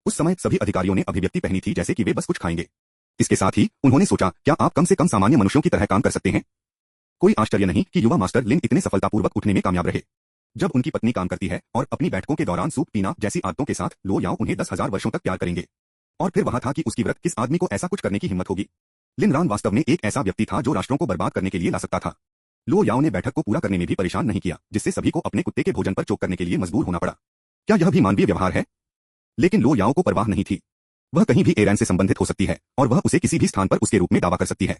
उस समय सभी अधिकारियों ने अभिव्यक्ति पहनी थी जैसे कि वे बस कुछ खाएंगे। इसके साथ ही उन्होंने सोचा, क्या आप कम से कम सामान्य मनुष्यों की तरह काम कर सकते हैं। कोई आश्चर्य नहीं कि युवा मास्टर लिन इतने सफलतापूर्वक उठने में कामयाब रहे। जब उनकी पत्नी काम करती है और अपनी बैठकों के दौरान सूप पीना जैसी आदतों के साथ, लो याओ उन्हें 10,000 वर्षों तक प्यार करेंगे। और फिर वहां था कि उसकी व्रत किस आदमी को ऐसा कुछ करने की हिम्मत होगी। लिन रान वास्तव में एक ऐसा व्यक्ति था जो राष्ट्रों को बर्बाद करने के लिए ला सकता था। लो याओ ने बैठक को पूरा करने में भी परेशान नहीं किया, जिससे सभी को अपने कुत्ते के भोजन पर चोक करने के लिए मजबूर होना पड़ा। क्या यह भी मानवीय व्यवहार है। लेकिन लो याओ को परवाह नहीं थी। वह कहीं भी एरैन से संबंधित हो सकती है और वह उसे किसी भी स्थान पर उसके रूप में दावा कर सकती है।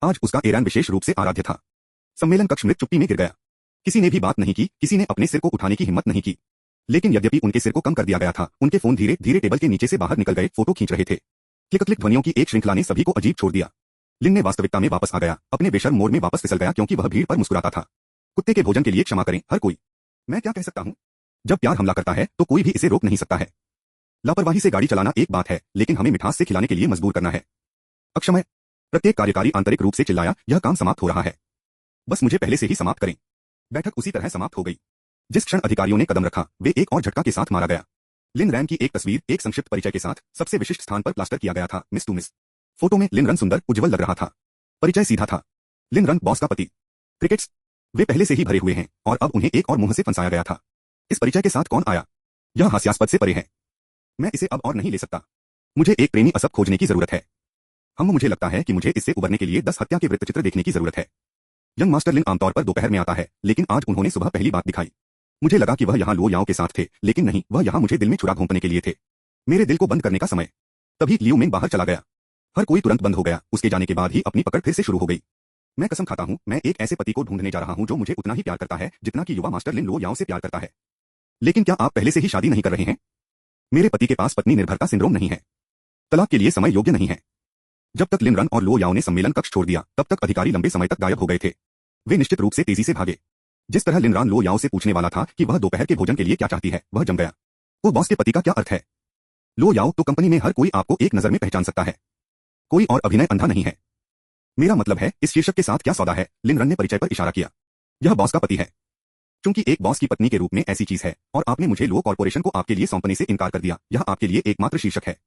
आज उसका एरैन विशेष रूप से आराध्य था। सम्मेलन कक्ष में चुप्पी में गिर गया। किसी ने भी बात नहीं की, किसी ने अपने सिर को उठाने की हिम्मत नहीं की। लेकिन यद्यपि उनके सिर को कम कर दिया गया था, उनके फोन धीरे धीरे टेबल के नीचे से बाहर निकल गए, फोटो खींच रहे थे। क्लिक क्लिक ध्वनियों की एक श्रृंखला ने सभी को अजीब छोड़ दिया। लिन ने वास्तविकता में वापस आ गया, अपने बेशर्म मोड़ में वापस फिसल गया क्योंकि वह भीड़ पर मुस्कुराता था। कुत्ते के भोजन के लिए क्षमा करें हर कोई। मैं क्या कह सकता हूँ। जब प्यार हमला करता है तो कोई भी इसे रोक नहीं सकता है। लापरवाही से गाड़ी चलाना एक बात है, लेकिन हमें मिठास से खिलाने के लिए मजबूर करना है। अक्षमय। प्रत्येक कार्यकारी आंतरिक रूप से चिल्लाया, यह काम समाप्त हो रहा है। बस मुझे पहले से ही समाप्त करें। बैठक उसी तरह समाप्त हो गई। जिस क्षण अधिकारियों ने कदम रखा, वे एक और झटका के साथ मारा गया। लिन रैन की एक तस्वीर एक संक्षिप्त परिचय के साथ सबसे विशिष्ट स्थान पर प्लास्टर किया गया था, मिस टू मिस। फोटो में लिन रन सुंदर उज्जवल लग रहा था। परिचय सीधा था, लिन रन बॉस का पति। क्रिकेट्स वे पहले से ही भरे हुए हैं और अब उन्हें एक और मुंह से फंसाया गया था। इस परिचय के साथ कौन आया। यह हास्यास्पद से परे है। मैं इसे अब और नहीं ले सकता। मुझे एक प्रेमी असब खोजने की जरूरत है। मुझे लगता है कि मुझे इससे उबरने के लिए 10 हत्या के वृत्तचित्र देखने की जरूरत है। यंग मास्टर लिन आमतौर पर दोपहर में आता है, लेकिन आज उन्होंने सुबह पहली बात दिखाई। मुझे लगा कि वह यहाँ लो याओ के साथ थे, लेकिन नहीं, वह यहाँ मुझे दिल में छुरा घोंपने के लिए थे। मेरे दिल को बंद करने का समय। तभी लियू मिंग बाहर चला गया। हर कोई तुरंत बंद हो गया। उसके जाने के बाद ही अपनी पकड़ फिर से शुरू हो गई। मैं कसम खाता हूँ, मैं एक ऐसे पति को ढूंढने जा रहा हूँ जो मुझे उतना ही प्यार करता है जितना कि युवा मास्टर लिन लो याओ से प्यार करता है। लेकिन क्या आप पहले से ही शादी नहीं कर रहे हैं। मेरे पति के पास पत्नी निर्भरता सिंड्रोम नहीं है। तलाक के लिए समय योग्य नहीं है। जब तक लिन रन और लो याओ ने सम्मेलन कक्ष छोड़ दिया, तब तक अधिकारी लंबे समय तक गायब हो गए थे। वे निश्चित रूप से तेजी से भागे। जिस तरह लिन रन लो याओ से पूछने वाला था कि वह दोपहर के भोजन के लिए क्या चाहती है, वह जम गया। वो बॉस के पति का क्या अर्थ है। लो याओ, तो कंपनी में हर कोई आपको एक नजर में पहचान सकता है। कोई और अभिनय अंधा नहीं है। मेरा मतलब है, इस शीर्षक के साथ क्या सौदा है। लिन रन ने परिचय पर इशारा किया। यह बॉस का पति है। क्योंकि एक बॉस की पत्नी के रूप में ऐसी चीज है और आपने मुझे लो कॉर्पोरेशन को आपके लिए सौंपने से इनकार कर दिया, यह आपके लिए एकमात्र शीर्षक है।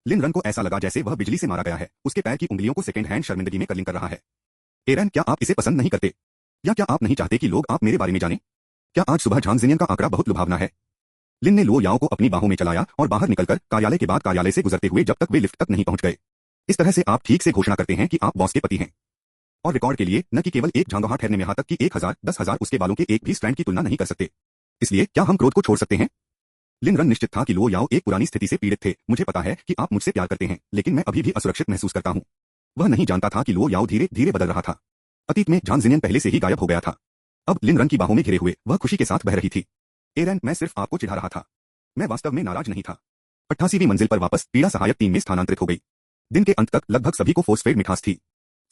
लिन रन को ऐसा लगा जैसे वह बिजली से मारा गया है। उसके पैर की उंगलियों को सेकंड हैंड शर्मिंदगी में कर्लिंग कर रहा है। एरन, क्या आप इसे पसंद नहीं करते, या क्या आप नहीं चाहते कि लोग आप मेरे बारे में जानें। क्या आज सुबह झांग जिनियन का आंकड़ा बहुत लुभावना है। लिन ने लो याओ को अपनी बाहों में चलाया और बाहर निकलकर कार्यालय के बाद कार्यालय से गुजरते हुए जब तक वे लिफ्ट तक नहीं पहुंच गए। इस तरह से आप ठीक से घोषणा करते हैं कि आप बॉस के पति हैं। और रिकॉर्ड के लिए न कि केवल एक झांगोहा ठहरने में, यहां तक कि 1000 10,000 उसके बालों के एक भी स्ट्रैंड की तुलना नहीं कर सकते। इसलिए क्या हम क्रोध को छोड़ सकते हैं? लिन रन निश्चित था कि लो याओ एक पुरानी स्थिति से पीड़ित थे। मुझे पता है कि आप मुझसे प्यार करते हैं, लेकिन मैं अभी भी असुरक्षित महसूस करता हूं। वह नहीं जानता था कि लो याओ धीरे धीरे बदल रहा था। अतीत में जान जिनियन पहले से ही गायब हो गया था। अब लिन रन की बाहों में घिरे हुए वह खुशी के साथ बह रही थी। एरन, मैं सिर्फ आपको चिढ़ा रहा था। मैं वास्तव में नाराज नहीं था। 88वीं मंजिल पर वापस पीड़ा सहायक टीम में स्थानांतरित हो गई। दिन के अंत तक लगभग सभी को फोर्स फेड मिठास थी।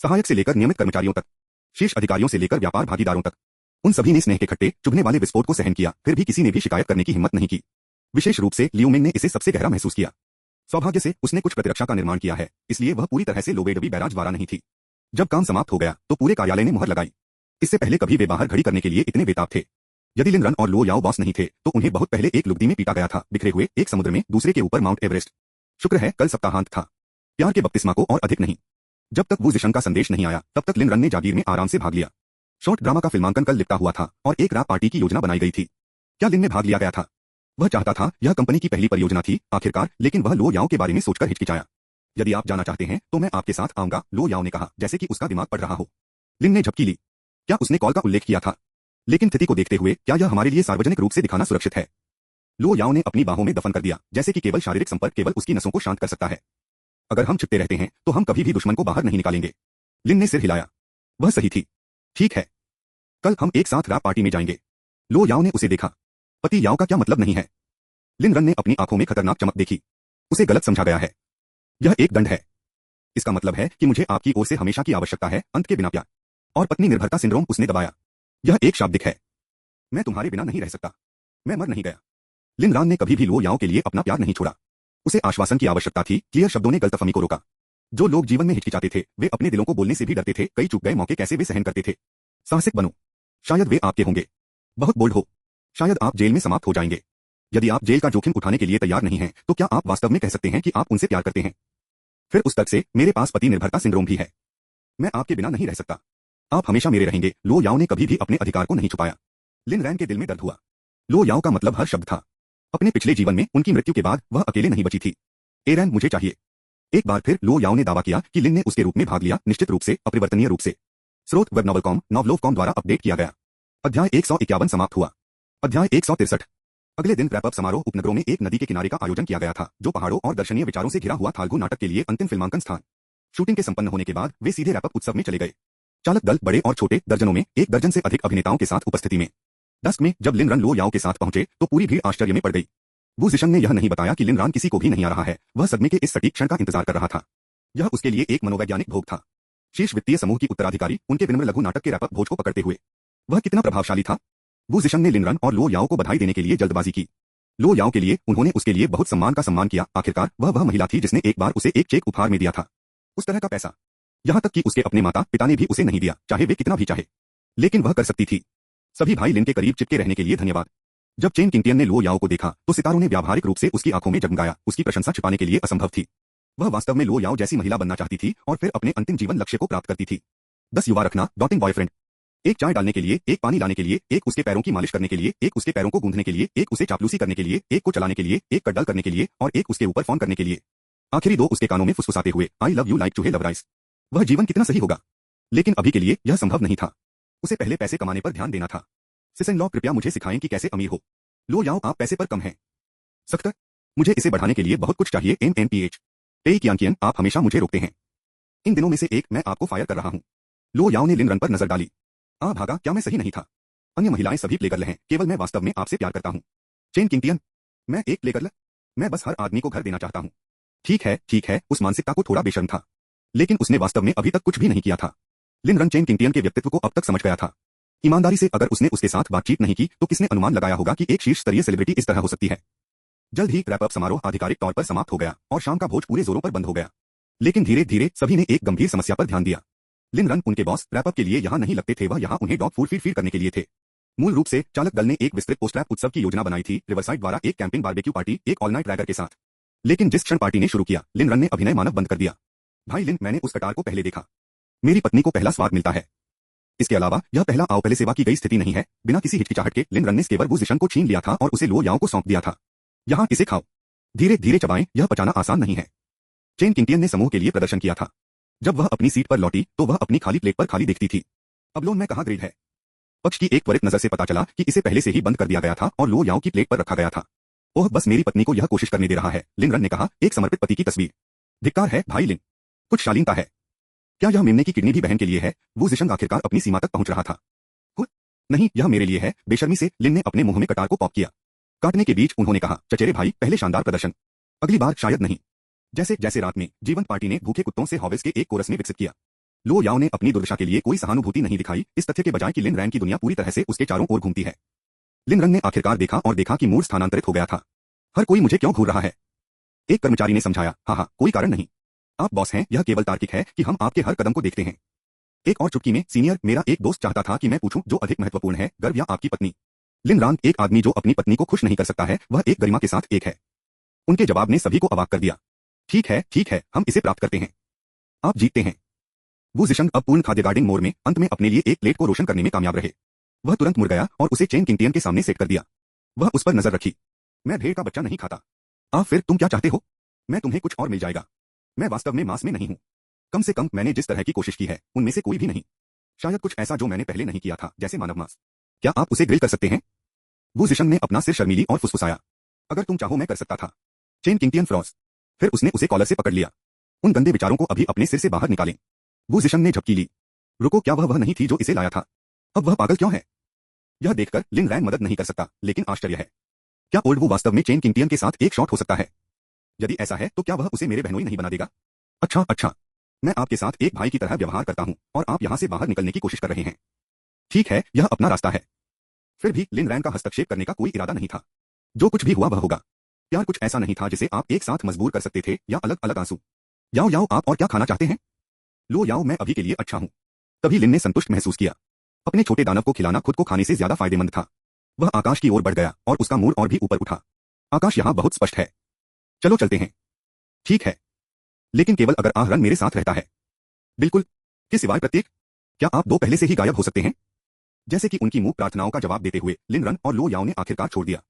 सहायक से लेकर नियमित कर्मचारियों तक, शीर्ष अधिकारियों से लेकर व्यापार भागीदारों तक, उन सभी ने स्नेह के खट्टे चुभने वाले विस्फोट को सहन किया। फिर भी किसी ने भी शिकायत करने की हिम्मत नहीं की। विशेष रूप से लियूमिंग ने इसे सबसे गहरा महसूस किया। सौभाग्य से उसने कुछ प्रतिरक्षा का निर्माण किया है, इसलिए वह पूरी तरह से लोबेडबी बैराज वाला नहीं थी। जब काम समाप्त हो गया तो पूरे कार्यालय ने मुहर लगाई। इससे पहले कभी वे बाहर घड़ी करने के लिए इतने बेताब थे। यदि लिन रन और लो याओ बॉस नहीं थे तो उन्हें बहुत पहले एक लुगदी में पीटा गया था, बिखरे हुए एक समुद्र में, दूसरे के ऊपर माउंट एवरेस्ट। शुक्र है कल सप्ताहांत था। प्यार के बपतिस्मा को और अधिक नहीं। जब तक वो जिशंग का संदेश नहीं आया तब तक लिन रन ने जागीर में आराम से भाग लिया। शॉर्ट ड्रामा का फिल्मांकन कल लिपटा हुआ था और एक रात पार्टी की योजना बनाई गई थी। क्या लिन में भाग लिया गया था? वह चाहता था, यह कंपनी की पहली परियोजना थी आखिरकार, लेकिन वह लो याओ के बारे में सोचकर हिचकिचाया। यदि आप जाना चाहते हैं तो मैं आपके साथ आऊंगा, लो याओ ने कहा, जैसे कि उसका दिमाग पढ़ रहा हो। लिन ने झपकी ली। क्या उसने कॉल का उल्लेख किया था? लेकिन स्थिति को देखते हुए क्या यह हमारे लिए सार्वजनिक रूप से दिखाना सुरक्षित है? लो याओ ने अपनी बाहों में दफन कर दिया, जैसे कि केवल शारीरिक संपर्क केवल उसकी नसों को शांत कर सकता है। अगर हम छिपते रहते हैं तो हम कभी भी दुश्मन को बाहर नहीं निकालेंगे। लिन ने सिर हिलाया। वह सही थी। ठीक है, कल हम एक साथ रैप पार्टी में जाएंगे। लो याओ ने उसे देखा। पति याओ का क्या मतलब नहीं है? लिन रन ने अपनी आंखों में खतरनाक चमक देखी। उसे गलत समझा गया है। यह एक दंड है। इसका मतलब है कि मुझे आपकी ओर से हमेशा की आवश्यकता है, अंत के बिना प्यार। और पत्नी निर्भरता सिंड्रोम, उसने दबाया। यह एक शाब्दिक है। मैं तुम्हारे बिना नहीं रह सकता। मैं मर नहीं गया। लिन रान ने कभी भी लो याओ के लिए अपना प्यार नहीं छोड़ा। उसे आश्वासन की आवश्यकता थी। क्लियर शब्दों ने गलतफहमी को रोका। जो लोग जीवन में हिचकिचाते थे वे अपने दिलों को बोलने से भी डरते थे। कई चूक गए मौके कैसे वे सहन करते थे। साहसिक बनो। शायद वे आपके होंगे। बहुत बोल्ड हो। शायद आप जेल में समाप्त हो जाएंगे। यदि आप जेल का जोखिम उठाने के लिए तैयार नहीं हैं, तो क्या आप वास्तव में कह सकते हैं कि आप उनसे प्यार करते हैं? फिर उस तर्क से, मेरे पास पति निर्भरता सिंड्रोम भी है। मैं आपके बिना नहीं रह सकता। आप हमेशा मेरे रहेंगे। लो याओ ने कभी भी अपने अधिकार को नहीं छुपाया। लिन रैन के दिल में दर्द हुआ। लो याओ का मतलब हर शब्द था। अपने पिछले जीवन में उनकी मृत्यु के बाद वह अकेले नहीं बची थी। एरन, मुझे चाहिए। एक बार फिर लो याओ ने दावा किया कि लिन ने उसके रूप में भाग लिया, निश्चित रूप से, अपरिवर्तनीय रूप से। स्रोत वेब नॉवलकॉम, नॉवलोवकॉम द्वारा अपडेट किया गया। अध्याय 151 समाप्त हुआ। अध्याय 163। अगले दिन रैप अप समारोह उपनगरों में एक नदी के किनारे का आयोजन किया गया था, जो पहाड़ों और दर्शनीय विचारों से घिरा हुआ थालगू नाटक के लिए अंतिम फिल्मांकन स्थान। शूटिंग के संपन्न होने के बाद वे सीधे रैप अप उत्सव में चले गए। चालक दल बड़े और छोटे दर्जनों में, 1 दर्जन से अधिक अभिनेताओं के साथ उपस्थिति में। डस्क में जब लिन रन लो याओ के साथ पहुंचे तो पूरी भीड़ आश्चर्य में पड़ गई। वू जिशंग ने यह नहीं बताया कि लिन रान किसी को भी नहीं आ रहा है। वह सदमे के इस सटीक क्षण का इंतजार कर रहा था। यह उसके लिए एक मनोवैज्ञानिक भोग था। शीर्ष वित्तीय समूह की उत्तराधिकारी उनके विनम्र लघु नाटक के रैप अप भोज को पकड़ते हुए। वह कितना प्रभावशाली था। वू जिशंग ने लिन रन और लो याओ को बधाई देने के लिए जल्दबाजी की। लो याओ के लिए उन्होंने उसके लिए बहुत सम्मान का सम्मान किया। आखिरकार वह महिला थी जिसने एक बार उसे एक चेक उपहार में दिया था। उस तरह का पैसा। यहां तक कि उसके अपने माता पिता ने भी उसे नहीं दिया, चाहे वे कितना भी चाहे। लेकिन वह कर सकती थी। सभी भाई लिन के करीब चिपके रहने के लिए धन्यवाद। जब चेन किंगटियन ने लो याओ को देखा तो सितारों ने व्यावहारिक रूप से उसकी आंखों में जगमगाया। उसकी प्रशंसा छिपाने के लिए असंभव थी। वह वास्तव में लो याओ जैसी महिला बनना चाहती थी और फिर अपने अंतिम जीवन लक्ष्य को प्राप्त करती थी। 10 युवा रखना, डॉटिंग बॉयफ्रेंड। एक चाय डालने के लिए, एक पानी लाने के लिए, एक उसके पैरों की मालिश करने के लिए, एक उसके पैरों को गूंथने के लिए, एक उसे चापलूसी करने के लिए, एक को चलाने के लिए, एक कड्डल करने के लिए और एक उसके ऊपर फोन करने के लिए। आखिरी 2 उसके कानों में फुसफुसाते हुए, आई लव यू लाइक चूहे लव राइस। वह जीवन कितना सही होगा। लेकिन अभी के लिए यह संभव नहीं था। उसे पहले पैसे कमाने पर ध्यान देना था। सिसन लॉ, कृपया मुझे सिखाएं कि कैसे अमीर हो। लो याओ, आप पैसे पर कम हैं। सख्त। मुझे इसे बढ़ाने के लिए बहुत कुछ चाहिए। MMPH। टेई कियांकियन, आप हमेशा मुझे रोकते हैं। इन दिनों में से एक मैं आपको फायर कर रहा हूं। लो याओ ने लिन रन पर नजर डाली। भागा, क्या मैं सही नहीं था? अन्य महिलाएं सभी प्लेगर्ल हैं, केवल मैं वास्तव में आपसे प्यार करता हूं। चेन किंगटियन, मैं एक प्लेगर्ल? मैं बस हर आदमी को घर देना चाहता हूं। ठीक है, उस मानसिकता को थोड़ा बेशर्म था। लेकिन उसने वास्तव में अभी तक कुछ भी नहीं किया था। लिन रन चेन किंगटियन के व्यक्तित्व को अब तक समझ गया था। ईमानदारी से अगर उसने उसके साथ बातचीत नहीं की तो किसने अनुमान लगाया होगा कि एक शीर्ष स्तरीय सेलिब्रिटी इस तरह हो सकती है। जल्द ही रैप अप समारोह आधिकारिक तौर पर समाप्त हो गया और शाम का भोज पूरे जोरों पर बंद हो गया। लेकिन धीरे धीरे सभी ने एक गंभीर समस्या पर ध्यान दिया। लिन रन उनके बॉस रैप अप के लिए यहाँ नहीं लगते थे, वह यहाँ उन्हें डॉग फूड फीड करने के लिए थे। मूल रूप से चालक दल ने एक विस्तृत पोस्ट रैप उत्सव की योजना बनाई थी, रिवरसाइड द्वारा एक कैंपिंग बारबेक्यू पार्टी, एक ऑल नाइट रैगर के साथ। लेकिन जिस क्षण पार्टी ने शुरू किया, लिन रन ने अभिनय मानव बंद कर दिया। भाई लिन, मैंने उस कटार को पहले देखा। मेरी पत्नी को पहला स्वाद मिलता है। इसके अलावा यह पहला आओ पहले सेवा की गई स्थिति नहीं है। बिना किसी हिचकिचाहट के लिन रन ने केवल वू जिशन को छीन लिया था और उसे लो याओ को सौंप दिया था। यहाँ इसे खाओ, धीरे धीरे चबाएं, यह पचाना आसान नहीं है। चेन किंगटियन ने समूह के लिए प्रदर्शन किया था। जब वह अपनी सीट पर लौटी तो वह अपनी खाली प्लेट पर खाली देखती थी। अब लोन में कहाँ ग्रेड है? पक्ष की एक त्वरित नजर से पता चला कि इसे पहले से ही बंद कर दिया गया था और लो याओ की प्लेट पर रखा गया था। ओह, बस मेरी पत्नी को यह कोशिश करने दे रहा है, लिन रन ने कहा, एक समर्पित पति की तस्वीर। धिक्कार है भाई लिन, कुछ शालीनता है। क्या यह मेमने की किडनी भी बहन के लिए है? वो जिशंग आखिरकार अपनी सीमा तक पहुंच रहा था। नहीं, यह मेरे लिए है। बेशर्मी से लिन ने अपने मुंह में कटार को पॉप किया। काटने के बीच उन्होंने कहा, चचेरे भाई, पहले शानदार प्रदर्शन, अगली बार शायद नहीं। जैसे जैसे रात में जीवंत पार्टी ने भूखे कुत्तों से हॉवेल्स के एक कोरस में विकसित किया। लो याओ ने अपनी दुर्दशा के लिए कोई सहानुभूति नहीं दिखाई, इस तथ्य के बजाय कि लिन रैन की दुनिया पूरी तरह से उसके चारों ओर घूमती है। लिन रन ने आखिरकार देखा और देखा कि मूड स्थानांतरित हो गया था। हर कोई मुझे क्यों घूर रहा है? एक कर्मचारी ने समझाया, हाँ, कोई कारण नहीं। आप बॉस हैं, यह केवल तार्किक है कि हम आपके हर कदम को देखते हैं। एक और चुटकी में, सीनियर, मेरा एक दोस्त चाहता था कि मैं पूछूं जो अधिक महत्वपूर्ण है, गर्व या आपकी पत्नी? लिन रान, एक आदमी जो अपनी पत्नी को खुश नहीं कर सकता है, वह एक गरिमा के साथ एक है। उनके जवाब ने सभी को अवाक कर दिया। ठीक है, हम इसे प्राप्त करते हैं। आप जीतते हैं। वो जिशंग अब पूर्ण खाद्य गार्डिंग मोड में अंत में अपने लिए एक प्लेट को रोशन करने में कामयाब रहे। वह तुरंत मुड़ गया और उसे चेन किंगटियन के सामने सेट कर दिया। वह उस पर नजर रखी। मैं भेड़ का बच्चा नहीं खाता। फिर तुम क्या चाहते हो? मैं तुम्हें कुछ और मिल जाएगा। मैं वास्तव में मांस में नहीं हूं। कम से कम मैंने जिस तरह की कोशिश की है उनमें से कोई भी नहीं। शायद कुछ ऐसा जो मैंने पहले नहीं किया था, जैसे मानव मांस। क्या आप उसे ग्रिल कर सकते हैं? वो जिशंग ने अपना सिर शर्मीली और फुसफुसाया। अगर तुम चाहो मैं कर सकता था। चेन किंगटियन फ्रॉस। फिर उसने उसे कॉलर से पकड़ लिया। उन गंदे विचारों को अभी अपने सिर से बाहर निकालें। वो जिशंग ने झपकी ली। रुको, क्या वह नहीं थी जो इसे लाया था? अब वह पागल क्यों है? यह देखकर लिन रैन मदद नहीं कर सकता, लेकिन आश्चर्य है, क्या ओल्ड वो वास्तव में चेन किंगटियन के साथ एक शॉट हो सकता है? यदि ऐसा है तो क्या वह उसे मेरे बहनोई नहीं बना देगा? अच्छा, मैं आपके साथ एक भाई की तरह व्यवहार करता हूं और आप यहां से बाहर निकलने की कोशिश कर रहे हैं। ठीक है, यह अपना रास्ता है। फिर भी लिन रैन का हस्तक्षेप करने का कोई इरादा नहीं था। जो कुछ भी हुआ वह होगा। प्यार कुछ ऐसा नहीं था जिसे आप एक साथ मजबूर कर सकते थे, या अलग अलग आंसू। याओ, आप और क्या खाना चाहते हैं? लो याओ, मैं अभी के लिए अच्छा हूं। तभी लिन ने संतुष्ट महसूस किया। अपने छोटे दानव को खिलाना खुद को खाने से ज्यादा फायदेमंद था। वह आकाश की ओर बढ़ गया और उसका मूड और भी ऊपर उठा। आकाश यहां बहुत स्पष्ट है। चलो चलते हैं। ठीक है, लेकिन केवल अगर रन मेरे साथ रहता है। बिल्कुल, के सिवाय प्रत्येक। क्या आप दो पहले से ही गायब हो सकते हैं? जैसे कि उनकी मूक प्रार्थनाओं का जवाब देते हुए लिन रन और लो याओ ने आखिरकार छोड़ दिया।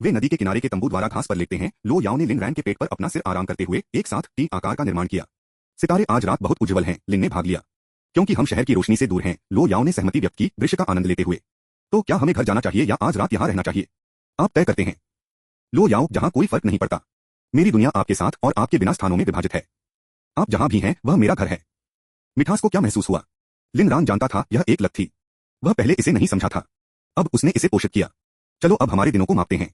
वे नदी के किनारे के तंबू द्वारा घास पर लेटते हैं। लो याओ ने लिन रैन के पेट पर अपना सिर आराम करते हुए एक साथ टी आकार का निर्माण किया। सितारे आज रात बहुत उज्जवल हैं, लिन ने भाग लिया। क्योंकि हम शहर की रोशनी से दूर हैं, लो याओ ने सहमति व्यक्त की, दृश्य का आनंद लेते हुए। तो क्या हमें घर जाना चाहिए या आज रात यहां रहना चाहिए? आप तय करते हैं। लो याओ, जहां कोई फर्क नहीं पड़ता। मेरी दुनिया आपके साथ और आपके बिना स्थानों में विभाजित है। आप जहां भी हैं वह मेरा घर है। मिठास को क्या महसूस हुआ? लिन रान जानता था यह एक लत थी। वह पहले इसे नहीं समझा था। अब उसने इसे पोषित किया। चलो अब हमारे दिनों को मापते हैं।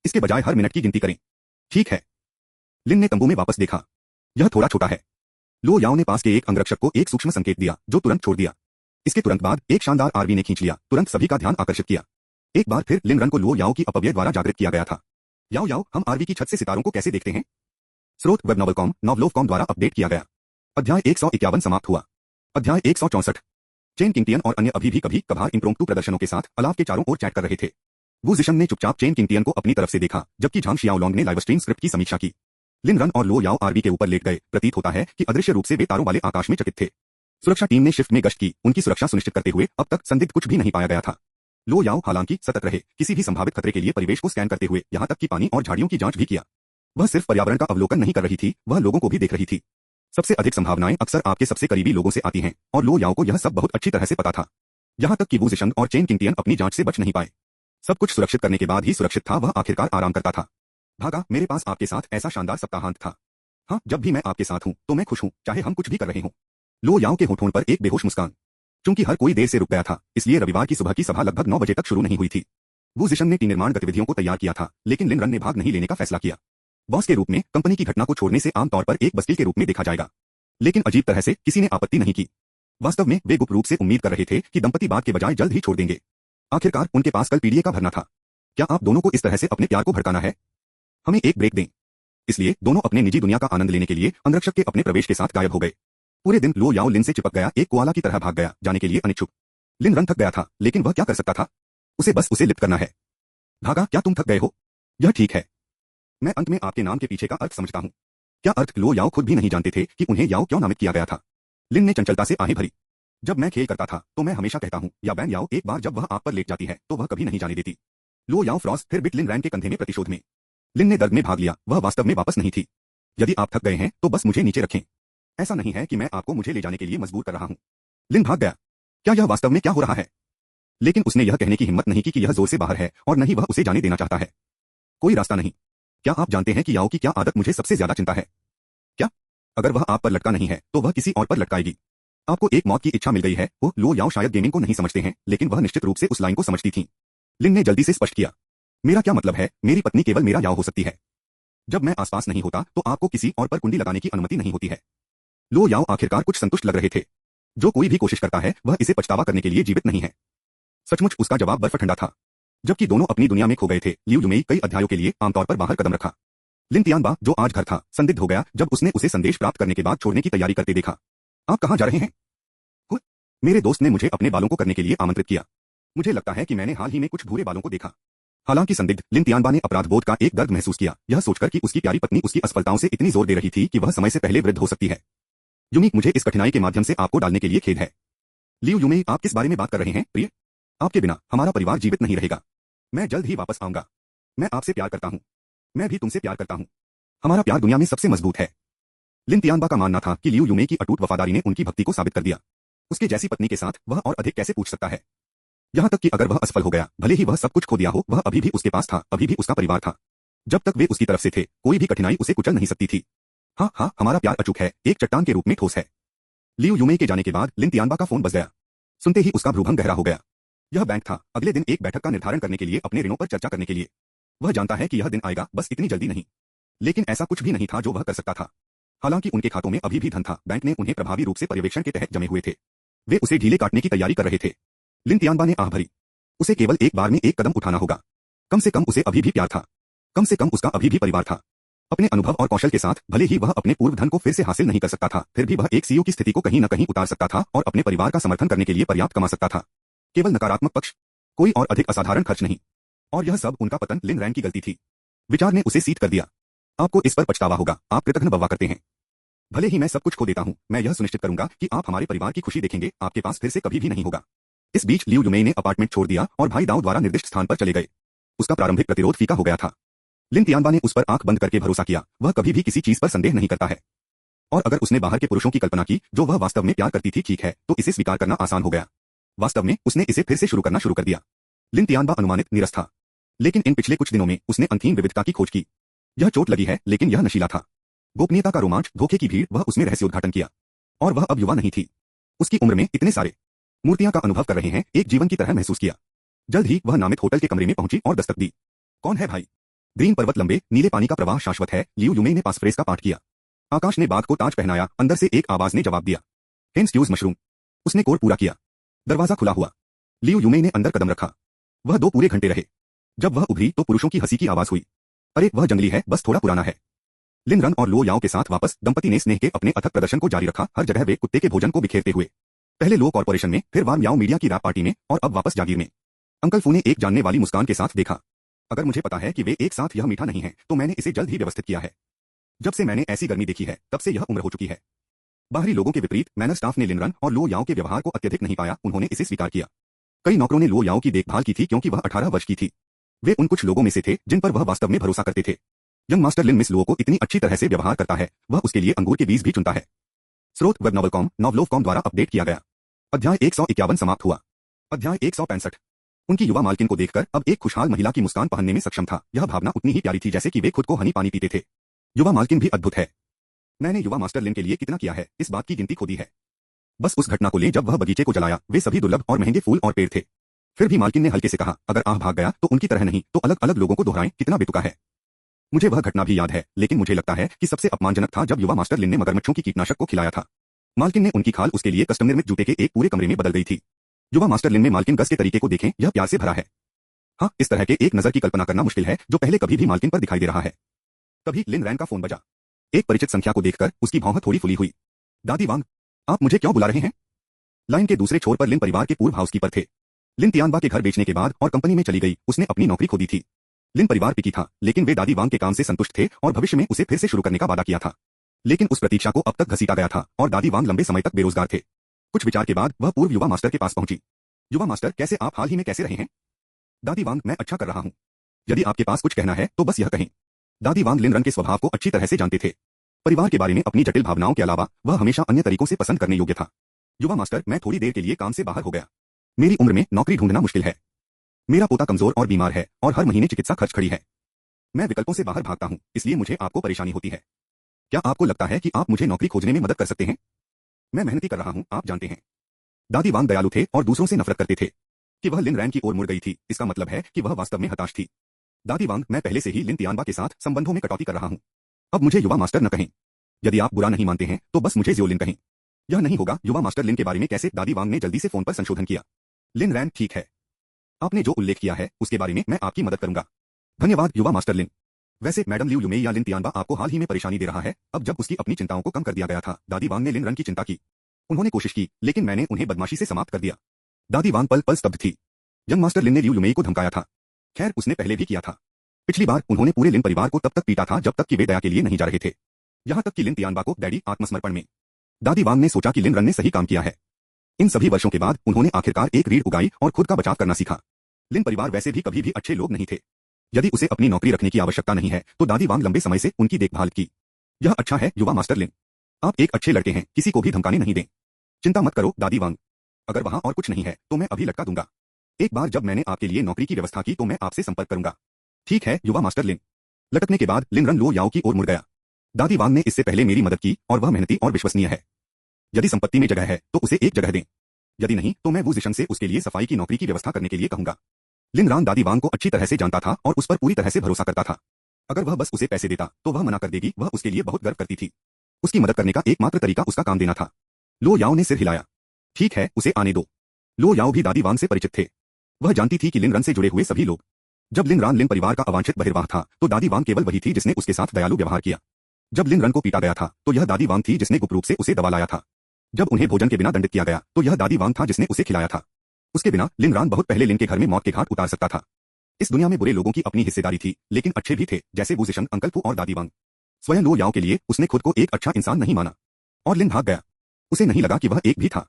इसके बजाय हर मिनट की गिनती करें। ठीक है। लिन ने तंबू में वापस देखा। यह थोड़ा छोटा है। लो याओ ने पास के एक अंगरक्षक को एक सूक्ष्म संकेत दिया, जो तुरंत छोड़ दिया। इसके तुरंत बाद एक शानदार आरवी ने खींच लिया, तुरंत सभी का ध्यान आकर्षित किया। एक बार फिर लिन रन को लो याओ की अपव्यय द्वारा जागृत किया गया था। याओ, हम आरवी की छत से सितारों को कैसे देखते हैं? स्रोत वेब नॉवलकॉम, नॉवलोवकॉम द्वारा अपडेट किया गया। अध्याय 151 समाप्त हुआ। अध्याय 164। चेन किंगटियन और अन्य अभी भी कभी कभार इम्प्रोम्प्टू प्रदर्शनों के साथ अलाव के चारों ओर चैट कर रहे थे। वो जिशंग ने चुपचाप चेन किंगटियन को अपनी तरफ से देखा, जबकि झांग शियाओलोंग ने लाइव स्ट्रीम स्क्रिप्ट की समीक्षा की। लिन रन और लो याओ आरवी के ऊपर लेट गए। प्रतीत होता है कि अदृश्य रूप से वे तारों वाले आकाश में चकित थे। सुरक्षा टीम ने शिफ्ट में गश्त की, उनकी सुरक्षा सुनिश्चित करते हुए अब तक संदिग्ध कुछ भी नहीं पाया गया था। लो याओ हालांकि सतर्क रहे, किसी भी संभावित खतरे के लिए परिवेश को स्कैन करते हुए यहां तक कि पानी और झाड़ियों की जांच भी किया। वह सिर्फ पर्यावरण का अवलोकन नहीं कर रही थी, वह लोगों को भी देख रही थी। सबसे अधिक संभावनाएं अक्सर आपके सबसे करीबी लोगों से आती हैं, और लो याओ को यह सब बहुत अच्छी तरह से पता था। यहां तक कि वो जिशंग और चेन किंगटियन अपनी जांच से बच नहीं पाए। सब कुछ सुरक्षित करने के बाद ही सुरक्षित था, वह आखिरकार आराम करता था। भागा, मेरे पास आपके साथ ऐसा शानदार सप्ताहांत था। हाँ, जब भी मैं आपके साथ हूं तो मैं खुश हूं, चाहे हम कुछ भी कर रहे हों। लो याओ के होठों पर एक बेहोश मुस्कान। चूंकि हर कोई देर से रुक गया था, इसलिए रविवार की सुबह की सभा लगभग 9 बजे तक शुरू नहीं हुई थी। वो जिशंग ने टीम निर्माण गतिविधियों को तैयार किया था, लेकिन लिन रन ने भाग नहीं लेने का फैसला किया। बॉस के रूप में कंपनी की घटना को छोड़ने से आमतौर पर एक बस्तिल के रूप में देखा जाएगा, लेकिन अजीब तरह से किसी ने आपत्ति नहीं की। वास्तव में वे गुप्त रूप से उम्मीद कर रहे थे कि दंपति बात के बजाय जल्द ही छोड़ देंगे। आखिरकार उनके पास कल पीडीए का भरना था। क्या आप दोनों को इस तरह से अपने प्यार को भड़काना है? हमें एक ब्रेक दें। इसलिए दोनों अपने निजी दुनिया का आनंद लेने के लिए अंगरक्षक के अपने प्रवेश के साथ गायब हो गए। पूरे दिन लो याओ लिन से चिपक गया, एक कोआला की तरह भाग गया, जाने के लिए अनिच्छुक। लिन रन थक गया था, लेकिन वह क्या कर सकता था? उसे लिप्त करना है। भागा, क्या तुम थक गए हो? यह ठीक है। मैं अंत में आपके नाम के पीछे का अर्थ समझता हूं। क्या अर्थ लो याओ खुद भी नहीं जानते थे कि उन्हें याओ क्यों नामित किया गया था। लिन ने चंचलता से आहें भरी। जब मैं खेल करता था तो मैं हमेशा कहता हूँ या बैन याओ, एक बार जब वह आप पर लेट जाती है तो वह कभी नहीं जाने देती। लो याओ फ्रॉस्ट फिर बिट लिन रैन के कंधे में प्रतिशोध में। लिन ने दर्द में भाग लिया, वह वास्तव में वापस नहीं थी। यदि आप थक गए हैं तो बस मुझे नीचे रखें। ऐसा नहीं है कि मैं आपको मुझे ले जाने के लिए मजबूर कर रहा हूँ। लिन भाग गया। क्या यह वास्तव में क्या हो रहा है? लेकिन उसने यह कहने की हिम्मत नहीं की कि यह जोर से बाहर है और न ही वह उसे जाने देना चाहता है। कोई रास्ता नहीं। क्या आप जानते हैं कि याओ की क्या आदत मुझे सबसे ज्यादा चिंता है? क्या? अगर वह आप पर लटका नहीं है तो वह किसी और पर लटकाएगी। आपको एक मौत की इच्छा मिल गई है। ओह, लो याओ शायद गेमिंग को नहीं समझते हैं, लेकिन वह निश्चित रूप से उस लाइन को समझती थी। लिन ने जल्दी से स्पष्ट किया, मेरा क्या मतलब है, मेरी पत्नी केवल मेरा याओ हो सकती है। जब मैं आसपास नहीं होता तो आपको किसी और पर कुंडी लगाने की अनुमति नहीं होती है। लो याओ आखिरकार कुछ संतुष्ट लग रहे थे। जो कोई भी कोशिश करता है वह इसे पछतावा करने के लिए जीवित नहीं है। सचमुच उसका जवाब बर्फ ठंडा था। जबकि दोनों अपनी दुनिया में खो गए थे, लियू युमेई कई अध्यायों के लिए आमतौर पर बाहर कदम रखा। लिन तियानबा, जो आज घर था, संदिग्ध हो गया जब उसने उसे संदेश प्राप्त करने के बाद छोड़ने की तैयारी करते देखा। आप कहाँ जा रहे हैं? मेरे दोस्त ने मुझे अपने बालों को करने के लिए आमंत्रित किया। मुझे लगता है कि मैंने हाल ही में कुछ भूरे बालों को देखा। हालांकि संदिग्ध, लिन तियानबा ने अपराध बोध का एक दर्द महसूस किया, यह सोचकर कि उसकी प्यारी पत्नी उसकी असफलताओं से इतनी जोर दे रही थी कि वह समय से पहले वृद्ध हो सकती है। युमी, मुझे इस कठिनाई के माध्यम से आपको डालने के लिए खेद है। लियू युमेई, आप किस बारे में बात कर रहे हैं प्रिय? आपके बिना हमारा परिवार जीवित नहीं रहेगा। मैं जल्द ही वापस आऊंगा। मैं आपसे प्यार करता हूँ। मैं भी तुमसे प्यार करता हूँ। हमारा प्यार दुनिया में सबसे मजबूत है। लिन तियानबा का मानना था कि लियू युमेई की अटूट वफादारी ने उनकी भक्ति को साबित कर दिया। उसके जैसी पत्नी के साथ वह और अधिक कैसे पूछ सकता है? यहाँ तक कि अगर वह असफल हो गया, भले ही वह सब कुछ खो दिया हो, वह अभी भी उसके पास था, अभी भी उसका परिवार था। जब तक वे उसकी तरफ से थे, कोई भी कठिनाई उसे कुचल नहीं सकती थी। हाँ हाँ, हमारा प्यार अचूक है, एक चट्टान के रूप में ठोस है। लियू युमेई के जाने के बाद लिन तियानबा का फोन बज गया। सुनते ही उसका भ्रूभंग गहरा हो गया। यह बैंक था, अगले दिन एक बैठक का निर्धारण करने के लिए, अपने ऋणों पर चर्चा करने के लिए। वह जानता है कि यह दिन आएगा, बस इतनी जल्दी नहीं। लेकिन ऐसा कुछ भी नहीं था जो वह कर सकता था। हालांकि उनके खातों में अभी भी धन था, बैंक ने उन्हें प्रभावी रूप से पर्यवेक्षण के तहत जमे हुए थे। वे उसे ढीले काटने की तैयारी कर रहे थे। लिन तियानबा ने आह भरी। उसे केवल एक बार में एक कदम उठाना होगा। कम से कम उसे अभी भी प्यार था। कम से कम उसका अभी भी परिवार था। अपने अनुभव और कौशल के साथ भले ही वह अपने पूर्व धन को फिर से हासिल नहीं कर सकता था, फिर भी वह एक सीईओ की स्थिति को कहीं न कहीं उतार सकता था और अपने परिवार का समर्थन करने के लिए पर्याप्त कमा सकता था। केवल नकारात्मक पक्ष, कोई और अधिक असाधारण खर्च नहीं। और यह सब उनका पतन लिन रैन की गलती थी। विचार ने उसे सीत कर दिया। आपको इस पर पछतावा होगा, आप कृतघ्न बव्वा करते हैं। भले ही मैं सब कुछ खो देता हूं, मैं यह सुनिश्चित करूंगा कि आप हमारे परिवार की खुशी देखेंगे, आपके पास फिर से कभी भी नहीं होगा। इस बीच लियू युमेई ने अपार्टमेंट छोड़ दिया और भाई दाऊ द्वारा निर्दिष्ट स्थान पर चले गए। उसका प्रारंभिक प्रतिरोध फीका हो गया था। लिन तियानबा ने उस पर आंख बंद करके भरोसा किया, वह कभी भी किसी चीज पर संदेह नहीं करता है। और अगर उसने बाहर के पुरुषों की कल्पना की जो वह वास्तव में प्यार करती थी, ठीक है, तो इसे स्वीकार करना आसान हो गया। वास्तव में उसने इसे फिर से शुरू करना शुरू कर दिया। लिन तियानबा अनुमानित नीरस था। लेकिन इन पिछले कुछ दिनों में उसने अंतहीन विविधता की खोज की। यह चोट लगी है, लेकिन यह नशीला था। गोपनीयता का रोमांच, धोखे की भीड़, वह उसमें रहस्योद्घाटन किया। और वह अब युवा नहीं थी। उसकी उम्र में इतने सारे मूर्तियां का अनुभव कर रहे हैं, एक जीवन की तरह महसूस किया। जल्द ही वह नामित होटल के कमरे में पहुंची और दस्तक दी। कौन है भाई? ग्रीन पर्वत लंबे, नीले पानी का प्रवाह शाश्वत है, लियू युमेई ने पासफ्रेज का पाठ किया। आकाश ने बात को ताज पहनाया, अंदर से एक आवाज ने जवाब दिया, हेन स्ट्यूज मशरूम। उसने कोर पूरा किया। दरवाजा खुला हुआ। लियू युमेई ने अंदर कदम रखा। वह 2 पूरे घंटे रहे। जब वह उभरी तो पुरुषों की हंसी की आवाज हुई। अरे वह जंगली है, बस थोड़ा पुराना है। लिन रन और लो याओ के साथ वापस दंपति ने स्नेह के अपने अथक प्रदर्शन को जारी रखा, हर जगह वे कुत्ते के भोजन को बिखेरते हुए। पहले लो कॉर्पोरेशन में, फिर वार्म याओ मीडिया की रैप पार्टी में, और अब वापस जागीर में। अंकल फू ने एक जानने वाली मुस्कान के साथ देखा। अगर मुझे पता है कि वे एक साथ यह मीठा नहीं है, तो मैंने इसे जल्द ही व्यवस्थित किया है। जब से मैंने ऐसी गर्मी देखी है, तब से यह उम्र हो चुकी है। बाहरी लोगों के विपरीत मैनर स्टाफ ने लिन रन और लो याओ के व्यवहार को अत्यधिक नहीं पाया, उन्होंने इसे स्वीकार किया। कई नौकरों ने लो याओ की देखभाल की थी क्योंकि वह 18 वर्ष की थी। वे उन कुछ लोगों में से थे जिन पर वह वास्तव में भरोसा करते थे। यंग मास्टर लिन मिस लुओ को इतनी अच्छी तरह से व्यवहार करता है, वह उसके लिए अंगूर के बीज भी चुनता है। स्रोत वेब नॉवलकॉम, नॉवलोवकॉम द्वारा अपडेट किया गया। अध्याय 151 समाप्त हुआ। अध्याय 165। उनकी युवा मालकिन को देखकर अब एक खुशहाल महिला की मुस्कान पहनने में सक्षम था। यह भावना उतनी ही प्यारी थी जैसे कि वे खुद को हनी पानी पीते थे। युवा मालकिन भी अद्भुत है। मैंने युवा मास्टर लिन के लिए कितना किया है, इस बात की गिनती खो दी है। बस उस घटना को ले जब वह बगीचे को जलाया, वे सभी दुर्लभ और महंगे फूल और पेड़ थे। फिर भी मालकिन ने हल्के से कहा, अगर आह भाग गया तो उनकी तरह नहीं, तो अलग अलग लोगों को दोहराएं, कितना बेतुका है। मुझे वह घटना भी याद है, लेकिन मुझे लगता है कि सबसे अपमानजनक था जब युवा मास्टर लिन ने मगरमच्छों की कीटनाशक को खिलाया था। मालकिन ने उनकी खाल उसके लिए कस्टम निर्मित जूते के एक पूरे कमरे में बदल गई थी। युवा मास्टर लिन में मालकिन गस के तरीके को देखें, यह प्यार से भरा है। हाँ, इस तरह के एक नजर की कल्पना करना मुश्किल है जो पहले कभी भी मालकिन पर दिखाई दे रहा है। तभी लिन रैन का फोन बजा। एक परिचित संख्या को देखकर उसकी भौं थोड़ी फुली हुई। दादी वांग, आप मुझे क्यों बुला रहे हैं? लाइन के दूसरे छोर पर लिन परिवार के पूर्व हाउसकीपर थे। लिन तियानबा के घर बेचने के बाद और कंपनी में चली गई, उसने अपनी नौकरी खो दी थी। लिन परिवार पिकी था, लेकिन वे दादी वांग के काम से संतुष्ट थे और भविष्य में उसे फिर से शुरू करने का वादा किया था। लेकिन उस प्रतीक्षा को अब तक घसीटा गया था और दादी वांग लंबे समय तक बेरोजगार थे। कुछ विचार के बाद वह पूर्व युवा मास्टर के पास पहुंची। युवा मास्टर, कैसे आप हाल ही में कैसे रहे हैं? दादी वांग, मैं अच्छा कर रहा हूं। यदि आपके पास कुछ कहना है तो बस यह कहें। दादी वांग लिन रन के स्वभाव को अच्छी तरह से जानते थे। परिवार के बारे में अपनी जटिल भावनाओं के अलावा वह हमेशा अन्य तरीकों से पसंद करने योग्य था। युवा मास्टर, मैं थोड़ी देर के लिए काम से बाहर हो गया। मेरी उम्र में नौकरी ढूंढना मुश्किल है। मेरा पोता कमजोर और बीमार है और हर महीने चिकित्सा खर्च खड़ी है। मैं विकल्पों से बाहर भागता हूं, इसलिए मुझे आपको परेशानी होती है। क्या आपको लगता है कि आप मुझे नौकरी खोजने में मदद कर सकते हैं? मैं मेहनती कर रहा हूं, आप जानते हैं। दादी वांग दयालु थे और दूसरों से नफरत करते थे। कि वह लिन रैन की ओर मुड़ गई थी, इसका मतलब है कि वह वास्तव में हताश थी। दादी वांग, मैं पहले से ही लिन तियानबा के साथ संबंधों में कटौती कर रहा हूं। अब मुझे युवा मास्टर न कहें। यदि आप बुरा नहीं मानते हैं तो बस मुझे जियो लिन कहें। यह नहीं होगा। युवा मास्टर लिन के बारे में कैसे? दादी वांग ने जल्दी से फोन पर संशोधन किया। लिन रैन, ठीक है। आपने जो उल्लेख किया है उसके बारे में मैं आपकी मदद करूंगा। धन्यवाद युवा मास्टर लिन। वैसे मैडम लिu युमे या लिन तियानबा आपको हाल ही में परेशानी दे रहा है। अब जब उसकी अपनी चिंताओं को कम कर दिया गया था, दादी वांग ने लिन रन की चिंता की। उन्होंने कोशिश की, लेकिन मैंने उन्हें बदमाशी से समाप्त कर दिया। दादी वांग पल पल स्तब्ध थी। यंग मास्टर लिन ने लिu युमे को धमकाया था। खैर, उसने पहले भी किया था। पिछली बार उन्होंने पूरे लिन परिवार को तब तक पीटा था जब तक कि वे दया के लिए नहीं जा रहे थे। यहां तक कि लिन तियानबा को डैडी आत्मसमर्पण में। दादी वांग ने सोचा कि लिन रन ने सही काम किया है। इन सभी वर्षों के बाद उन्होंने आखिरकार एक रीढ़ उगाई और खुद का बचाव करना सीखा। लिन परिवार वैसे भी कभी भी अच्छे लोग नहीं थे। यदि उसे अपनी नौकरी रखने की आवश्यकता नहीं है तो दादी वांग लंबे समय से उनकी देखभाल की। यह अच्छा है युवा मास्टर लिन। आप एक अच्छे लड़के हैं, किसी को भी धमकाने नहीं दें। चिंता मत करो दादी वांग। अगर वहां और कुछ नहीं है तो मैं अभी लटका दूंगा। एक बार जब मैंने आपके लिए नौकरी की व्यवस्था की तो मैं आपसे संपर्क करूंगा। ठीक है युवा मास्टर लिन। लटकने के बाद लिन रन लो याओ की ओर मुड़ गया। दादी वांग ने इससे पहले मेरी मदद की और वह मेहनती और विश्वसनीय है। यदि संपत्ति में जगह है तो उसे एक जगह दें। यदि नहीं तो मैं वू जिशन से उसके लिए सफाई की नौकरी की व्यवस्था करने के लिए कहूंगा। लिन रान दादी वांग को अच्छी तरह से जानता था और उस पर पूरी तरह से भरोसा करता था। अगर वह बस उसे पैसे देता तो वह मना कर देगी। वह उसके लिए बहुत गर्व करती थी। उसकी मदद करने का एकमात्र तरीका उसका काम देना था। लो याओ ने सिर हिलाया। ठीक है, उसे आने दो। लो याओ भी दादी वांग से परिचित थे। वह जानती थी कि लिन रन से जुड़े हुए सभी लोग। जब लिन रान लिन परिवार का अवांछित बहिर्वाह था तो दादी वांग केवल वही थी जिसने उसके साथ दयालु व्यवहार किया। जब लिन रन को पीटा गया था तो यह दादी वांग थी जिसने गुप्त रूप से उसे दबा लाया था। जब उन्हें भोजन के बिना दंडित किया गया तो यह दादी वांग था जिसने उसे खिलाया था। उसके बिना लिन रान बहुत पहले लिन के घर में मौत के घाट उतार सकता था। इस दुनिया में बुरे लोगों की अपनी हिस्सेदारी थी, लेकिन अच्छे भी थे, जैसे वू जिशन, अंकल फू और दादी वांग। स्वयं लो याओ के लिए उसने खुद को एक अच्छा इंसान नहीं माना और लिन भाग गया। उसे नहीं लगा कि वह एक भी था।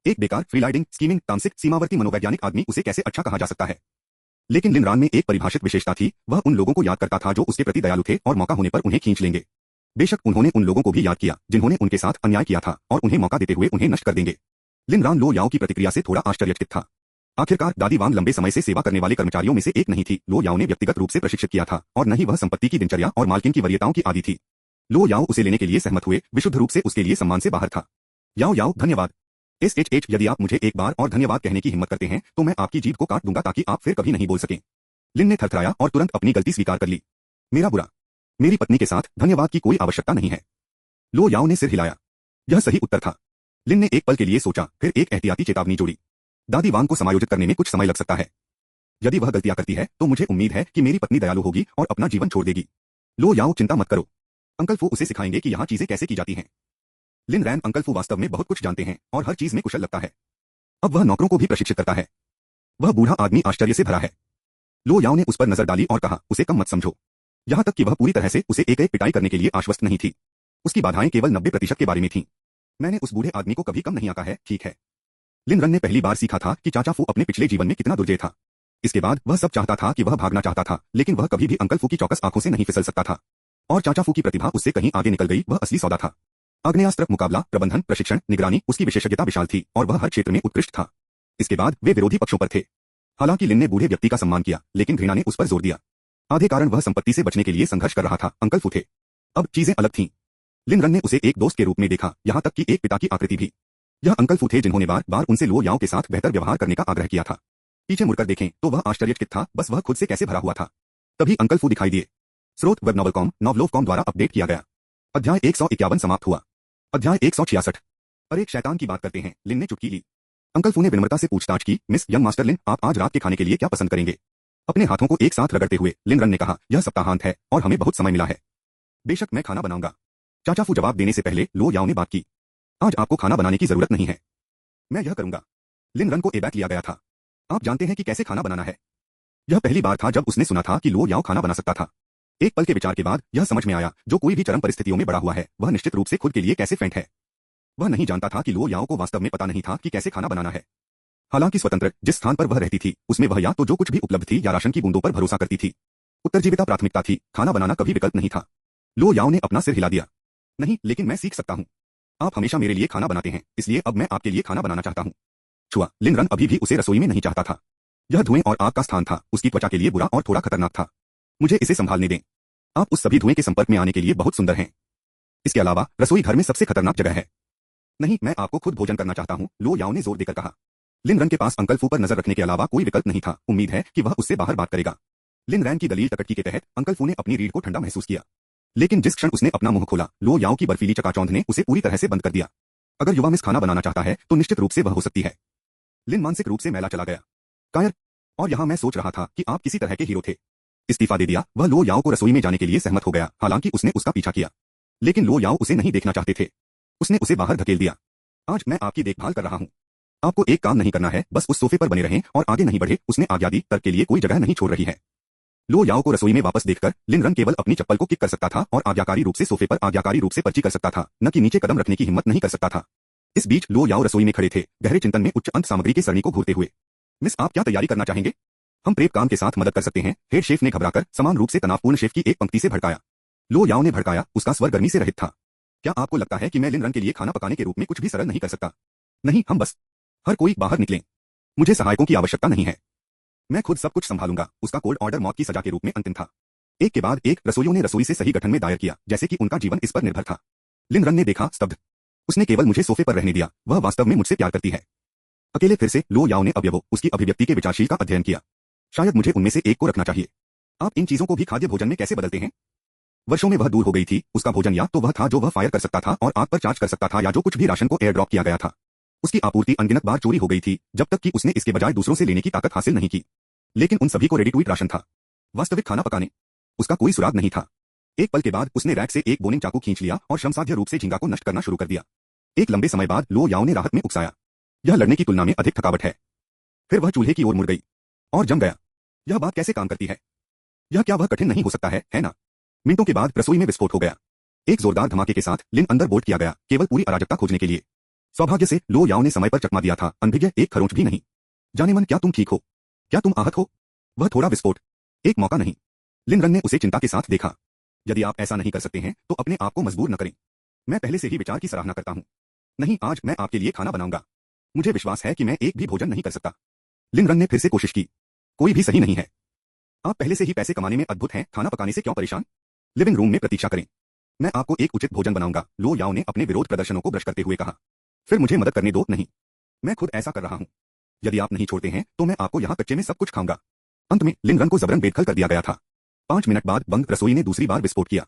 एक बेकार, फ्रीलाइडिंग, स्कीमिंग, तामसिक, सीमावर्ती मनोवैज्ञानिक आदमी उसे कैसे अच्छा कहा जा सकता है? लेकिन लिन रान में एक परिभाषित विशेषता थी। वह उन लोगों को याद करता था जो उसके प्रति दयालु थे और मौका होने पर उन्हें खींच लेंगे। बेशक उन्होंने उन लोगों को भी याद किया जिन्होंने उनके साथ अन्याय किया था और उन्हें मौका देते हुए उन्हें नष्ट कर देंगे। लिन रान लो याओ की प्रतिक्रिया से थोड़ा आश्चर्यचकित था। आखिरकार दादी वांग लंबे समय से सेवा करने वाले कर्मचारियों में से एक नहीं थी। लो याओ ने व्यक्तिगत रूप से प्रशिक्षित किया था और न ही वह संपत्ति की दिनचर्या और मालकिन की वरीयताओं की आदी थी। लो याओ उसे लेने के लिए सहमत हुए, विशुद्ध रूप से उसके लिए सम्मान से बाहर था। याओ याओ, धन्यवाद। एसएचएच, यदि आप मुझे एक बार और धन्यवाद कहने की हिम्मत करते हैं तो मैं आपकी जीभ को काट दूंगा ताकि आप फिर कभी नहीं बोल सकें। लिन ने थरथराया और तुरंत अपनी गलती स्वीकार कर ली। मेरा बुरा। मेरी पत्नी के साथ धन्यवाद की कोई आवश्यकता नहीं है। लो याओ ने सिर हिलाया। यह सही उत्तर था। लिन ने एक पल के लिए सोचा, फिर एक एहतियाती चेतावनी जोड़ी। दादी वांग को समायोजित करने में कुछ समय लग सकता है। यदि वह गलतियां करती है तो मुझे उम्मीद है कि मेरी पत्नी दयालु होगी और अपना जीवन छोड़ देगी। लो याओ, चिंता मत करो। अंकल फू उसे सिखाएंगे कि यहाँ चीजें कैसे की जाती हैं। लिन रैन, अंकल फू वास्तव में बहुत कुछ जानते हैं और हर चीज में कुशल लगता है। अब वह नौकरों को भी प्रशिक्षित करता है। वह बूढ़ा आदमी आश्चर्य से भरा है। लो याओ ने उस पर नजर डाली और कहा, उसे कम मत समझो। यहां तक कि वह पूरी तरह से उसे एक एक पिटाई करने के लिए आश्वस्त नहीं थी। उसकी बाधाएं केवल 90% के बारे में थीं। मैंने उस बूढ़े आदमी को कभी कम नहीं आंका है, ठीक है। लिन रन ने पहली बार सीखा था कि चाचा फू अपने पिछले जीवन में कितना दुर्जय था। इसके बाद वह सब चाहता था कि वह भागना चाहता था, लेकिन वह कभी भी अंकल फू की चौकस आंखों से नहीं फिसल सकता था। और चाचा फू की प्रतिभा उससे कहीं आगे निकल गई। वह असली सौदा था। आग्नेयास्त्र, मुकाबला, प्रबंधन, प्रशिक्षण, निगरानी, उसकी विशेषज्ञता विशाल थी और वह हर क्षेत्र में उत्कृष्ट था। इसके बाद वे विरोधी पक्षों पर थे। हालांकि लिन ने बूढ़े व्यक्ति का सम्मान किया, लेकिन घृणा ने उस पर जोर दिया। आधे कारण वह संपत्ति से बचने के लिए संघर्ष कर रहा था। अंकल फू थे। अब चीजें अलग थीं। लिन रन ने उसे एक दोस्त के रूप में देखा, यहां तक कि एक पिता की आकृति भी। यह अंकल फू थे जिन्होंने बार बार उनसे लो याओ के साथ बेहतर व्यवहार करने का आग्रह किया था। पीछे मुड़कर देखें तो वह आश्चर्यचकित था, बस वह खुद से कैसे भरा हुआ था। तभी अंकल फू दिखाई दिए। स्रोत वेब नॉवलकॉम, नॉवलोवकॉम द्वारा अपडेट किया गया। अध्याय 151 समाप्त हुआ। अध्याय 166। अरे शैतान की बात करते हैं, लिन ने चुटकी ली। अंकल फू ने विनम्रता से पूछताछ की, मिस यंग मास्टर लिन, आप आज रात के खाने के लिए क्या पसंद करेंगे? अपने हाथों को एक साथ रगड़ते हुए लिन रन ने कहा, यह सप्ताहांत है और हमें बहुत समय मिला है। बेशक मैं खाना बनाऊंगा। चाचा फू जवाब देने से पहले लो याओ ने बात की। आज आपको खाना बनाने की जरूरत नहीं है। मैं यह करूंगा। लिन रन को एबैक लिया गया था। आप जानते हैं कि कैसे खाना बनाना है? यह पहली बार था जब उसने सुना था कि लो याओ खाना बना सकता था। एक पल के विचार के बाद यह समझ में आया, जो कोई भी चरम परिस्थितियों में बड़ा हुआ है वह निश्चित रूप से खुद के लिए कैसे फेंट है। वह नहीं जानता था कि लो याओ को वास्तव में पता नहीं था कि कैसे खाना बनाना है। हालांकि स्वतंत्र जिस स्थान पर वह रहती थी उसमें वह या तो जो कुछ भी उपलब्ध थी या राशन की बूंदों पर भरोसा करती थी। उत्तरजीविता प्राथमिकता थी, खाना बनाना कभी विकल्प नहीं था। लो याओ ने अपना सिर हिला दिया। नहीं, लेकिन मैं सीख सकता हूँ। आप हमेशा मेरे लिए खाना बनाते हैं, इसलिए अब मैं आपके लिए खाना बनाना चाहता हूँ। छुआ, लिन रन अभी भी उसे रसोई में नहीं चाहता था। यह धुएं और आग का स्थान था, उसकी त्वचा के लिए बुरा और थोड़ा खतरनाक था। मुझे इसे संभालने दें। आप उस सभी धुएं के संपर्क में आने के लिए बहुत सुंदर हैं। इसके अलावा रसोई घर में सबसे खतरनाक जगह है। नहीं, मैं आपको खुद भोजन करना चाहता हूँ, लो याओ ने जोर देकर कहा। लिन रन के पास अंकल फू पर नजर रखने के अलावा कोई विकल्प नहीं था। उम्मीद है कि वह उससे बाहर बात करेगा। लिन रैन की दलील टकटकी के तहत अंकल फू ने अपनी रीढ़ को ठंडा महसूस किया। लेकिन जिस क्षण उसने अपना मुंह खोला, लो याओ की बर्फीली चकाचौंध ने उसे पूरी तरह से बंद कर दिया। अगर युवा मिस खाना बनाना चाहता है तो निश्चित रूप से वह हो सकती है। लिन मानसिक रूप से मैला चला गया। कायर, और यहाँ मैं सोच रहा था कि आप किसी तरह के हीरो थे। इस्तीफा दे दिया। वह लो याओ को रसोई में जाने के लिए सहमत हो गया, हालांकि उसने उसका पीछा किया। लेकिन लो याओ उसे नहीं देखना चाहते थे। उसने उसे बाहर धकेल दिया। आज मैं आपकी देखभाल कर रहा हूँ। आपको एक काम नहीं करना है, बस उस सोफे पर बने रहें और आगे नहीं बढ़े। उसने आज्ञा दी। तर्क के लिए कोई जगह नहीं छोड़ रही है। लो याओ को रसोई में वापस देखकर लिन रन केवल अपनी चप्पल को किक कर सकता था और आज्ञाकारी रूप से सोफे पर आज्ञाकारी रूप से पर्ची कर सकता था, न कि नीचे कदम रखने की हिम्मत नहीं कर सकता था। इस बीच लो याओ रसोई में खड़े थे, गहरे चिंतन में उच्च अंत सामग्री के सरणी को घूरते हुए। मिस, आप क्या तैयारी करना चाहेंगे? हम प्रेप काम के साथ मदद कर सकते हैं, हेड शेफ ने घबराकर समान रूप से तनावपूर्ण शेफ की एक पंक्ति से भड़काया। लो याओ ने भड़काया, उसका स्वर गर्मी से रहित था। क्या आपको लगता है कि मैं लिन रन के लिए खाना पकाने के रूप में कुछ भी सरल नहीं कर सकता? नहीं, हम बस हर कोई बाहर निकलें। मुझे सहायकों की आवश्यकता नहीं है। मैं खुद सब कुछ संभालूंगा। उसका कोल्ड ऑर्डर मौत की सजा के रूप में अंतिम था। एक के बाद एक रसोइयों ने रसोई से सही गठन में दायर किया, जैसे कि उनका जीवन इस पर निर्भर था। लिन रन ने देखा, स्तब्ध। उसने केवल मुझे सोफे पर रहने दिया। वह वास्तव में मुझसे प्यार करती है। अकेले फिर से लो याओ ने अवयवों, उसकी अभिव्यक्ति के विचारशील का अध्ययन किया। शायद मुझे उनमें से एक को रखना चाहिए। आप इन चीजों को भी खाद्य भोजन में कैसे बदलते हैं? वर्षों में वह दूर हो गई थी। उसका भोजन या तो वह था जो वह फायर कर सकता था और आग पर चार्ज कर सकता था, या जो कुछ भी राशन को एयर ड्रॉप किया गया था। उसकी आपूर्ति अनगिनत बार चोरी हो गई थी, जब तक कि उसने इसके बजाय दूसरों से लेने की ताकत हासिल नहीं की। लेकिन उन सभी को रेडी टू ईट राशन था। वास्तविक खाना पकाने उसका कोई सुराग नहीं था। एक पल के बाद उसने रैक से एक बोनिंग चाकू खींच लिया और श्रमसाध्य रूप से झींगा को नष्ट करना शुरू कर दिया। एक लंबे समय बाद लो याओ ने राहत में उकसाया। यह लड़ने की तुलना में अधिक थकावट है। फिर वह चूल्हे की ओर मुड़ गई और जम गया। यह बात कैसे काम करती है? यह क्या वह कठिन नहीं हो सकता है ना? मिनटों के बाद रसोई में विस्फोट हो गया। एक जोरदार धमाके के साथ लिन अंदर बोल्ट किया गया, केवल पूरी अराजकता खोजने के लिए। सौभाग्य से लो याओ ने समय पर चकमा दिया था। अनभिज्ञ एक खरोंच भी नहीं। जाने मन, क्या तुम ठीक हो? क्या तुम आहत हो? वह थोड़ा विस्फोट, एक मौका नहीं। लिन रन ने उसे चिंता के साथ देखा। यदि आप ऐसा नहीं कर सकते हैं तो अपने आप को मजबूर न करें। मैं पहले से ही विचार की सराहना करता हूं। नहीं, आज मैं आपके लिए खाना बनाऊंगा। मुझे विश्वास है कि मैं एक भी भोजन नहीं कर सकता। लिन रन ने फिर से कोशिश की। कोई भी सही नहीं है। आप पहले से ही पैसे कमाने में अद्भुत हैं, खाना पकाने से क्यों परेशान? लिविंग रूम में प्रतीक्षा करें। मैं आपको एक उचित भोजन बनाऊंगा, लो याओ ने अपने विरोध प्रदर्शनों को ब्रश करते हुए कहा। फिर मुझे मदद करने दो। नहीं, मैं खुद ऐसा कर रहा हूं। यदि आप नहीं छोड़ते हैं तो मैं आपको यहां कच्चे में सब कुछ खाऊंगा। अंत में लिन रन को जबरन बेदखल कर दिया गया था। 5 मिनट बाद बंद रसोई ने दूसरी बार विस्फोट किया।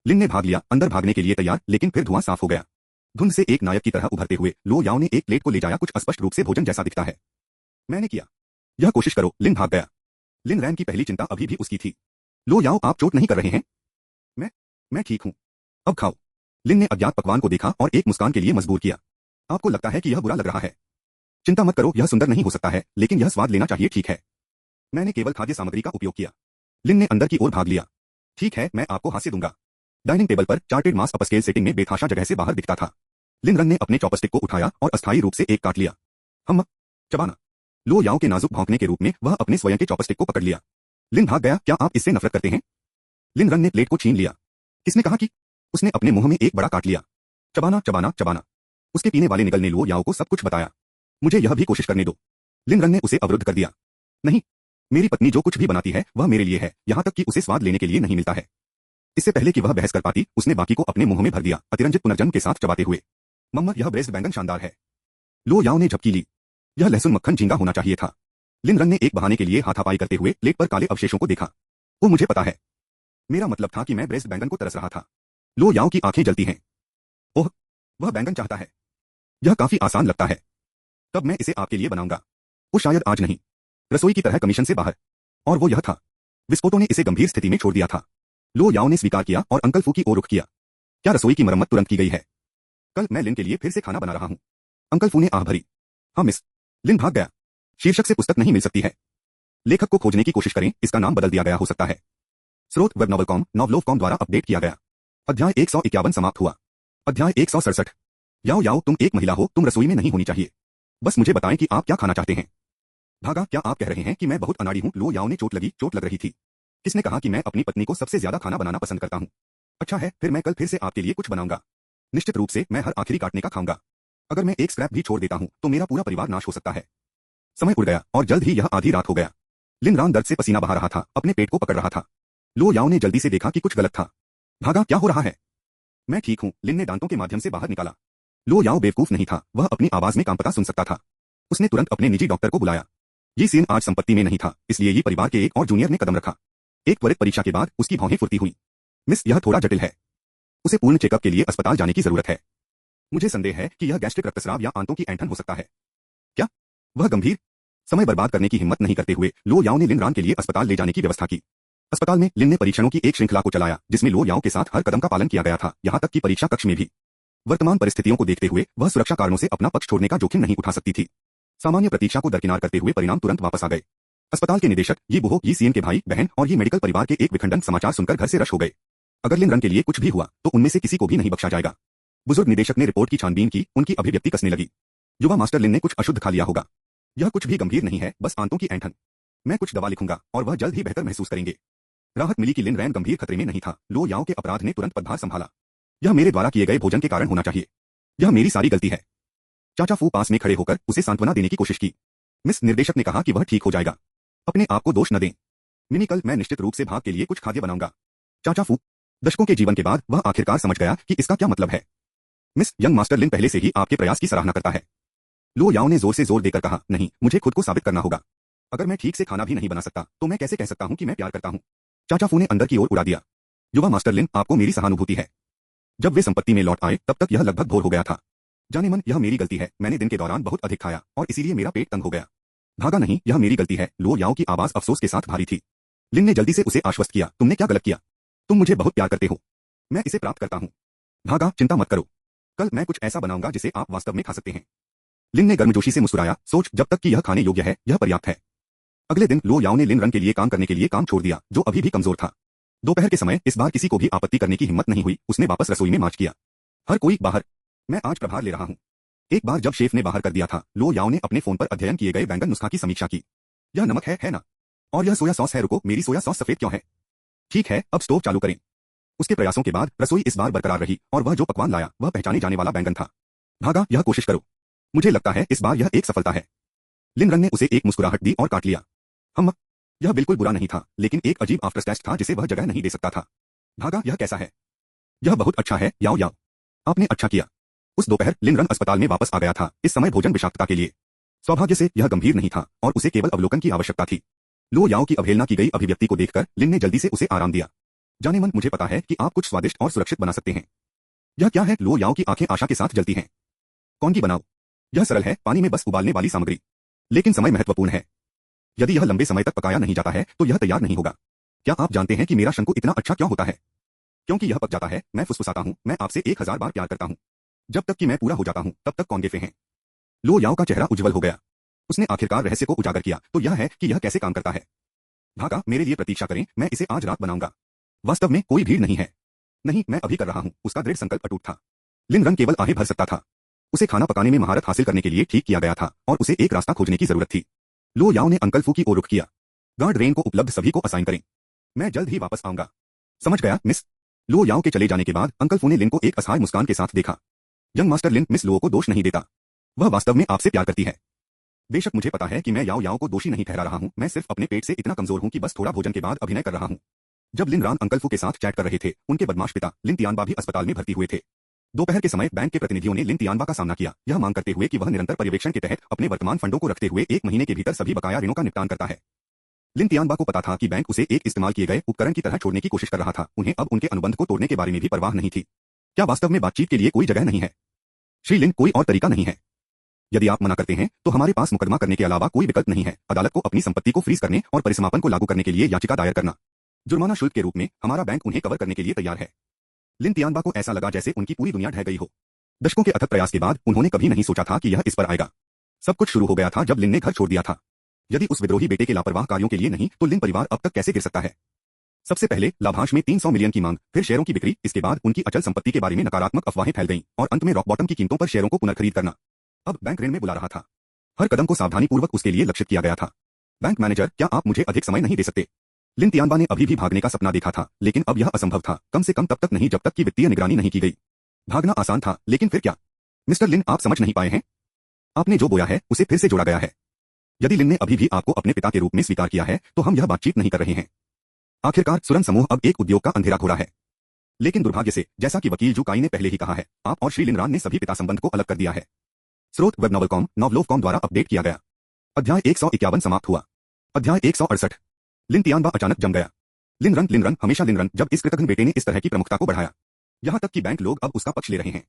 लिन ने भाग लिया, अंदर भागने के लिए तैयार, लेकिन फिर धुआं साफ हो गया। धुंध से एक नायक की तरह उभरते हुए लो याओ ने एक प्लेट को ले जाया। कुछ अस्पष्ट रूप से भोजन जैसा दिखता है। मैंने किया। यह कोशिश करो। लिन भाग गया। लिन रैन की पहली चिंता अभी भी उसकी थी। लो याओ, आप चोट नहीं कर रहे हैं? मैं ठीक हूं। अब खाओ। लिन ने अज्ञात पकवान को देखा और एक मुस्कान के लिए मजबूर किया। आपको लगता है कि यह बुरा लग रहा है? चिंता मत करो, यह सुंदर नहीं हो सकता है, लेकिन यह स्वाद लेना चाहिए, ठीक है? मैंने केवल खाद्य सामग्री का उपयोग किया। लिन ने अंदर की ओर भाग लिया। ठीक है, मैं आपको हास्य दूंगा। डाइनिंग टेबल पर चार्टेड मास अपस्केल सेटिंग में बेतहाशा जगह से बाहर दिखता था। लिन रन ने अपने चॉपस्टिक को उठाया और अस्थायी रूप से एक काट लिया। हम चबाना। लो याओ के नाजुक भौंकने के रूप में वह अपने स्वयं के चॉपस्टिक को पकड़ लिया। लिन भाग गया। क्या आप इससे नफरत करते हैं? लिन रन ने प्लेट को छीन लिया। किसने कहा कि? उसने अपने मुंह में एक बड़ा काट लिया। चबाना चबाना चबाना। उसके पीने वाले निगल ने लो याओ को सब कुछ बताया। मुझे यह भी कोशिश करने दो। लिन रन ने उसे अवरुद्ध कर दिया। नहीं, मेरी पत्नी जो कुछ भी बनाती है वह मेरे लिए है, यहां तक कि उसे स्वाद लेने के लिए नहीं मिलता है। इससे पहले कि वह बहस कर पाती, उसने बाकी को अपने मुंह में भर दिया, अतिरंजित पुनर्जन्म के साथ चबाते हुए। मम्मा, यह ब्रेस्ट बैंगन शानदार है। लो याओ ने झपकी ली। यह लहसुन मक्खन झींगा होना चाहिए था। लिन रन ने एक बहाने के लिए हाथापाई करते हुए प्लेट पर काले अवशेषों को देखा। वो मुझे पता है। मेरा मतलब था कि मैं ब्रेस्ट बैंगन को तरस रहा था। लो याओ की आंखें जलती हैं। ओह, वह बैंगन चाहता है। यह काफी आसान लगता है। तब मैं इसे आपके लिए बनाऊंगा। वो शायद आज नहीं। रसोई की तरह कमीशन से बाहर। और वो यह था। विस्फोटों ने इसे गंभीर स्थिति में छोड़ दिया था। लो याओ ने स्वीकार किया और अंकल फू की ओर रुख किया। क्या रसोई की मरम्मत तुरंत की गई है? कल मैं लिन के लिए फिर से खाना बना रहा हूं। अंकल फू ने आह भरी। हाँ मिस। लिन भाग गया। शीर्षक से पुस्तक नहीं मिल सकती है। लेखक को खोजने की कोशिश करें, इसका नाम बदल दिया गया हो सकता है। स्रोत वेब नॉवल कॉम, नॉवलोव कॉम द्वारा अपडेट किया गया। अध्याय 151 समाप्त हुआ। अध्याय 167। याओ याओ, तुम एक महिला हो, तुम रसोई में नहीं होनी चाहिए। बस मुझे बताएं कि आप क्या खाना चाहते हैं। भागा, क्या आप कह रहे हैं कि मैं बहुत अनाड़ी हूँ? लो याओ ने चोट लग रही थी। किसने कहा कि मैं अपनी पत्नी को सबसे ज्यादा खाना बनाना पसंद करता हूँ? अच्छा है, फिर मैं कल फिर से आपके लिए कुछ बनाऊंगा। निश्चित रूप से मैं हर आखिरी काटने का खाऊंगा। अगर मैं एक स्क्रैप भी छोड़ देता हूँ तो मेरा पूरा परिवार नाश हो सकता है। समय उड़ गया और जल्द ही यह आधी रात हो गया। लिन रान दर्द से पसीना बहा रहा था, अपने पेट को पकड़ रहा था। लो याओ ने जल्दी से देखा कि कुछ गलत था। भागा, क्या हो रहा है? मैं ठीक हूँ, लिन ने दांतों के माध्यम से बाहर निकाला। लो याओ बेवकूफ नहीं था, वह अपनी आवाज में काम पता सुन सकता था। उसने तुरंत अपने निजी डॉक्टर को बुलाया। ये सीन आज संपत्ति में नहीं था, इसलिए ये परिवार के एक और जूनियर ने कदम रखा। एक त्वरित परीक्षा के बाद उसकी भौहें फुर्ती हुई। मिस, यह थोड़ा जटिल है। उसे पूर्ण चेकअप के लिए अस्पताल जाने की जरूरत है। मुझे संदेह है कि यह गैस्ट्रिक रक्तस्राव या आंतों की ऐंठन हो सकता है। क्या? वह गंभीर? समय बर्बाद करने की हिम्मत नहीं करते हुए लो याओ ने लिन रान के लिए अस्पताल ले जाने की व्यवस्था की। अस्पताल में लिन ने परीक्षणों की एक श्रृंखला को चलाया, जिसमें लो याओ के साथ हर कदम का पालन किया गया था, यहां तक कि परीक्षा कक्ष में भी। वर्तमान परिस्थितियों को देखते हुए वह सुरक्षा कारणों से अपना पक्ष छोड़ने का जोखिम नहीं उठा सकती थी। सामान्य प्रतीक्षा को दरकिनार करते हुए परिणाम तुरंत वापस आ गए। अस्पताल के निदेशक ये बुहो, ये सीएन के भाई बहन और ये मेडिकल परिवार के एक विखंडन समाचार सुनकर घर से रश हो गए। अगर लिन रन के लिए कुछ भी हुआ तो उनमें से किसी को भी नहीं बख्शा जाएगा। बुजुर्ग निदेशक ने रिपोर्ट की छानबीन की, उनकी अभिव्यक्ति कसने लगी। युवा मास्टर लिन ने कुछ अशुद्ध खा लिया होगा। यह कुछ भी गंभीर नहीं है, बस आंतों की ऐंठन। मैं कुछ दवा लिखूंगा और वह जल्द ही बेहतर महसूस करेंगे। राहत मिली कि लिन रैन गंभीर खतरे में नहीं था। लो याओ के अपराध ने तुरंत पदभार संभाला। यह मेरे द्वारा किए गए भोजन के कारण होना चाहिए। यह मेरी सारी गलती है। चाचा फू पास में खड़े होकर उसे सांत्वना देने की कोशिश की। मिस, निर्देशक ने कहा कि वह ठीक हो जाएगा। अपने आप को दोष न दें। मिनी, कल मैं निश्चित रूप से भाग के लिए कुछ खाद्य बनाऊंगा। चाचा फू। दशकों के जीवन के बाद वह आखिरकार समझ गया कि इसका क्या मतलब है। मिस, यंग मास्टर लिन पहले से ही आपके प्रयास की सराहना करता है। लो याओ ने जोर से जोर देकर कहा, नहीं, मुझे खुद को साबित करना होगा। अगर मैं ठीक से खाना भी नहीं बना सकता तो मैं कैसे कह सकता हूँ कि मैं प्यार करता हूँ? चाचा फू ने अंदर की ओर उड़ा दिया। युवा मास्टर लिन, आपको मेरी सहानुभूति है। जब वे संपत्ति में लौट आए तब तक यह लगभग भोर हो गया था। जाने मन, यह मेरी गलती है, मैंने दिन के दौरान बहुत अधिक खाया और इसीलिए मेरा पेट तंग हो गया। भागा, नहीं, यह मेरी गलती है। लो याओ की आवाज अफसोस के साथ भारी थी। लिन ने जल्दी से उसे आश्वस्त किया, तुमने क्या गलत किया? तुम मुझे बहुत प्यार करते हो। मैं इसे प्राप्त करता हूँ। भागा, चिंता मत करो। कल मैं कुछ ऐसा बनाऊंगा जिसे आप वास्तव में खा सकते हैं। लिन ने गर्मजोशी से मुस्कुराया, सोच, जब तक कि यह खाने योग्य है यह पर्याप्त है। अगले दिन लो याओ ने लिन रन के लिए काम करने के लिए काम छोड़ दिया, जो अभी भी कमजोर था। दोपहर के समय इस बार किसी को भी आपत्ति करने की हिम्मत नहीं हुई। उसने वापस रसोई में मार्च किया। हर कोई बाहर। मैं आज प्रभार ले रहा हूँ। एक बार जब शेफ ने बाहर कर दिया था, लो याओ ने अपने फोन पर अध्ययन किए गए व्यंजन नुस्खा की समीक्षा की। यह नमक है ना? और यह सोया सॉस है। रुको, मेरी सोया सॉस सफेद क्यों है? ठीक है, अब स्टोव चालू करें। उसके प्रयासों के बाद रसोई इस बार बरकरार रही और वह जो पकवान लाया वह पहचाने जाने वाला बैंगन था। भागा, यह कोशिश करो। मुझे लगता है इस बार यह एक सफलता है। लिन रन ने उसे एक मुस्कुराहट दी और काट लिया। हम। यह बिल्कुल बुरा नहीं था, लेकिन एक अजीब आफ्टरटेस्ट था जिसे वह जगह नहीं दे सकता था। भागा, यह कैसा है? यह बहुत अच्छा है, याओ याओ। आपने अच्छा किया। उस दोपहर लिन रन अस्पताल में वापस आ गया था, इस समय भोजन विषाक्तता के लिए। सौभाग्य से यह गंभीर नहीं था और उसे केवल अवलोकन की आवश्यकता थी। लो याओ की अवहेलना की गई अभिव्यक्ति को देखकर लिन ने जल्दी से उसे आराम दिया। जाने मन, मुझे पता है कि आप कुछ स्वादिष्ट और सुरक्षित बना सकते हैं। यह क्या है? लो याओ की आंखें आशा के साथ जलती हैं। कौन की बनाओ? यह सरल है, पानी में बस उबालने वाली सामग्री। लेकिन समय महत्वपूर्ण है। यदि यह लंबे समय तक पकाया नहीं जाता है तो यह तैयार नहीं होगा। क्या आप जानते हैं कि मेरा शंकु इतना अच्छा क्यों होता है? क्योंकि यह पक जाता है। मैं फुसफुसाता हूँ, मैं आपसे 1000 बार प्यार करता हूँ। जब तक कि मैं पूरा हो जाता हूँ तब तक कौन गेफे हैं। लो याओ का चेहरा उज्जवल हो गया। उसने आखिरकार रहस्य को उजागर किया, तो यह है कि यह कैसे काम करता है। भागा, मेरे लिए प्रतीक्षा करें, मैं इसे आज रात बनाऊंगा। वास्तव में कोई भीड़ नहीं है। नहीं, मैं अभी कर रहा हूँ। उसका दृढ़ संकल्प अटूट था। लिन रन केवल आहें भर सकता था। उसे खाना पकाने में महारत हासिल करने के लिए ठीक किया गया था और उसे एक रास्ता खोजने की जरूरत थी। लो याओ ने अंकल फू की ओर रुख किया। गार्ड रेन को उपलब्ध सभी को असाइन करें। मैं जल्द ही वापस आऊंगा। समझ गया, मिस। लो याओ के चले जाने के बाद अंकल फू ने लिन को एक असहाय मुस्कान के साथ देखा। यंग मास्टर लिन मिस लो को दोष नहीं देता। वह वास्तव में आपसे प्यार करती है। बेशक मुझे पता है कि मैं याओ याओ को दोषी नहीं ठहरा रहा हूँ, मैं सिर्फ अपने पेट से इतना कमजोर हूँ कि बस थोड़ा भोजन के बाद अभिनय कर रहा हूँ। जब लिन रान अंकल फू के साथ चैट कर रहे थे, उनके बदमाश पिता लिन तियानबा भी अस्पताल में भर्ती हुए थे। दोपहर के समय बैंक के प्रतिनिधियों ने लिन तियानबा का सामना किया, यह मांग करते हुए कि वह निरंतर पर्यवेक्षण के तहत अपने वर्तमान फंडों को रखते हुए 1 महीने के भीतर सभी बकाया ऋणों का निपटान करता है। लिन तियानबा को पता था कि बैंक उसे एक इस्तेमाल किए गए उपकरण की तरह छोड़ने की कोशिश कर रहा था। उन्हें अब उनके अनुबंध को तोड़ने के बारे में भी परवाह नहीं थी। क्या वास्तव में बातचीत के लिए कोई जगह नहीं है? श्री लिन, कोई और तरीका नहीं है। यदि आप मना करते हैं तो हमारे पास मुकदमा करने के अलावा कोई विकल्प नहीं है। अदालत को अपनी संपत्ति को फ्रीज करने और परिसमापन को लागू करने के लिए याचिका दायर करना। जुर्माना शुल्क के रूप में हमारा बैंक उन्हें कवर करने के लिए तैयार है। लिन तियानबा को ऐसा लगा जैसे उनकी पूरी दुनिया ढह गई हो। दशकों के अथक प्रयास के बाद उन्होंने कभी नहीं सोचा था कि यह इस पर आएगा। सब कुछ शुरू हो गया था जब लिन ने घर छोड़ दिया था। यदि उस विद्रोही बेटे के लापरवाह कार्यों के लिए नहीं तो लिन परिवार अब तक कैसे गिर सकता है? सबसे पहले लाभांश में 300 मिलियन की मांग, फिर शेयरों की बिक्री, इसके बाद उनकी अचल संपत्ति के बारे में नकारात्मक अफवाहें फैल गईं और अंत में रॉक बॉटम की कीमतों पर शेयरों को पुनर्खरीद करना। अब बैंक ऋण में बुला रहा था। हर कदम को सावधानीपूर्वक उसके लिए लक्षित किया गया था। बैंक मैनेजर, क्या आप मुझे अधिक समय नहीं दे सकते? लिन तियानबा ने अभी भी भागने का सपना देखा था, लेकिन अब यह असंभव था, कम से कम तब तक नहीं जब तक कि वित्तीय निगरानी नहीं की गई। भागना आसान था, लेकिन फिर क्या? मिस्टर लिन, आप समझ नहीं पाए हैं? आपने जो बोया है उसे फिर से जोड़ा गया है। यदि लिन ने अभी भी आपको अपने पिता के रूप में स्वीकार किया है तो हम यह बातचीत नहीं कर रहे हैं। आखिरकार सुरन समूह अब एक उद्योग का अंधेरा घोड़ा है। लेकिन दुर्भाग्य से, जैसा कि वकील जू काई ने पहले ही कहा है, आप और श्री लिन रान ने सभी पिता संबंध को अलग कर दिया है। स्रोत वेब नॉवलकॉम, नॉवलोवकॉम द्वारा अपडेट किया गया। अध्याय 151 समाप्त हुआ। अध्याय 168। लिन तियानबा अचानक जम गया। लिन रन हमेशा लिन रन, जब इस कृतघ्न बेटे ने इस तरह की प्रमुखता को बढ़ाया। यहां तक कि बैंक लोग अब उसका पक्ष ले रहे हैं।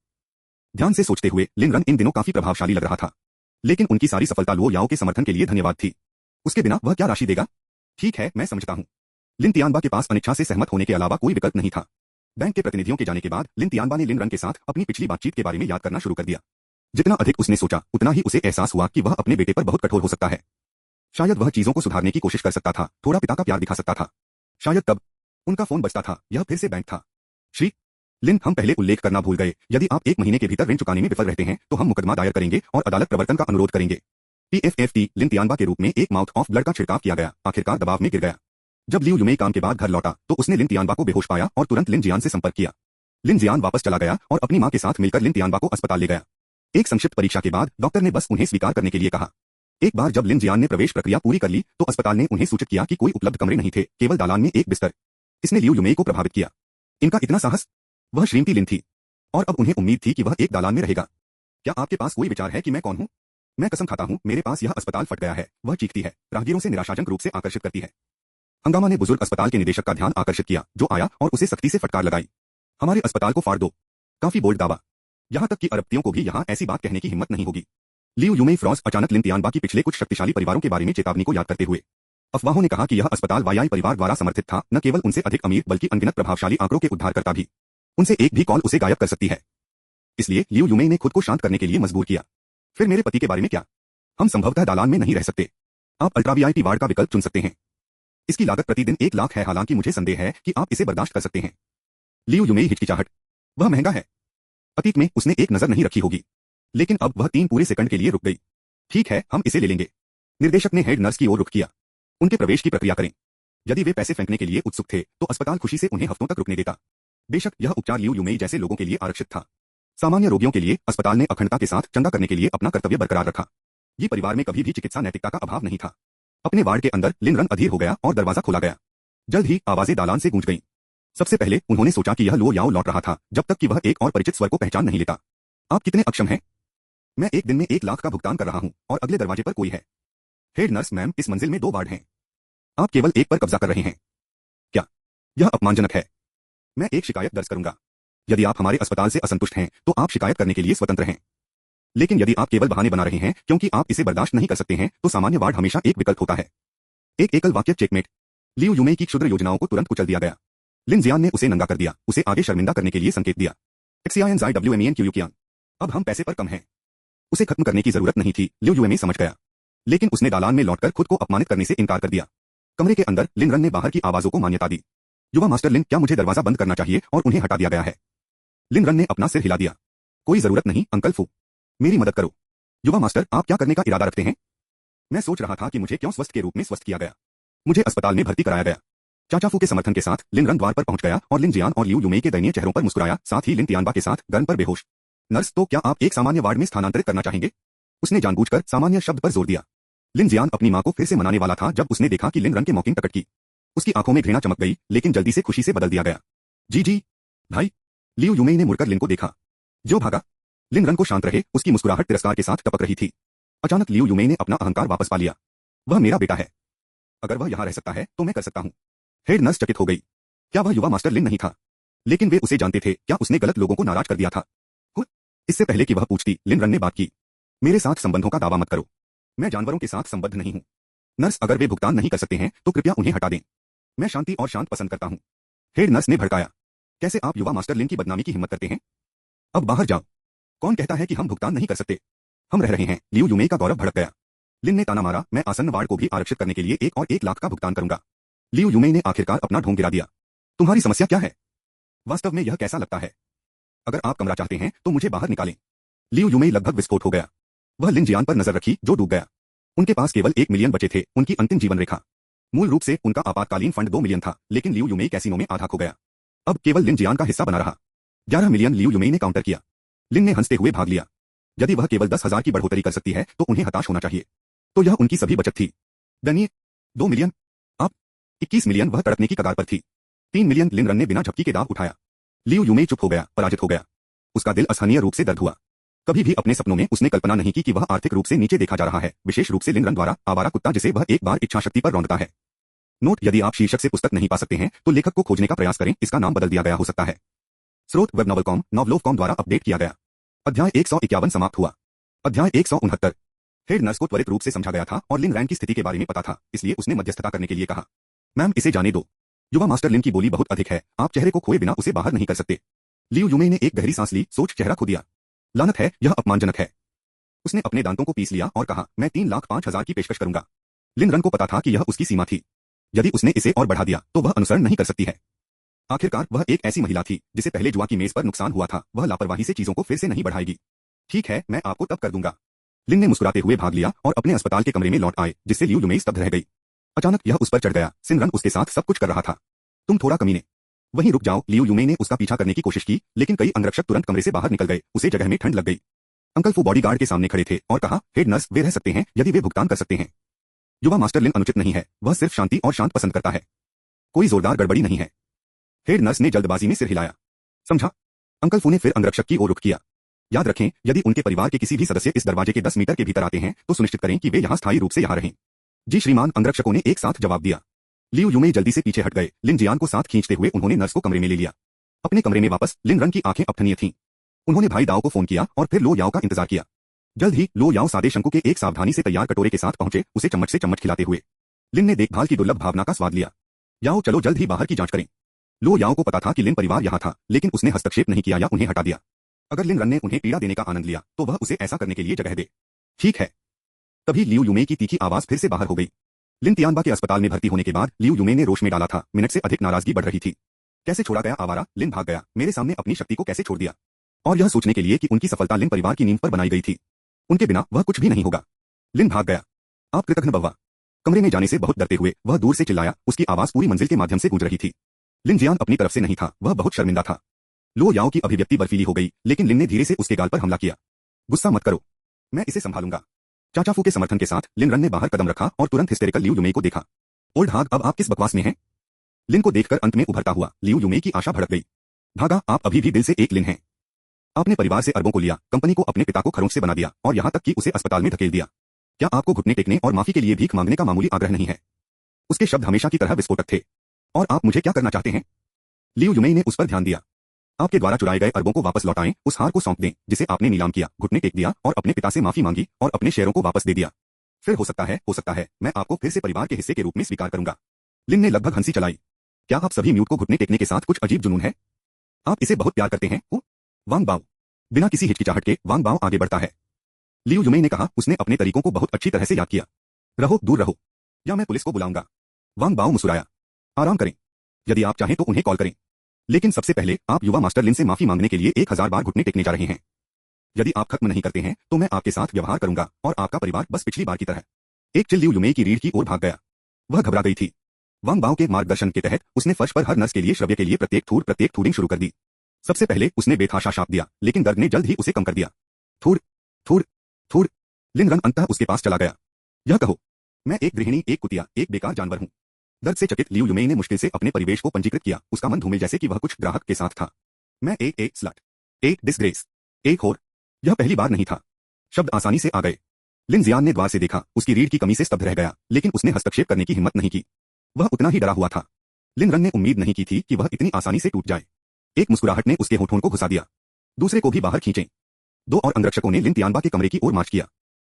ध्यान से सोचते हुए लिन रन इन दिनों काफी प्रभावशाली लग रहा था, लेकिन उनकी सारी सफलता लो याओ के समर्थन के लिए धन्यवाद थी। उसके बिना वह क्या राशि देगा? ठीक है, मैं समझता हूं। लिन तियानबा के पास अनिच्छा से सहमत होने के अलावा कोई विकल्प नहीं था। बैंक के प्रतिनिधियों के जाने के बाद लिन तियानबा ने लिन रन के साथ अपनी पिछली बातचीत के बारे में याद करना शुरू कर दिया। जितना अधिक उसने सोचा, उतना ही उसे एहसास हुआ कि वह अपने बेटे पर बहुत कठोर हो सकता है। शायद वह चीजों को सुधारने की कोशिश कर सकता था, थोड़ा पिता का प्यार दिखा सकता था। शायद तब उनका फोन बजता था। यह फिर से बैंक था। श्री लिन, हम पहले उल्लेख करना भूल गए, यदि आप 1 महीने के भीतर ऋण चुकाने में विफल रहते हैं तो हम मुकदमा दायर करेंगे और अदालत प्रवर्तन का अनुरोध करेंगे। PFFT लिन तियानबा के रूप में एक माउथ ऑफ ब्लड का छिड़काव किया गया, आखिरकार दबाव में गिर गया। जब लियू युमेई काम के बाद घर लौटा तो उसने लिन तियानबा को बेहोश पाया और तुरंत लिन जियान से संपर्क किया। लिन जियान वापस चला गया और अपनी मां के साथ मिलकर लिन तियानबा को अस्पताल ले गया। एक संक्षिप्त परीक्षा के बाद डॉक्टर ने बस उन्हें स्वीकार करने के लिए कहा। एक बार जब लिन जियान ने प्रवेश प्रक्रिया पूरी कर ली तो अस्पताल ने उन्हें सूचित किया कि कोई उपलब्ध कमरे नहीं थे, केवल दालान में एक बिस्तर। इसने लियू युमेई को प्रभावित किया। इनका इतना साहस! वह श्रीमती लिन थी और अब उन्हें उम्मीद थी कि वह एक दालान में रहेगा। क्या आपके पास कोई विचार है कि मैं कौन हूं? मैं कसम खाता हूं, मेरे पास यह अस्पताल फट गया है। वह चीखती है, राहगीरों से निराशाजनक रूप से आकर्षित करती है। हंगामा ने बुजुर्ग अस्पताल के निदेशक का ध्यान आकर्षित किया, जो आया और उसे सख्ती से फटकार लगाई। हमारे अस्पताल को फाड़ दो। काफी बोल्ड दावा। यहां तक कि अरबतियों को भी यहां ऐसी बात कहने की हिम्मत नहीं होगी। लियू युमेई फ्रॉस अचानक लिन तियानबा की पिछले कुछ शक्तिशाली परिवारों के बारे में चेतावनी को याद करते हुए। अफवाहों ने कहा कि यह अस्पताल वाईआई परिवार द्वारा समर्थित था, न केवल उनसे अधिक अमीर बल्कि अनगिनत प्रभावशाली आंकड़ों के उद्धारकर्ता भी। उनसे एक भी कॉल उसे गायब कर सकती है। इसलिए लियू युमेई ने खुद को शांत करने के लिए मजबूर किया। फिर मेरे पति के बारे में क्या? हम संभवतः दालान में नहीं रह सकते। आप अल्ट्रा वीआईपी वार्ड का विकल्प चुन सकते हैं। इसकी लागत प्रतिदिन 1 लाख है, हालांकि मुझे संदेह है कि आप इसे बर्दाश्त कर सकते हैं। लियू युमेई हिचकिचाहट। वह महंगा है। अतीत में उसने एक नजर नहीं रखी होगी, लेकिन अब वह 3 पूरे सेकंड के लिए रुक गई। ठीक है, हम इसे ले लेंगे। निर्देशक ने हेड नर्स की ओर रुख किया। उनके प्रवेश की प्रक्रिया करें। यदि वे पैसे फेंकने के लिए उत्सुक थे तो अस्पताल खुशी से उन्हें हफ्तों तक रुकने देता। बेशक यह उपचार लियू युमेई जैसे लोगों के लिए आरक्षित था। सामान्य रोगियों के लिए अस्पताल ने अखंडता के साथ चंदा करने के लिए अपना कर्तव्य बरकरार रखा। ये परिवार में कभी भी चिकित्सा नैतिकता का अभाव नहीं था। अपने वार्ड के अंदर लिन रन अधीर हो गया और दरवाजा खोला गया। जल्द ही आवाजें दालान से गूंज गईं। सबसे पहले उन्होंने सोचा कि यह लो याओ लौट रहा था, जब तक कि वह एक और परिचित स्वर को पहचान नहीं लेता। आप कितने अक्षम हैं? मैं एक दिन में 1 लाख का भुगतान कर रहा हूं और अगले दरवाजे पर कोई है। हेड नर्स, मैम, इस मंजिल में 2 वार्ड हैं। आप केवल एक पर कब्जा कर रहे हैं। क्या? यह अपमानजनक है। मैं एक शिकायत दर्ज करूंगा। यदि आप हमारे अस्पताल से असंतुष्ट हैं तो आप शिकायत करने के लिए स्वतंत्र हैं। लेकिन यदि आप केवल बहाने बना रहे हैं क्योंकि आप इसे बर्दाश्त नहीं कर सकते हैं तो सामान्य वार्ड हमेशा एक विकल्प होता है। एक एकल वाक्य चेकमेट। लियू युमेई की क्षुद्र योजनाओं को तुरंत कुचल दिया गया। लिन जियान ने उसे नंगा कर दिया, उसे आगे शर्मिंदा करने के लिए संकेत दिया। XINZIWMENQUQIAN। अब हम पैसे पर कम हैं। उसे खत्म करने की जरूरत नहीं थी, लियू युमेई समझ गया। लेकिन उसने दालान में लौटकर खुद को अपमानित करने से इनकार कर दिया। कमरे के अंदर लिन रन ने बाहर की आवाजों को मान्यता दी। युवा मास्टर लिन, क्या मुझे दरवाजा बंद करना चाहिए और उन्हें हटा दिया गया है? लिन रन ने अपना सिर हिला दिया। कोई जरूरत नहीं अंकल फू। मेरी मदद करो। युवा मास्टर, आप क्या करने का इरादा रखते हैं? मैं सोच रहा था कि मुझे क्यों स्वस्थ के रूप में स्वस्थ किया गया। मुझे अस्पताल में भर्ती कराया गया। चाचा फू के समर्थन के साथ लिन रन द्वार पर पहुंच गया और लिन जियान और लियू युमेई के दयनीय चेहरों पर मुस्कुराया, साथ ही लिन तियानबा के साथ गर्म पर बेहोश। नर्स, तो क्या आप एक सामान्य वार्ड में स्थानांतरित करना चाहेंगे? उसने जानबूझकर सामान्य शब्द पर जोर दिया। लिन जियान अपनी मां को फिर से मनाने वाला था जब उसने देखा कि लिन रन के मॉकिंग प्रकट की। उसकी आंखों में घृणा चमक गई, लेकिन जल्दी से खुशी से बदल दिया गया। जी भाई। लियू युमेई ने मुड़कर लिन को देखा, जो भागा। लिन रन को शांत रहे, उसकी मुस्कुराहट तिरस्कार के साथ टपक रही थी। अचानक लियू युमेई ने अपना अहंकार वापस पा लिया। वह मेरा बेटा है। अगर वह यहां रह सकता है तो मैं कर सकता हूं। हेड नर्स चकित हो गई। क्या वह युवा मास्टर लिन नहीं था? लेकिन वे उसे जानते थे। क्या उसने गलत लोगों को नाराज कर दिया था? इससे पहले कि वह पूछती, लिन रन ने बात की। मेरे साथ संबंधों का दावा मत करो। मैं जानवरों के साथ संबद्ध नहीं हूं। नर्स, अगर वे भुगतान नहीं कर सकते हैं तो कृपया उन्हें हटा दें। मैं शांति और शांत पसंद करता हूं। हेड नर्स ने भड़काया। कैसे आप युवा मास्टर लिन की बदनामी की हिम्मत करते हैं? अब बाहर जाओ। कौन कहता है कि हम भुगतान नहीं कर सकते? हम रह रहे हैं। लियू युमेई का गौरव भड़क गया। लिन ने ताना मारा, मैं आसन्न वार्ड को भी आरक्षित करने के लिए 1 और 1 लाख का भुगतान करूंगा। लियू यूमेई ने आखिरकार अपना ढोंग गिरा दिया। तुम्हारी समस्या क्या है? वास्तव में यह कैसा लगता है? अगर आप कमरा चाहते हैं तो मुझे बाहर निकालें। लियू यूमेई लगभग विस्फोट हो गया। वह लिन जियान पर नजर रखी जो डूब गया। उनके पास केवल 1 मिलियन बचे थे, उनकी अंतिम जीवन रेखा। मूल रूप से उनका आपातकालीन फंड 2 मिलियन था, लेकिन लियू यूमेई कैसीनो में आधा खो गया। अब केवल लिन जियान का हिस्सा बना रहा। 11 मिलियन लियू यूमेई ने काउंटर किया। लिन ने हंसते हुए भाग लिया। यदि वह केवल 10,000 की बढ़ोतरी कर सकती है तो उन्हें हताश होना चाहिए। तो यह उनकी सभी बचत थी। दनिए 2 मिलियन। अब 21 मिलियन। वह तड़पने की कगार पर थी। 3 मिलियन। लिन रन ने बिना झपकी के दाव उठाया। लियू यूमेई चुप हो गया, पराजित हो गया। उसका दिल असहनीय रूप से दर्द हुआ। कभी भी अपने सपनों में उसने कल्पना नहीं की कि वह आर्थिक रूप से नीचे देखा जा रहा है, विशेष रूप से लिन रन द्वारा, आवारा कुत्ता जिसे वह एक बार इच्छा शक्ति पर रौंदता है। नोट: यदि आप शीर्षक से पुस्तक नहीं पा सकते हैं तो लेखक को खोजने का प्रयास करें, इसका नाम बदल दिया गया हो सकता है। स्रोत: वेबनॉवल.com, नॉवलोव.com द्वारा अपडेट किया गया। अध्याय 151 समाप्त हुआ। अध्याय 169। हेड नर्स को त्वरित रूप से समझा गया था और लिन रैन की स्थिति के बारे में पता था, इसलिए उसने मध्यस्थता करने के लिए कहा। मैम, इसे जाने दो। युवा मास्टर लिन की बोली बहुत अधिक है, आप चेहरे को खोए बिना उसे बाहर नहीं कर सकते। लियू यूमेई ने एक गहरी सांस ली, सोच चेहरा खो दिया। लानत है, यह अपमानजनक है। उसने अपने दांतों को पीस लिया और कहा, मैं 3,05,000 की पेशकश करूंगा। लिन रन को पता था कि यह उसकी सीमा थी। यदि उसने इसे और बढ़ा दिया तो वह अनुसरण नहीं कर सकती है। आखिरकार वह एक ऐसी महिला थी जिसे पहले जुआ की मेज पर नुकसान हुआ था, वह लापरवाही से चीजों को फिर से नहीं बढ़ाएगी। ठीक है, मैं आपको तब कर दूंगा। लिन ने मुस्कुराते हुए भाग लिया और अपने अस्पताल के कमरे में लौट आए, जिससे लियू यूमेई स्तब्ध रह गई। अचानक यह उस पर चढ़ गया। सिनरन उसके साथ सब कुछ कर रहा था। तुम थोड़ा कमीने, वहीं रुक जाओ। लियू यूमेई ने उसका पीछा करने की कोशिश की, लेकिन कई अंगरक्षक तुरंत कमरे से बाहर निकल गए। उसे जगह में ठंड लग गई। अंकल फू बॉडीगार्ड के सामने खड़े थे और कहा, हेड नर्स, वे रह सकते हैं यदि वे भुगतान कर सकते हैं। युवा मास्टर लिन अनुचित नहीं है, वह सिर्फ शांति और शांत पसंद करता है। कोई जोरदार गड़बड़ी नहीं है। हेड नर्स ने जल्दबाजी में सिर हिलाया। समझा? अंकल फू ने फिर अंगरक्षक की ओर रुख किया। याद रखें, यदि उनके परिवार के किसी भी सदस्य इस दरवाजे के 10 मीटर के भीतर आते हैं तो सुनिश्चित करें कि वे यहाँ स्थायी रूप से यहाँ रहें। जी श्रीमान, अंगरक्षकों ने एक साथ जवाब दिया। लियू यूमेई जल्दी से पीछे हट गए। लिन जियान को साथ खींचते हुए उन्होंने नर्स को कमरे में ले लिया। अपने कमरे में वापस, लिन रन की आंखें अठनीय थीं। उन्होंने भाई दाओ को फोन किया और फिर लो याओ का इंतजार किया। जल्द ही लो याओ सादे शंकु के एक सावधानी से तैयार कटोरे के साथ पहुंचे, उसे चम्मच से चम्मच खिलाते हुए। लिन ने देखभाल की दुर्लभ भावना का स्वाद लिया। याओ, चलो जल्द ही बाहर की जांच करें। लो याओ को पता था कि लिन परिवार यहाँ था, लेकिन उसने हस्तक्षेप नहीं किया या उन्हें हटा दिया। अगर लिन रन ने उन्हें पीड़ा देने का आनंद लिया तो वह उसे ऐसा करने के लिए जगह दे। ठीक है। तभी लियू यूमेई की तीखी आवाज फिर से बाहर हो गई। लिन तियानबा के अस्पताल में भर्ती होने के बाद लियू यूमेई ने रोश में डाला था। मिनट से अधिक नाराजगी बढ़ रही थी। कैसे छोड़ा गया आवारा, लिन भाग गया, मेरे सामने अपनी शक्ति को कैसे छोड़ दिया। और यह सोचने के लिए कि उनकी सफलता लिन परिवार की नींव पर बनाई गई थी। उनके बिना वह कुछ भी नहीं होगा। लिन भाग गया। आप कृतघ्न बव्वा। कमरे में जाने से बहुत डरते हुए वह दूर से चिल्लाया, उसकी आवाज पूरी मंजिल के माध्यम से गूंज रही थी। लिन जियान अपनी तरफ से नहीं था, वह बहुत शर्मिंदा था। लो याओ की अभिव्यक्ति बर्फीली हो गई, लेकिन लिन ने धीरे से उसके गाल पर हमला किया। गुस्सा मत करो, मैं इसे संभालूंगा। चाचा फू के समर्थन के साथ लिन रन ने बाहर कदम रखा और तुरंत हिस्टेरिकल लियू यूमेई को देखा। ओल्ड हाग, अब आप किस बकवास में हैं? लिन को देखकर अंत में उभरता हुआ लियू यूमेई की आशा भड़क गई। भागा, आप अभी भी दिल से एक लिन हैं। आपने परिवार से अरबों को लिया, कंपनी को अपने पिता को खरोंच से बना दिया और यहाँ तक कि उसे अस्पताल में धकेल दिया। क्या आपको घुटने टेकने और माफी के लिए भीख मांगने का मामूली आग्रह नहीं है? उसके शब्द हमेशा की तरह विस्फोटक थे। और आप मुझे क्या करना चाहते हैं? लियू यूमेई ने उस पर ध्यान दिया। आपके द्वारा चुराए गए अरबों को वापस लौटाएं, उस हार को सौंप दें जिसे आपने नीलाम किया, घुटने टेक दिया और अपने पिता से माफी मांगी और अपने शेयरों को वापस दे दिया। फिर हो सकता है मैं आपको फिर से परिवार के हिस्से के रूप में स्वीकार करूंगा। लिन ने लगभग हंसी चलाई। क्या आप सभी म्यूट को घुटने टेकने के साथ कुछ अजीब जुनून है? आप इसे बहुत प्यार करते हैं? वांग बाओ। बिना किसी हिचकिचाहट के वांग बाओ आगे बढ़ता है। लियू यूमेई ने कहा, उसने अपने तरीकों को बहुत अच्छी तरह से याद किया। रहो, दूर रहो, या मैं पुलिस को बुलाऊंगा। वांग बाओ मुस्कुराया। आराम करें। यदि आप चाहें तो उन्हें कॉल करें। लेकिन सबसे पहले आप युवा मास्टर लिन से माफी मांगने के लिए 1000 बार घुटने टेकने जा रहे हैं। यदि आप खत्म नहीं करते हैं तो मैं आपके साथ व्यवहार करूंगा और आपका परिवार बस पिछली बार की तरह। एक चिल लियू यूमेई की रीढ़ की ओर भाग गया। वह घबरा गई थी। वांग बाओ के मार्गदर्शन के तहत उसने फर्श पर हर नर्स के लिए श्रव्य के लिए प्रत्येक थूरिंग शुरू कर दी। सबसे पहले उसने बेतहाशा शाप दिया, लेकिन दर्द ने जल्द ही उसे कम कर दिया। थूर थूर थूर। लिन रन अंततः उसके पास चला गया। यह कहो, मैं एक गृहिणी, एक कुतिया, एक बेकार जानवर हूं। दर्द से चकित लियू यूमेई ने मुश्किल से अपने परिवेश को पंजीकृत किया। उसका मन धूमिल जैसे कि वह कुछ ग्राहक के साथ था। मैं एक स्लट, एक डिसग्रेस, एक होर। यह पहली बार नहीं था। शब्द आसानी से आ गए। लिन जियान ने द्वार से देखा, उसकी रीढ़ की कमी से स्तब्ध रह गया, लेकिन उसने हस्तक्षेप करने की हिम्मत नहीं की। वह उतना ही डरा हुआ था। लिन रन ने उम्मीद नहीं की थी कि वह इतनी आसानी से टूट जाए। एक मुस्कुराहट ने उसके होठों को घुसा दिया। दूसरे को भी बाहर खींचें। 2 और अंगरक्षकों ने लिन तियानबा के कमरे की ओर मार्च किया।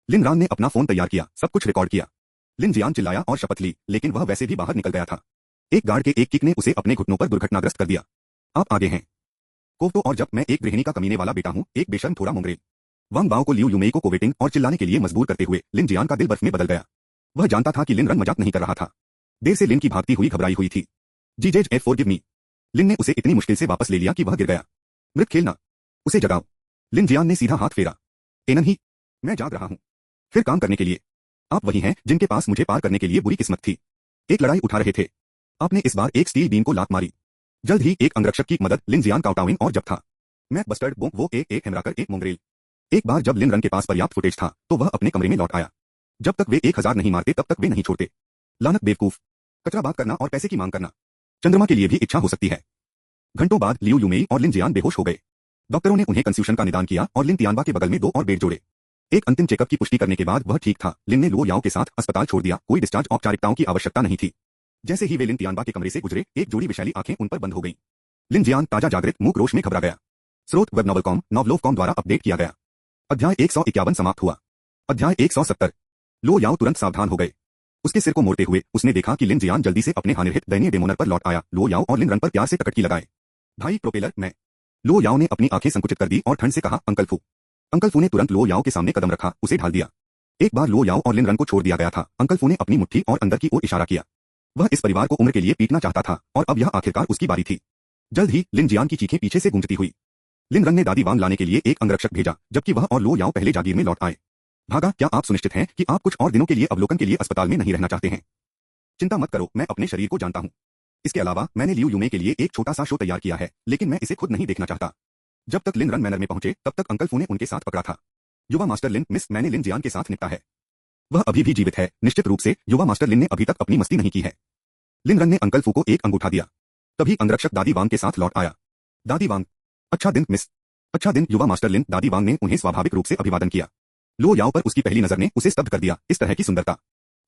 लिन रान ने अपना फोन तैयार किया, सब कुछ रिकॉर्ड किया। लिन जियान चिल्लाया और शपथ ली, लेकिन वह वैसे भी बाहर निकल गया था। एक गार्ड के एक किक ने उसे अपने घुटनों पर दुर्घटनाग्रस्त कर दिया। आप आगे हैं। कोफ्तो, और जब मैं एक गृहिणी का कमीने वाला बेटा हूं, एक बेशर्म थोड़ा मोंगरेल। वांग बाओ को लियू यूमेई को कोवेटिंग और चिल्लाने के लिए मजबूर करते हुए लिन जियान का दिल बर्फ में बदल गया। वह जानता था कि लिन रन मजाक नहीं कर रहा था। देर से लिन की भागती हुई घबराई हुई थी। जी जेज एफ फॉरगिव मी। लिन ने उसे इतनी मुश्किल से वापस ले लिया कि वह गिर गया। मृत खेलना, उसे जगाओ। लिन जियान ने सीधा हाथ फेरा। एनन ही, मैं जाग रहा हूं। फिर काम करने के लिए। आप वही हैं जिनके पास मुझे पार करने के लिए बुरी किस्मत थी। एक लड़ाई उठा रहे थे। आपने इस बार एक स्टील बीम को लात मारी। जल्द ही एक अंगरक्षक की मदद लिन जियान काउटाविन और जब था। मैं बस्टर्ड बोंग वो एक हेमराकर एक मोंगरेल। एक बार जब लिन रन के पास पर्याप्त फुटेज था तो वह अपने कमरे में लौट आया। जब तक वे 1000 नहीं मारते तब तक वे नहीं छोड़ते। लानत बेवकूफ। कचरा बात करना और पैसे की मांग करना। चंद्रमा के लिए भी इच्छा हो सकती है। घंटों बाद लियू यूमेई और लिन जियान बेहोश हो गए। डॉक्टरों ने उन्हें कंफ्यूशन का निदान किया और लिन तियानबा के बगल में 2 और बेड जोड़े। एक अंतिम चेकअप की पुष्टि करने के बाद वह ठीक था। लिन ने लो याओ के साथ अस्पताल छोड़ दिया। कोई डिस्चार्ज औपचारिकताओं की आवश्यकता नहीं थी। जैसे ही वे लिन तियानबा के कमरे से गुजरे एक जोड़ी विशाली आंखें उन पर बंद हो गईं। लिन जियान ताजा जागृत मूक रोश में घबरा गया। स्रोत वेब नॉवलकॉम नॉवलोवकॉम द्वारा अपडेट किया गया। अध्याय 151 समाप्त हुआ। अध्याय 170। लो याओ तुरंत सावधान हो गए। उसके सिर को मोड़ते हुए उसने देखा कि लिन जियान जल्दी से अपने हानिरहित दयनीय डेमोनर पर लौट आया। लो याओ और लिन रन पर प्यार से टकटकी लगाए। भाई प्रोपेलर, मैं। लो याओ ने अपनी आंखें संकुचित कर दी और ठंड से कहा, अंकल फू। अंकल फू ने तुरंत लो याओ के सामने कदम रखा, उसे ढाल दिया। एक बार लो याओ और लिन रन को छोड़ दिया गया था। अंकल फू ने अपनी मुट्ठी और अंदर की ओर इशारा किया। वह इस परिवार को उम्र के लिए पीटना चाहता था और अब यह आखिरकार उसकी बारी थी। जल्द ही लिन जियान की चीखें पीछे से गूंजती हुई। लिन रन ने दादी वांग लाने के लिए एक अंगरक्षक भेजा, जबकि वह और लो याओ पहले जागीर में लौट आए। भागा, क्या आप सुनिश्चित हैं कि आप कुछ और दिनों के लिए अवलोकन के लिए अस्पताल में नहीं रहना चाहते हैं? चिंता मत करो, मैं अपने शरीर को जानता हूं। इसके अलावा मैंने लियू यूमे के लिए एक छोटा सा शो तैयार किया है, लेकिन मैं इसे खुद नहीं देखना चाहता। जब तक लिन रन मैनर में पहुंचे तब तक अंकल फू ने उनके साथ पकड़ा था। युवा मास्टर लिन, मिस, मैंने लिन जियान के साथ निपटा है। वह अभी भी जीवित है। निश्चित रूप से युवा मास्टर लिन ने अभी तक अपनी मस्ती नहीं की है। लिन रन ने अंकल फू को एक अंगूठा दिया। तभी अंगरक्षक दादी वांग के साथ लौट आया। दादी वांग, अच्छा दिन मिस। अच्छा दिन युवा मास्टर लिन। दादी वांग ने उन्हें स्वाभाविक रूप से अभिवादन किया। लो याओ पर उसकी पहली नजर ने उसे स्तब्ध कर दिया। इस तरह की सुंदरता।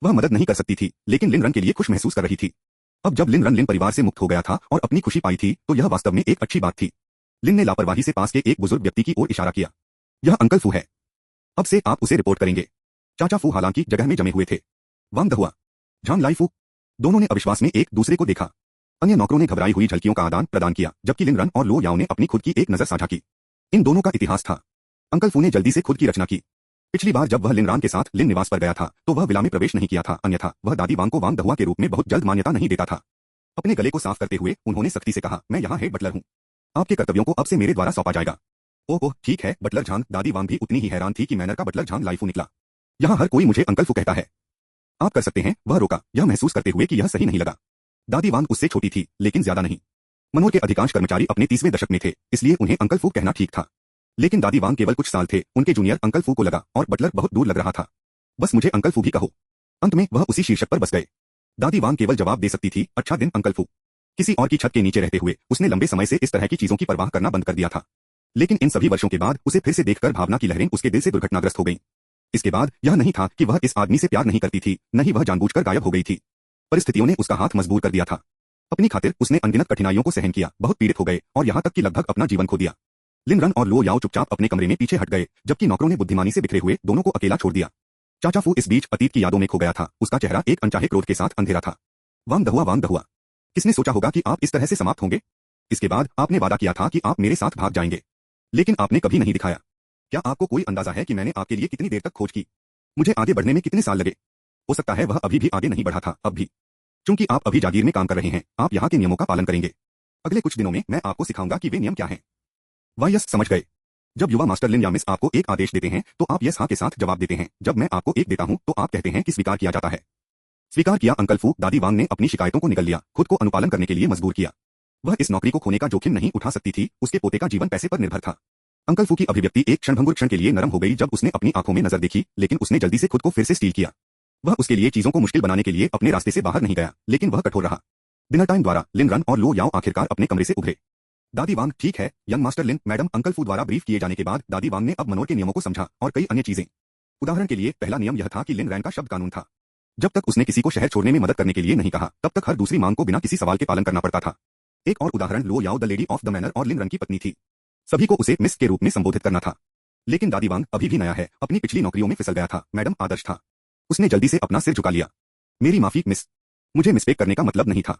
वह मदद नहीं कर सकती थी, लेकिन लिन रन के लिए खुश महसूस कर रही थी। अब जब लिन रन लिन परिवार से मुक्त हो गया था और अपनी खुशी पाई थी तो यह वास्तव में एक अच्छी बात थी। लिन ने लापरवाही से पास के एक बुजुर्ग व्यक्ति की ओर इशारा किया। यह अंकल फू है। अब से आप उसे रिपोर्ट करेंगे। चाचा फू हालांकि जगह में जमे हुए थे। वांग दहुआ, झांग लाई फू। दोनों ने अविश्वास में एक दूसरे को देखा। अन्य नौकरों ने घबराई हुई झलकियों का आदान प्रदान किया, जबकि लिन रन और लो याओ ने अपनी खुद की एक नजर साझा की। इन दोनों का इतिहास था। अंकल फू ने जल्दी से खुद की रचना की। पिछली बार जब वह लिन रान के साथ लिन निवास पर गया था तो वह विला में प्रवेश नहीं किया था, अन्यथा वह दादी वांग को वांग दहुआ के रूप में बहुत जल्द मान्यता नहीं देता था। अपने गले को साफ करते हुए उन्होंने सख्ती से कहा, मैं यहाँ हेड बटलर हूँ। आपके कर्तव्यों को अब से मेरे द्वारा सौंपा जाएगा। ओह ठीक है बटलर झांग। दादी वांग भी उतनी ही हैरान थी कि मैनर का बटलर झांग लाइफू निकला। यहाँ हर कोई मुझे अंकल फू कहता है। आप कर सकते हैं। वह रोका, यह महसूस करते हुए कि यह सही नहीं लगा। दादी वांग उससे छोटी थी, लेकिन ज्यादा नहीं। मनोर के अधिकांश कर्मचारी अपने 30वें दशक में थे, इसलिए उन्हें अंकल फू कहना ठीक था। लेकिन दादी वांग केवल कुछ साल थे। उनके जूनियर अंकल फू को लगा और बटलर बहुत दूर लग रहा था। बस मुझे अंकल फू भी कहो। अंत में वह उसी शीर्षक पर बस गए। दादी वांग केवल जवाब दे सकती थी, अच्छा दिन अंकल फू। किसी और की छत के नीचे रहते हुए उसने लंबे समय से इस तरह की चीजों की परवाह करना बंद कर दिया था। लेकिन इन सभी वर्षों के बाद उसे फिर से देखकर भावना की लहरें उसके दिल से दुर्घटनाग्रस्त हो गईं। इसके बाद यह नहीं था कि वह इस आदमी से प्यार नहीं करती थी, न ही वह जानबूझकर गायब हो गई थी। परिस्थितियों ने उसका हाथ मजबूर कर दिया था। अपनी खातिर उसने अनगिनत कठिनाइयों को सहन किया, बहुत पीड़ित हो गए और यहाँ तक कि लगभग अपना जीवन खो दिया। लिन रन और लो याओ चुपचाप अपने कमरे में पीछे हट गए, जबकि नौकरों ने बुद्धिमानी से बिखरे हुए दोनों को अकेला छोड़ दिया। चाचा फू इस बीच अतीत की यादों में खो गया था। उसका चेहरा एक अनचाहे क्रोध के साथ अंधेरा था। वांग दहुआ, किसने सोचा होगा कि आप इस तरह से समाप्त होंगे? इसके बाद आपने वादा किया था कि आप मेरे साथ भाग जाएंगे, लेकिन आपने कभी नहीं दिखाया। क्या आपको कोई अंदाजा है कि मैंने आपके लिए कितनी देर तक खोज की? मुझे आगे बढ़ने में कितने साल लगे? हो सकता है वह अभी भी आगे नहीं बढ़ा था। अब भी चूंकि आप अभी जागीर में काम कर रहे हैं, आप यहाँ के नियमों का पालन करेंगे। अगले कुछ दिनों में मैं आपको सिखाऊंगा कि वे नियम क्या हैं। वह यस समझ गए। जब युवा मास्टर लिन या मिस आपको एक आदेश देते हैं तो आप यस हाँ के साथ जवाब देते हैं। जब मैं आपको एक देता हूं तो आप कहते हैं कि स्वीकार किया जाता है। स्वीकार किया अंकल फू। दादी वांग ने अपनी शिकायतों को निगल लिया, खुद को अनुपालन करने के लिए मजबूर किया। वह इस नौकरी को खोने का जोखिम नहीं उठा सकती थी। उसके पोते का जीवन पैसे पर निर्भर था। अंकल फू की अभिव्यक्ति एक क्षणभंगुर क्षण के लिए नरम हो गई जब उसने अपनी आंखों में नजर देखी, लेकिन उसने जल्दी से खुद को फिर से स्टील किया। वह उसके लिए चीजों को मुश्किल बनाने के लिए अपने रास्ते से बाहर नहीं गया, लेकिन वह कठोर रहा। डिनर टाइम द्वारा लिन रन और लो याओ आखिरकार अपने कमरे से उभरे। दादी वांग, ठीक है यंग मास्टर लिन, मैडम। अंकल फू द्वारा ब्रीफ किए जाने के बाद दादी वांग ने अब मनोर के नियमों को समझा और कई अन्य चीजें। उदाहरण के लिए पहला नियम यह था कि लिन रैन का शब्द कानून था। जब तक उसने किसी को शहर छोड़ने में मदद करने के लिए नहीं कहा, तब तक हर दूसरी मांग को बिना किसी सवाल के पालन करना पड़ता था। एक और उदाहरण लो Yao the lady of the manor और लिन रन की पत्नी थी। सभी को उसे मिस के रूप में संबोधित करना था। लेकिन दादी वांग अभी भी नया है, अपनी पिछली नौकरियों में फिसल गया था। मैडम आदर्श था। उसने जल्दी से अपना सिर झुका लिया। मेरी माफी मिस, मुझे मिसपेक करने का मतलब नहीं था।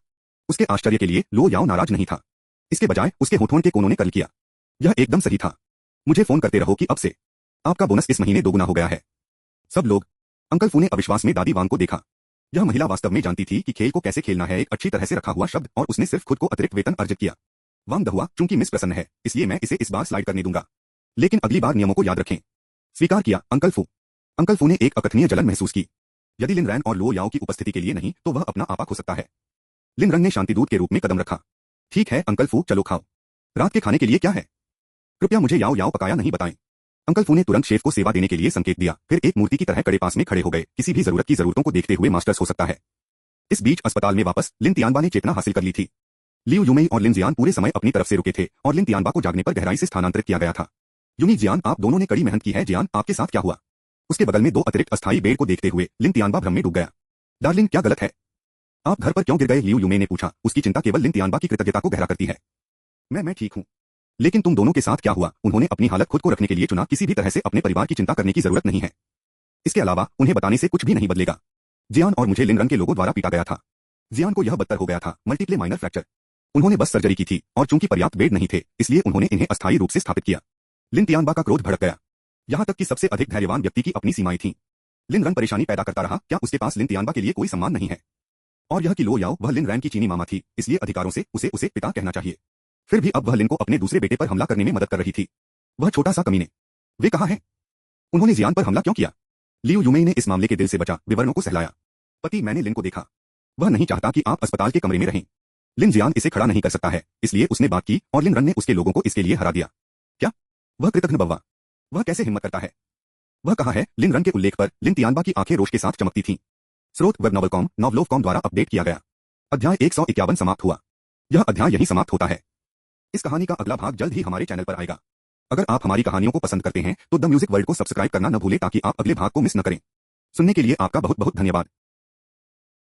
उसके आश्चर्य के लिए लो याओ नाराज नहीं था। इसके बजाय उसके होठों के कोनों ने कर्ल किया। यह एकदम सही था। मुझे फोन करते रहो कि अब से आपका बोनस इस महीने दोगुना हो गया है। सब लोग। अंकल फू ने अविश्वास में दादी वांग को देखा। यह महिला वास्तव में जानती थी कि खेल को कैसे खेलना है, एक अच्छी तरह से रखा हुआ शब्द, और उसने सिर्फ खुद को अतिरिक्त वेतन अर्जित किया। वांग दहुआ, चूंकि मिस प्रसन्न है, इसलिए मैं इसे इस बार स्लाइड करने दूंगा, लेकिन अगली बार नियमों को याद रखें। स्वीकार किया अंकल फू। अंकल फू ने एक अकथनीय जलन महसूस की। यदि लिन रैन और लो याओ की उपस्थिति के लिए नहीं तो वह अपना आपा खो सकता है। लिन रंग ने शांतिदूत के रूप में कदम रखा। ठीक है अंकल फू, चलो खाओ। रात के खाने के लिए क्या है? कृपया मुझे याओ याओ पकाया नहीं बताएं। अंकल फू ने तुरंत शेफ को सेवा देने के लिए संकेत दिया, फिर एक मूर्ति की तरह कड़े पास में खड़े हो गए, किसी भी जरूरत की जरूरतों को देखते हुए मास्टर्स हो सकता है। इस बीच अस्पताल में वापस लिन तियानबा ने चेतना हासिल कर ली थी। लियू यूमेई और लिन जियान पूरे समय अपनी तरफ से रुके थे और लिन तियानबा को जागने पर गहराई से स्थानांतरित किया गया था। यूमी जियान, आप दोनों ने कड़ी मेहनत की है। जियान, आपके साथ क्या हुआ? उसके बगल में दो अतिरिक्त अस्थायी बेड को देखते हुए लिन तियानबा भ्रम में डूब गया। डार्लिंग, क्या गलत है? आप घर पर क्यों गिर गए? लियू यूमे ने पूछा। उसकी चिंता केवल लिन तियानबा की कृतज्ञता को गहरा करती है। मैं ठीक हूँ। लेकिन तुम दोनों के साथ क्या हुआ? उन्होंने अपनी हालत खुद को रखने के लिए चुना, किसी भी तरह से अपने परिवार की चिंता करने की जरूरत नहीं है। इसके अलावा उन्हें बताने से कुछ भी नहीं बदलेगा। जियान और मुझे लिन रंग के लोगों द्वारा पीटा गया था। जियान को यह बदतर हो गया था, मल्टीप्ले माइनर फ्रैक्चर। उन्होंने बस सर्जरी की थी और चूंकि पर्याप्त बेड नहीं थे, इसलिए उन्होंने इन्हें अस्थायी रूप से स्थापित किया। लिन तियानबा का क्रोध भड़क गया। यहां तक कि सबसे अधिक धैर्यवान व्यक्ति की अपनी सीमाएं थीं। लिन रंग परेशानी पैदा करता रहा, क्या उसके पास लिन तियानबा के लिए कोई सम्मान नहीं है? और यह कि लो याओ, वह लिन रैन की चीनी मामा थी, इसलिए अधिकारों से उसे पिता कहना चाहिए। फिर भी अब वह लिन को अपने दूसरे बेटे पर हमला करने में मदद कर रही थी। वह छोटा सा कमीने। वे कहाँ हैं? उन्होंने जियान पर हमला क्यों किया? लियू यूमेई ने इस मामले के दिल से बचा विवरणों को सहलाया। पति, मैंने लिन को देखा। वह नहीं चाहता कि आप अस्पताल के कमरे में रहें। लिन जियान इसे खड़ा नहीं कर सकता है, इसलिए उसने बात की और लिन रंग ने उसके लोगों को इसके लिए हरा दिया। क्या? वह कृतघ्न बव्वा। वह कैसे हिम्मत करता है? वह कहाँ है? लिन रंग के उल्लेख पर लिन तियानबा की आंखें रोष के साथ चमकती थीं। स्रोत वेब नॉवलकॉम, नॉवलोवकॉम द्वारा अपडेट किया गया। अध्याय 151 समाप्त हुआ। यह अध्याय यहीं समाप्त होता है। इस कहानी का अगला भाग जल्द ही हमारे चैनल पर आएगा। अगर आप हमारी कहानियों को पसंद करते हैं तो द म्यूजिक वर्ल्ड को सब्सक्राइब करना न भूलें ताकि आप अगले भाग को मिस न करें। सुनने के लिए आपका बहुत बहुत धन्यवाद।